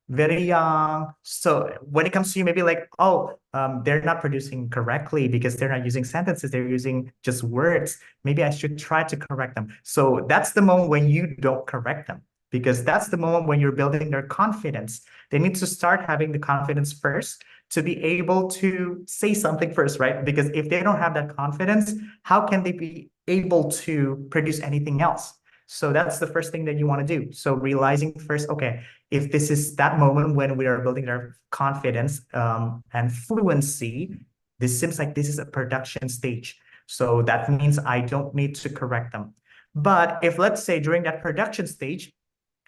very young. So when it comes to you, maybe like, oh, they're not producing correctly because they're not using sentences, they're using just words. Maybe I should try to correct them. So that's the moment when you don't correct them, because that's the moment when you're building their confidence. They need to start having the confidence first to be able to say something first, right? Because if they don't have that confidence, how can they be able to produce anything else? So that's the first thing that you want to do. So realizing first, okay, if this is that moment when we are building our confidence and fluency, this seems like this is a production stage. So that means I don't need to correct them. But if, let's say, during that production stage,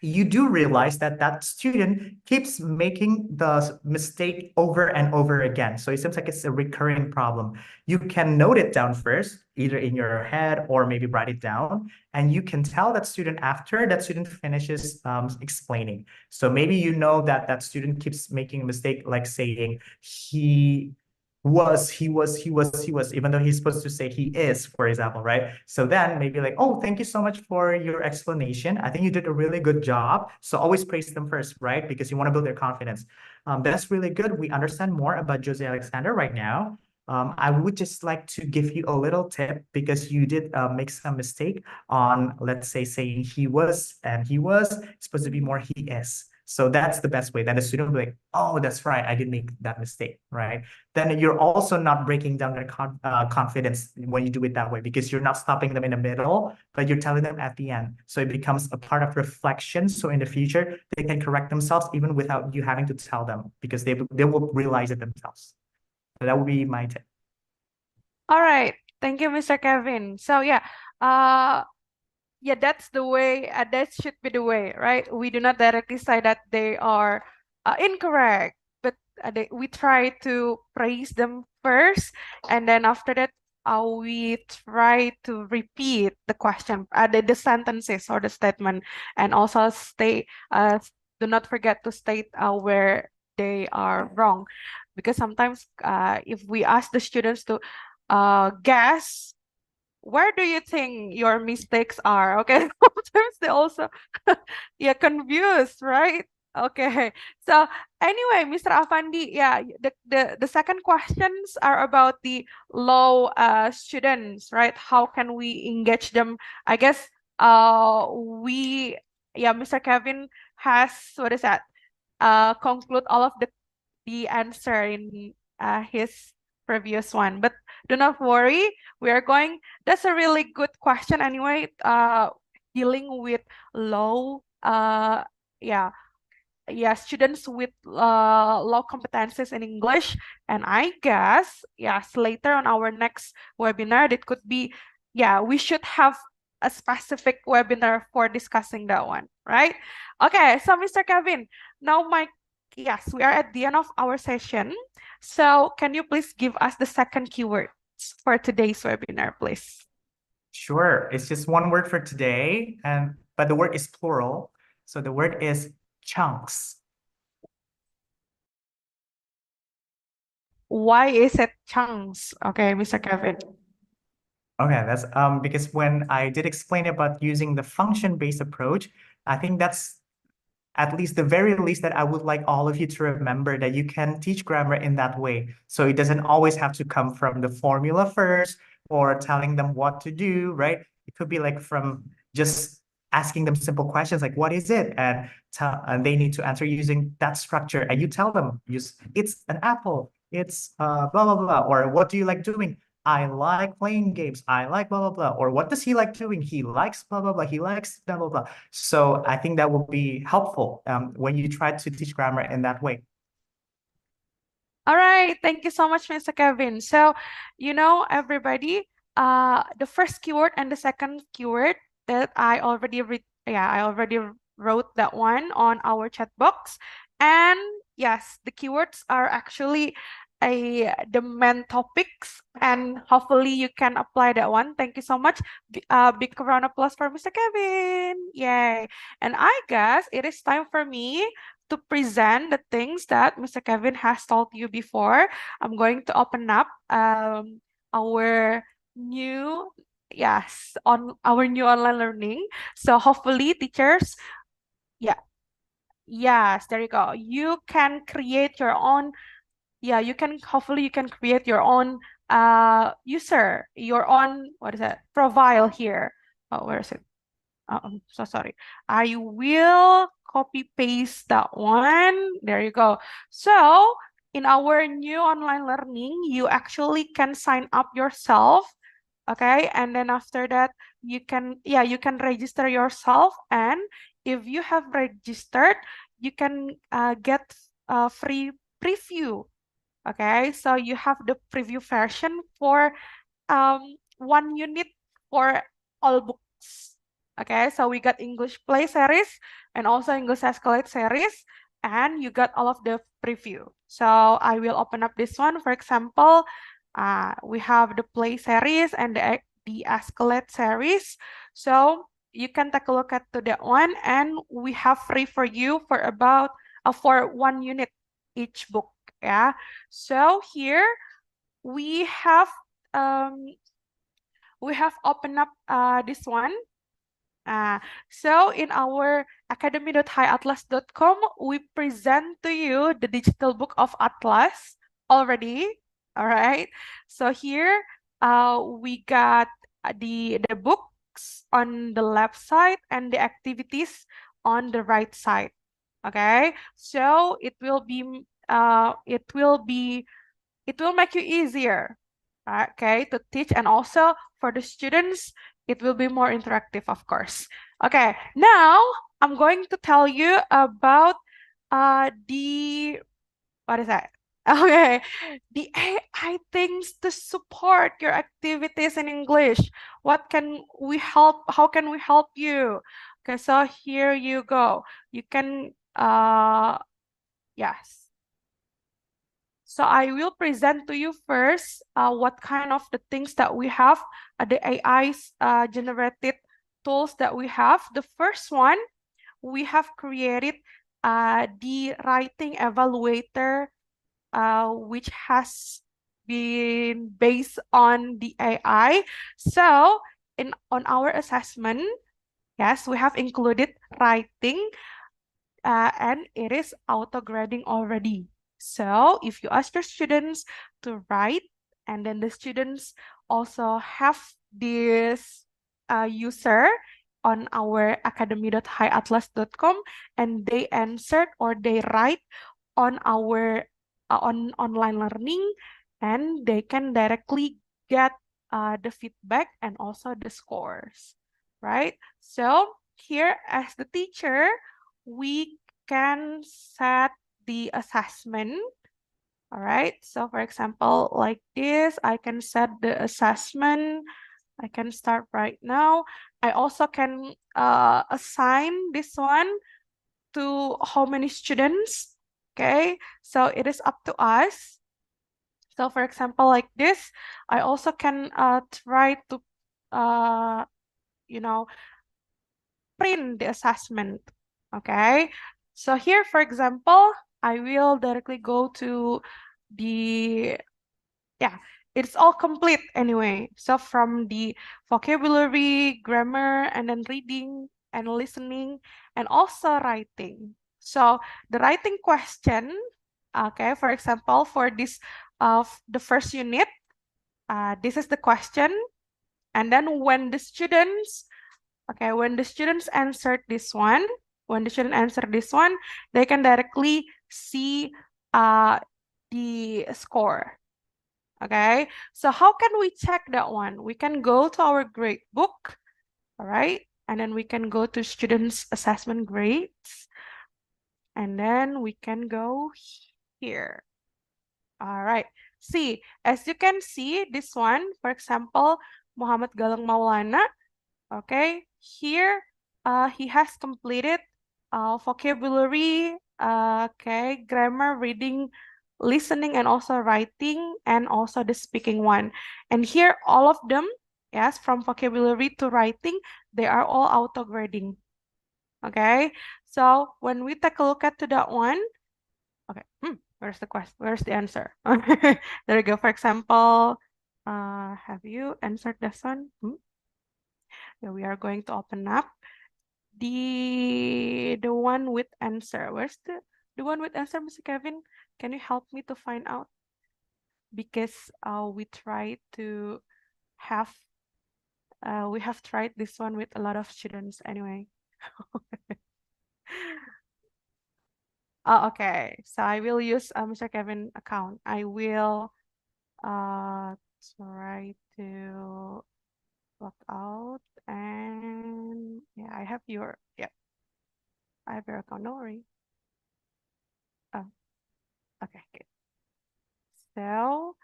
you do realize that that student keeps making the mistake over and over again. So it seems like it's a recurring problem. You can note it down first, either in your head or maybe write it down. And you can tell that student after that student finishes explaining. So maybe you know that that student keeps making a mistake, like saying he was, even though he's supposed to say he is, for example, right? So then maybe like, oh, thank you so much for your explanation. I think you did a really good job. So always praise them first, right? Because you want to build their confidence. That's really good. We understand more about Jose Alexander right now. I would just like to give you a little tip because you did make some mistake on, let's say, saying he was and he was supposed to be more he is. So that's the best way. Then the student will be like, oh, that's right. I didn't make that mistake, right? Then you're also not breaking down their confidence when you do it that way, because you're not stopping them in the middle, but you're telling them at the end. So it becomes a part of reflection. So in the future, they can correct themselves even without you having to tell them, because they will realize it themselves. So that would be my tip. All right. Thank you, Mr. Kevin. So uh, yeah, that's the way, that should be the way, right? We do not directly say that they are incorrect, but we try to praise them first, and then after that, we try to repeat the question, the sentences or the statement, and also do not forget to state where they are wrong, because sometimes if we ask the students to guess where do you think your mistakes are? Okay, sometimes they also confused, right? Okay. So anyway, Mr. Afandi, the second questions are about the low students, right? How can we engage them? I guess we Mr. Kevin has, what is that? Conclude all of the answer in his previous one. But do not worry, we are going, that's a really good question anyway. Dealing with low, yeah, students with low competencies in English. And I guess, yes, later on our next webinar, it could be, we should have a specific webinar for discussing that one, right? Okay, so Mr. Kevin, now yes, we are at the end of our session. So can you please give us the second keywords for today's webinar, please? Sure. It's just one word for today, but the word is plural. So the word is chunks. Why is it chunks? Okay, Mr. Kevin. Okay, that's because when I did explain about using the function-based approach, I think that's at least the very least that I would like all of you to remember, that you can teach grammar in that way. So it doesn't always have to come from the formula first or telling them what to do, right? It could be like from just asking them simple questions like, what is it? And they need to answer using that structure. And you tell them, it's an apple, it's blah, blah, blah. Or what do you like doing? I like playing games. I like blah, blah, blah. Or what does he like doing? He likes blah, blah, blah. He likes blah, blah, blah. So I think that will be helpful when you try to teach grammar in that way. All right, thank you so much, Mr. Kevin. So, everybody, the first keyword and the second keyword that I already wrote that one on our chat box. And yes, the keywords are actually the main topics, and hopefully you can apply that one. Thank you so much. Big round of applause for Mr. Kevin. Yay. And I guess it is time for me to present the things that Mr. Kevin has told you before. I'm going to open up our new on our new online learning. So hopefully teachers, yes, there you go. You can create your own, hopefully you can create your own user, your own, what is that, profile here. Oh, where is it? Oh, I'm so sorry. I will copy paste that one. There you go. So in our new online learning, you actually can sign up yourself. Okay, and then after that, you can register yourself, and if you have registered, you can get a free preview. Okay, so you have the preview version for 1 unit for all books. Okay, so we got English play series and also English Escalate series, and you got all of the preview. So I will open up this one. For example, we have the play series and the Escalate series. So you can take a look at to that one, and we have free for you for about for 1 unit each book. Yeah. So here we have opened up this one. So in our academy.hiatlas.com, we present to you the digital book of Atlas already. All right. So here we got the books on the left side and the activities on the right side. Okay. So it will make you easier, okay, to teach, and also for the students, it will be more interactive, of course. Okay, now I'm going to tell you about the, what is that? Okay, the AI things to support your activities in English. What can we help? How can we help you? Okay, so here you go. You can, yes. So I will present to you first what kind of the things that we have, the AI generated tools that we have. The first one, we have created the writing evaluator, which has been based on the AI. So on our assessment, yes, we have included writing, and it is auto-grading already. So if you ask your students to write, and then the students also have this user on our academy.hiatlas.com, and they answered or they write on our on online learning, and they can directly get the feedback and also the scores, right? So here as the teacher, we can set the assessment. All right. So for example, like this, I can set the assessment. I can start right now. I also can assign this one to how many students. Okay. So it is up to us. So for example, like this, I also can try to, you know, print the assessment. Okay, so here, for example, I will directly go to the, it's all complete anyway. So from the vocabulary, grammar, and then reading and listening, and also writing. So the writing question, okay, for example, for this of the first unit, this is the question. And then when the students answered this one, they can directly see the score. Okay, so how can we check that one? We can go to our grade book, all right? And then we can go to students' assessment grades. And then we can go here. All right. See, as you can see, this one, for example, Muhammad Galang Maulana, okay, here he has completed vocabulary, okay, grammar, reading, listening and also writing, and also the speaking one. And here, all of them, yes, from vocabulary to writing, they are all auto-grading. Okay, so when we take a look at to that one, okay, where's the question? Where's the answer? There we go. For example, have you answered this one? Yeah, we are going to open up the one with answer. Where's the one with answer, Mr. Kevin? Can you help me to find out? Because we try to have we have tried this one with a lot of students anyway. Oh, okay. So I will use Mr. Kevin account. I will try to log out, and yeah, I have your I have your account. Don't worry. Oh, okay, good. So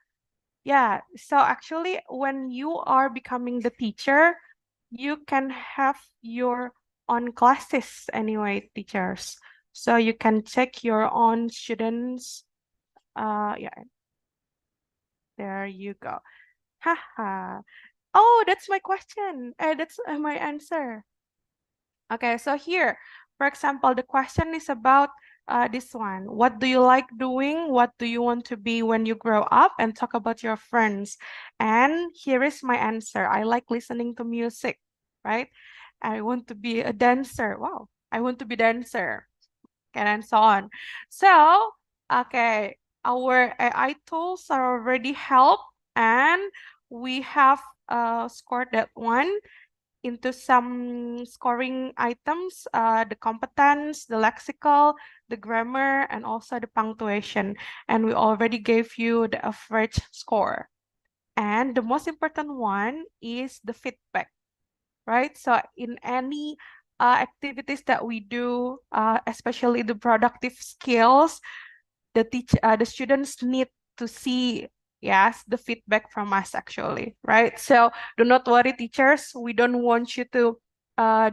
yeah, so actually when you are becoming the teacher, you can have your own classes anyway, teachers. So you can check your own students. Yeah, there you go. Haha. Oh, that's my question. That's my answer. Okay, so here, for example, the question is about this one. What do you like doing? What do you want to be when you grow up? And talk about your friends. And here is my answer. I like listening to music, right? I want to be a dancer. Wow, I want to be dancer. And so on. So, okay, our AI tools are already helped, and we have scored that one into some scoring items, the competence, the lexical, the grammar, and also the punctuation. And we already gave you the average score. And the most important one is the feedback, right? So in any activities that we do, especially the productive skills, the students need to see, yes, the feedback from us actually, right? So do not worry, teachers. We don't want you to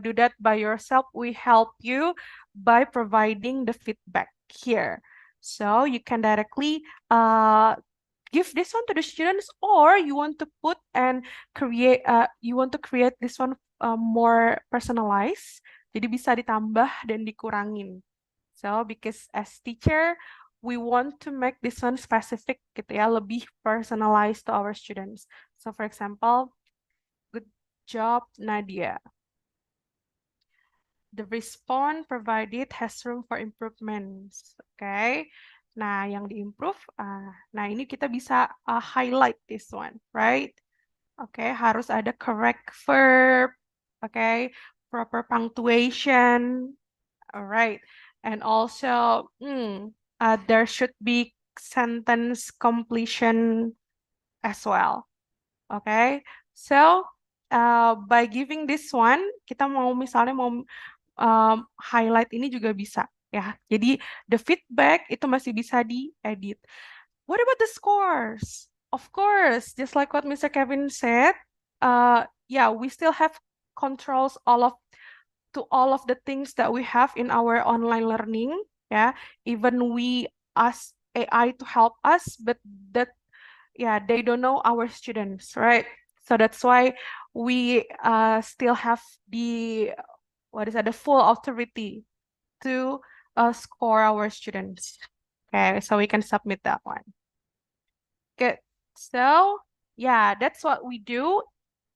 do that by yourself. We help you by providing the feedback here. So you can directly give this one to the students, or you want to put and create you want to create this one more personalized, jadi bisa ditambah dan dikurangin. So because as teacher, we want to make this one specific gitu ya, lebih personalized to our students. So for example, good job Nadia. The response provided has room for improvements. Okay. Nah, yang diimprove, nah ini kita bisa highlight this one, right? Okay, harus ada correct verb, okay, proper punctuation, all right, and also there should be sentence completion as well. Okay, so by giving this one, kita mau misalnya mau highlight ini juga bisa ya. Jadi the feedback itu masih bisa diedit. What about the scores? Of course, just like what Mr. Kevin said, yeah, we still have controls to all of the things that we have in our online learning. Yeah, even we ask AI to help us, but that, yeah, they don't know our students, right? So that's why we still have the the full authority to score our students. Okay, so we can submit that one. Good. So yeah, that's what we do.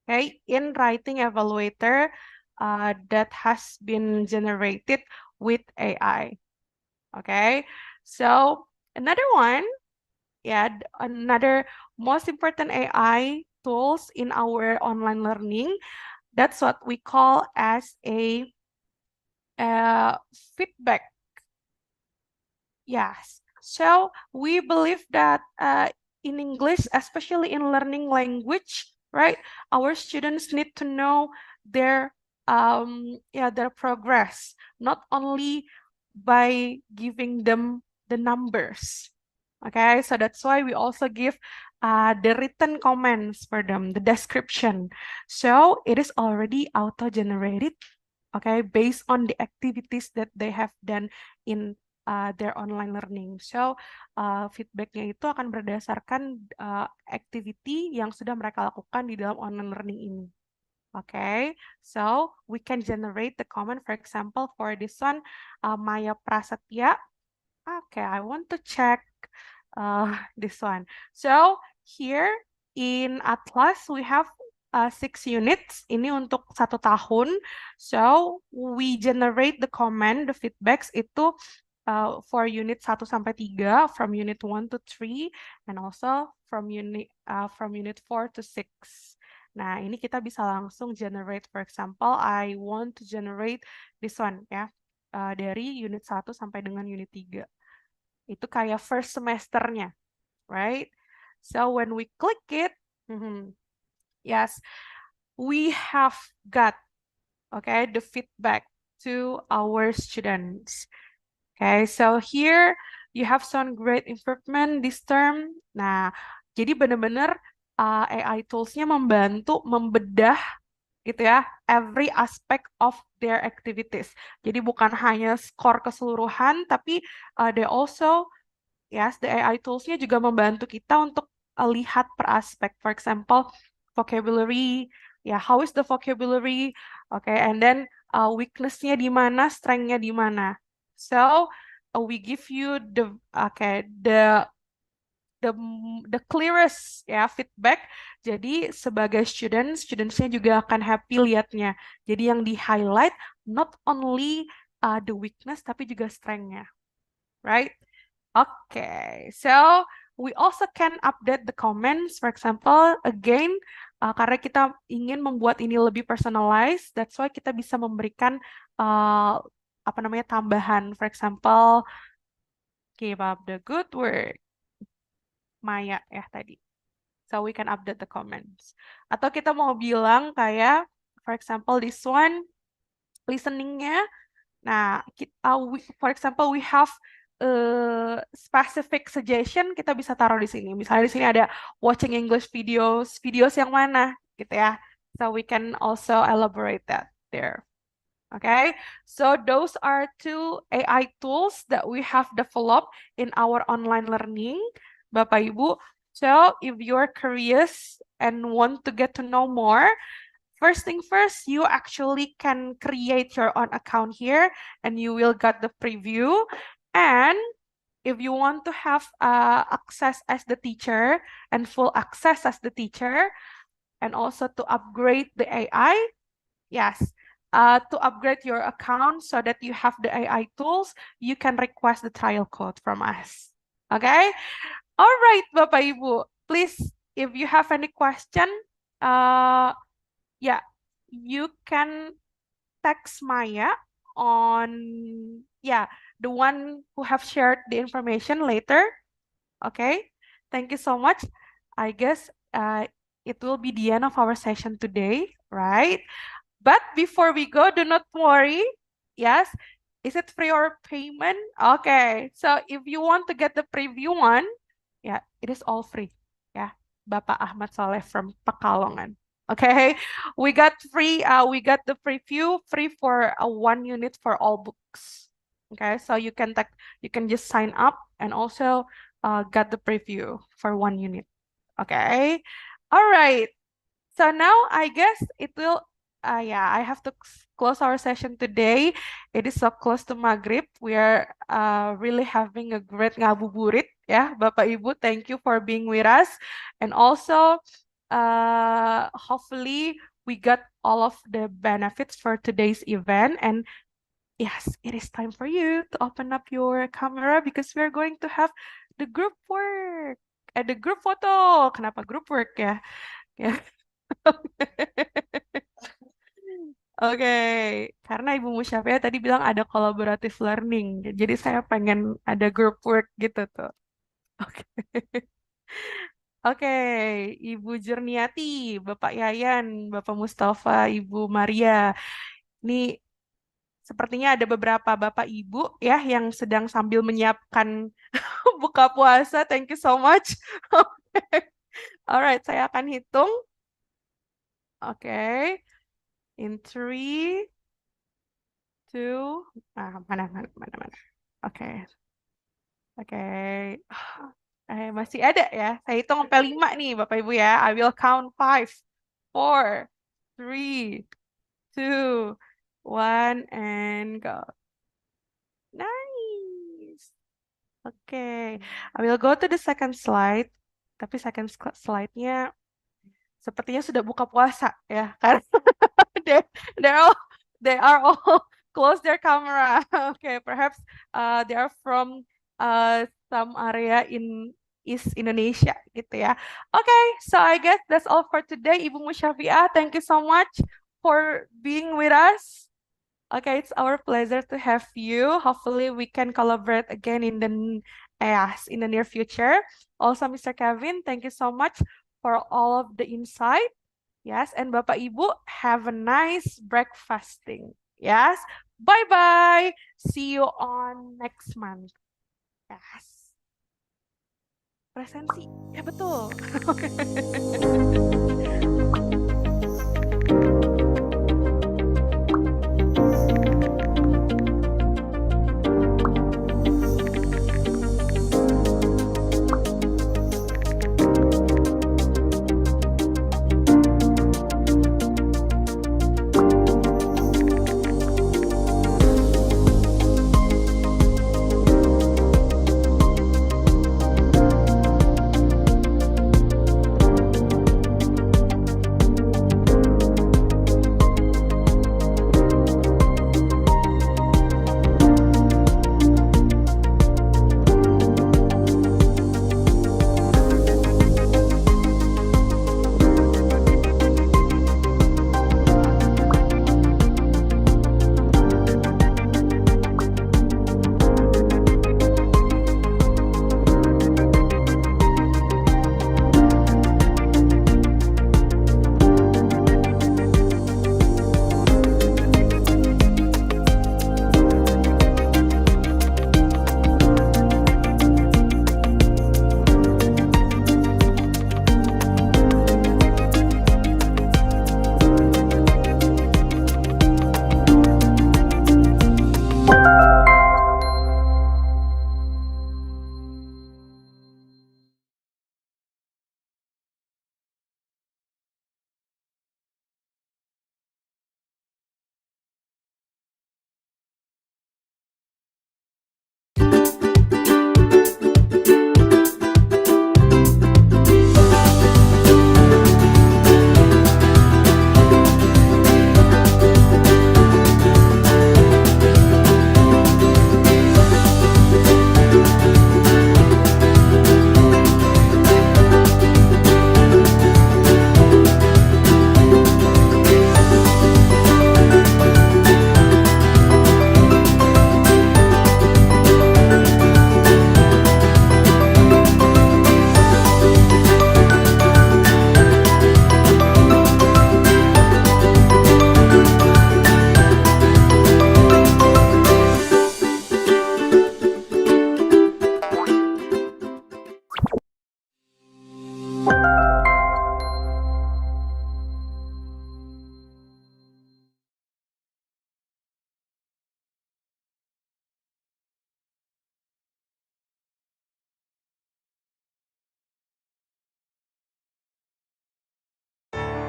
Okay, in writing evaluator that has been generated with AI. Okay, so another one, yeah, another most important AI tools in our online learning. That's what we call as a feedback. Yes. So we believe that in English, especially in learning language, right? Our students need to know their their progress, not only by giving them the numbers. Okay, so that's why we also give the written comments for them, the description. So it is already auto-generated, okay, based on the activities that they have done in their online learning. So, feedbacknya itu akan berdasarkan activity yang sudah mereka lakukan di dalam online learning ini. Okay, so we can generate the comment. For example, for this one, Maya Prasetya. Okay, I want to check this one. So here in Atlas, we have 6 units. Ini untuk 1 tahun. So we generate the comment, the feedbacks itu for unit 1 sampai 3, from unit 1 to 3, and also from unit 4 to 6. Nah, ini kita bisa langsung generate. For example, I want to generate this one ya, dari unit 1 sampai dengan unit 3. Itu kayak first semesternya, right? So when we click it, yes, we have got, okay, the feedback to our students. Okay, so here you have some great improvement this term. Nah, jadi benar-benar AI tools-nya membantu membedah gitu ya, every aspect of their activities. Jadi bukan hanya skor keseluruhan, tapi they also, yes, the AI tools-nya juga membantu kita untuk lihat per aspek. For example, vocabulary, ya, how is the vocabulary, okay, and then weakness-nya di mana, strength-nya di mana. So we give you the the clearest ya feedback. Jadi sebagai studentsnya juga akan happy liatnya. Jadi yang di highlight not only the weakness tapi juga strength-nya, right? Okay, so we also can update the comments. For example, again, karena kita ingin membuat ini lebih personalized, that's why kita bisa memberikan tambahan. For example, keep up the good work, Maya ya tadi. So we can update the comments. Atau kita mau bilang kayak, for example, this one, listening-nya. Nah, for example, we have specific suggestion, kita bisa taruh di sini. Misalnya di sini ada watching English videos, videos yang mana gitu ya. So we can also elaborate that there. Okay, so those are 2 AI tools that we have developed in our online learning, Bapak Ibu. So if you're curious and want to get to know more, first thing first, you actually can create your own account here and you will get the preview. And if you want to have access as the teacher and full access as the teacher, and also to upgrade the AI, yes, to upgrade your account so that you have the AI tools, you can request the trial code from us. Okay? All right, Bapak Ibu. Please, if you have any question, yeah, you can text Maya on, the one who have shared the information later. Okay, thank you so much. I guess it will be the end of our session today, right? But before we go, do not worry. Yes, is it free or payment? Okay, so if you want to get the preview one, yeah, it is all free. Yeah, Bapak Ahmad Saleh from Pekalongan. Okay, we got the preview free for 1 unit for all books. Okay, so you can just sign up and also get the preview for 1 unit. Okay, all right. So now I guess it will, I have to close our session today. It is so close to Maghrib. We are really having a great ngabuburit, ya, Bapak Ibu. Thank you for being with us. And also, hopefully we got all of the benefits for today's event. And yes, it is time for you to open up your camera because we are going to have the group work. The group photo. Kenapa group work ya? Ya. Oke, karena Ibu Musyafia tadi bilang ada collaborative learning, jadi saya pengen ada group work gitu tuh. Oke. Oke, Ibu Jurniati, Bapak Yayan, Bapak Mustafa, Ibu Maria. Ini sepertinya ada beberapa Bapak Ibu ya yang sedang sambil menyiapkan buka puasa. Thank you so much. Alright, saya akan hitung. Oke. In 3, 2, mana. Oke. Oke. Masih ada ya. Saya hitung sampai 5 nih Bapak Ibu ya. I will count 5, 4, 3, 2, 1, and go. Nice. Oke. I will go to the second slide. Tapi second slide-nya sepertinya sudah buka puasa ya. Karena they, they are all close their camera. Okay, perhaps they are from some area in East Indonesia gitu ya. Okay, so I guess that's all for today, Ibu Musyafiah. Thank you so much for being with us. Okay, it's our pleasure to have you. Hopefully we can collaborate again in the near future. Also, Mr. Kevin, thank you so much for all of the insight. Yes, and Bapak Ibu, have a nice breakfasting. Yes, bye-bye. See you on next month. Yes. Presensi, ya betul.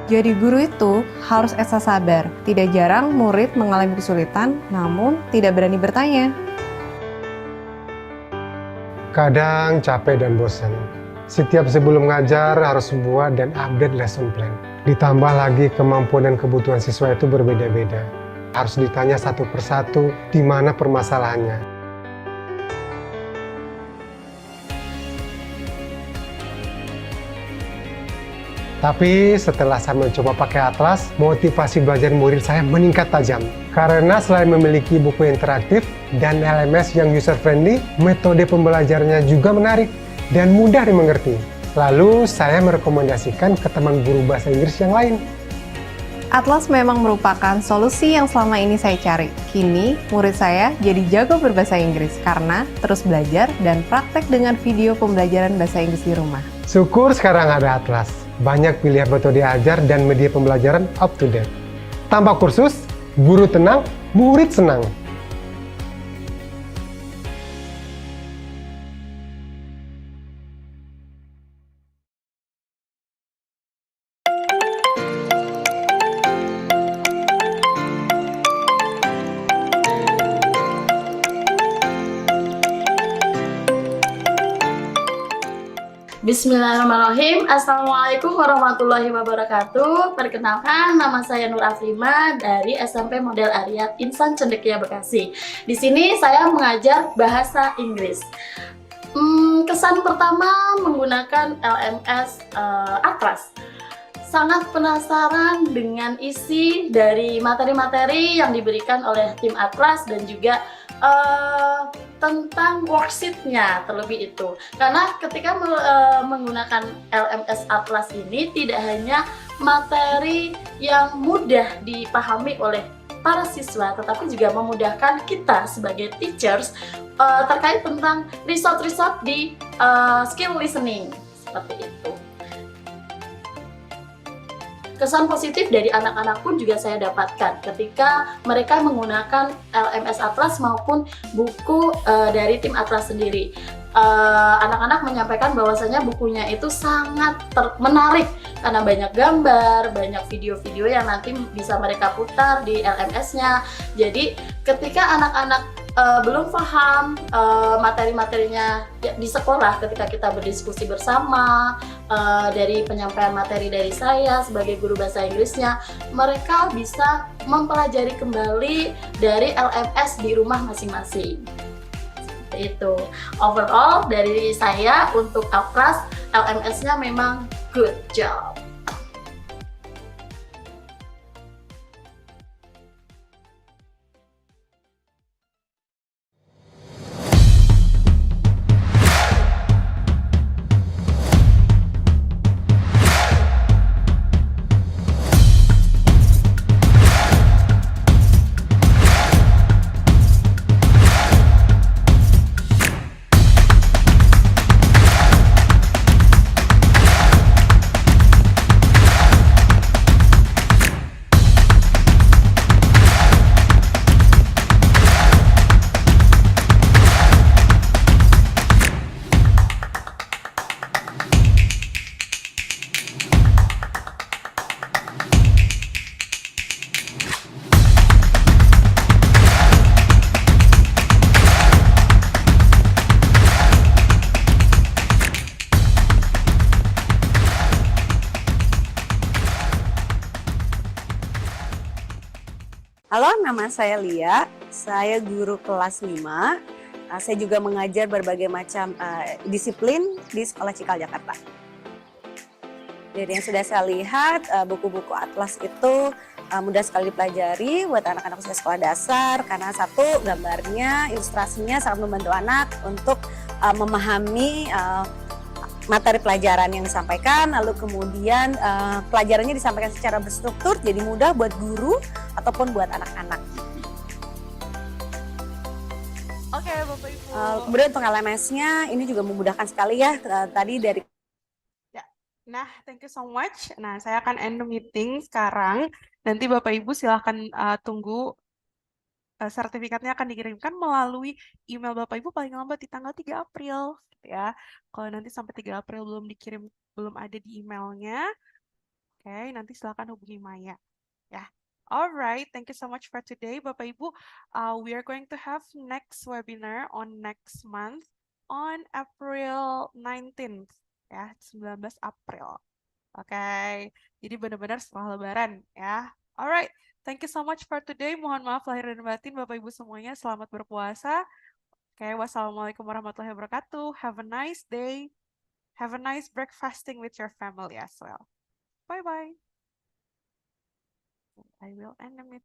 Jadi guru itu harus esa sabar. Tidak jarang murid mengalami kesulitan, namun tidak berani bertanya. Kadang capek dan bosan. Setiap sebelum ngajar harus buat dan update lesson plan. Ditambah lagi kemampuan dan kebutuhan siswa itu berbeda-beda. Harus ditanya satu persatu di mana permasalahannya. Tapi setelah saya mencoba pakai atlas, motivasi belajar murid saya meningkat tajam. Karena selain memiliki buku interaktif dan LMS yang user-friendly, metode pembelajarannya juga menarik dan mudah dimengerti. Lalu saya merekomendasikan ke teman guru bahasa Inggris yang lain. Atlas memang merupakan solusi yang selama ini saya cari. Kini, murid saya jadi jago berbahasa Inggris karena terus belajar dan praktek dengan video pembelajaran bahasa Inggris di rumah. Syukur sekarang ada Atlas. Banyak pilihan metode ajar dan media pembelajaran up to date. Tanpa kursus, guru tenang, murid senang. Bismillahirrahmanirrahim. Assalamualaikum warahmatullahi wabarakatuh. Perkenalkan, nama saya Nur Afrima dari SMP Model Ariyat Insan Cendekia Bekasi. Di sini saya mengajar bahasa Inggris. Kesan pertama menggunakan LMS Atlas. Sangat penasaran dengan isi dari materi-materi yang diberikan oleh tim Atlas dan juga tentang worksheet-nya terlebih itu. Karena ketika menggunakan LMS Atlas ini tidak hanya materi yang mudah dipahami oleh para siswa, tetapi juga memudahkan kita sebagai teachers terkait tentang resort-resort di skill listening seperti itu. Kesan positif dari anak-anak pun juga saya dapatkan ketika mereka menggunakan LMS Atlas maupun buku dari tim Atlas sendiri. Anak-anak menyampaikan bahwasanya bukunya itu sangat menarik karena banyak gambar, banyak video-video yang nanti bisa mereka putar di LMS-nya. Jadi ketika anak-anak belum paham materi-materinya di sekolah, ketika kita berdiskusi bersama dari penyampaian materi dari saya sebagai guru bahasa Inggrisnya, mereka bisa mempelajari kembali dari LMS di rumah masing-masing. Seperti itu. Overall dari saya untuk Atlas, LMS-nya memang good job. Halo, nama saya Lia, saya guru kelas 5. Saya juga mengajar berbagai macam disiplin di Sekolah Cikal Jakarta. Dari yang sudah saya lihat, buku-buku Atlas itu mudah sekali dipelajari buat anak-anak usia sekolah dasar karena satu, gambarnya, ilustrasinya sangat membantu anak untuk memahami materi pelajaran yang disampaikan, lalu kemudian pelajarannya disampaikan secara berstruktur, jadi mudah buat guru ataupun buat anak-anak. Oke, Bapak Ibu. Kemudian untuk LMS-nya ini juga memudahkan sekali ya, tadi dari Nah, thank you so much. Nah, saya akan end the meeting sekarang. Nanti Bapak Ibu silahkan tunggu sertifikatnya akan dikirimkan melalui email Bapak Ibu paling lambat di tanggal 3 April gitu ya. Kalau nanti sampai 3 April belum dikirim, belum ada di emailnya, oke, nanti silakan hubungi Maya ya. Alright, thank you so much for today Bapak Ibu. We are going to have next webinar on next month on April 19th ya, 19 April. Oke, jadi benar-benar setelah Lebaran ya. Alright. Thank you so much for today. Mohon maaf lahir dan batin Bapak Ibu semuanya. Selamat berpuasa. Oke, wassalamualaikum warahmatullahi wabarakatuh. Have a nice day. Have a nice breakfasting with your family as well. Bye-bye. I will end the meeting.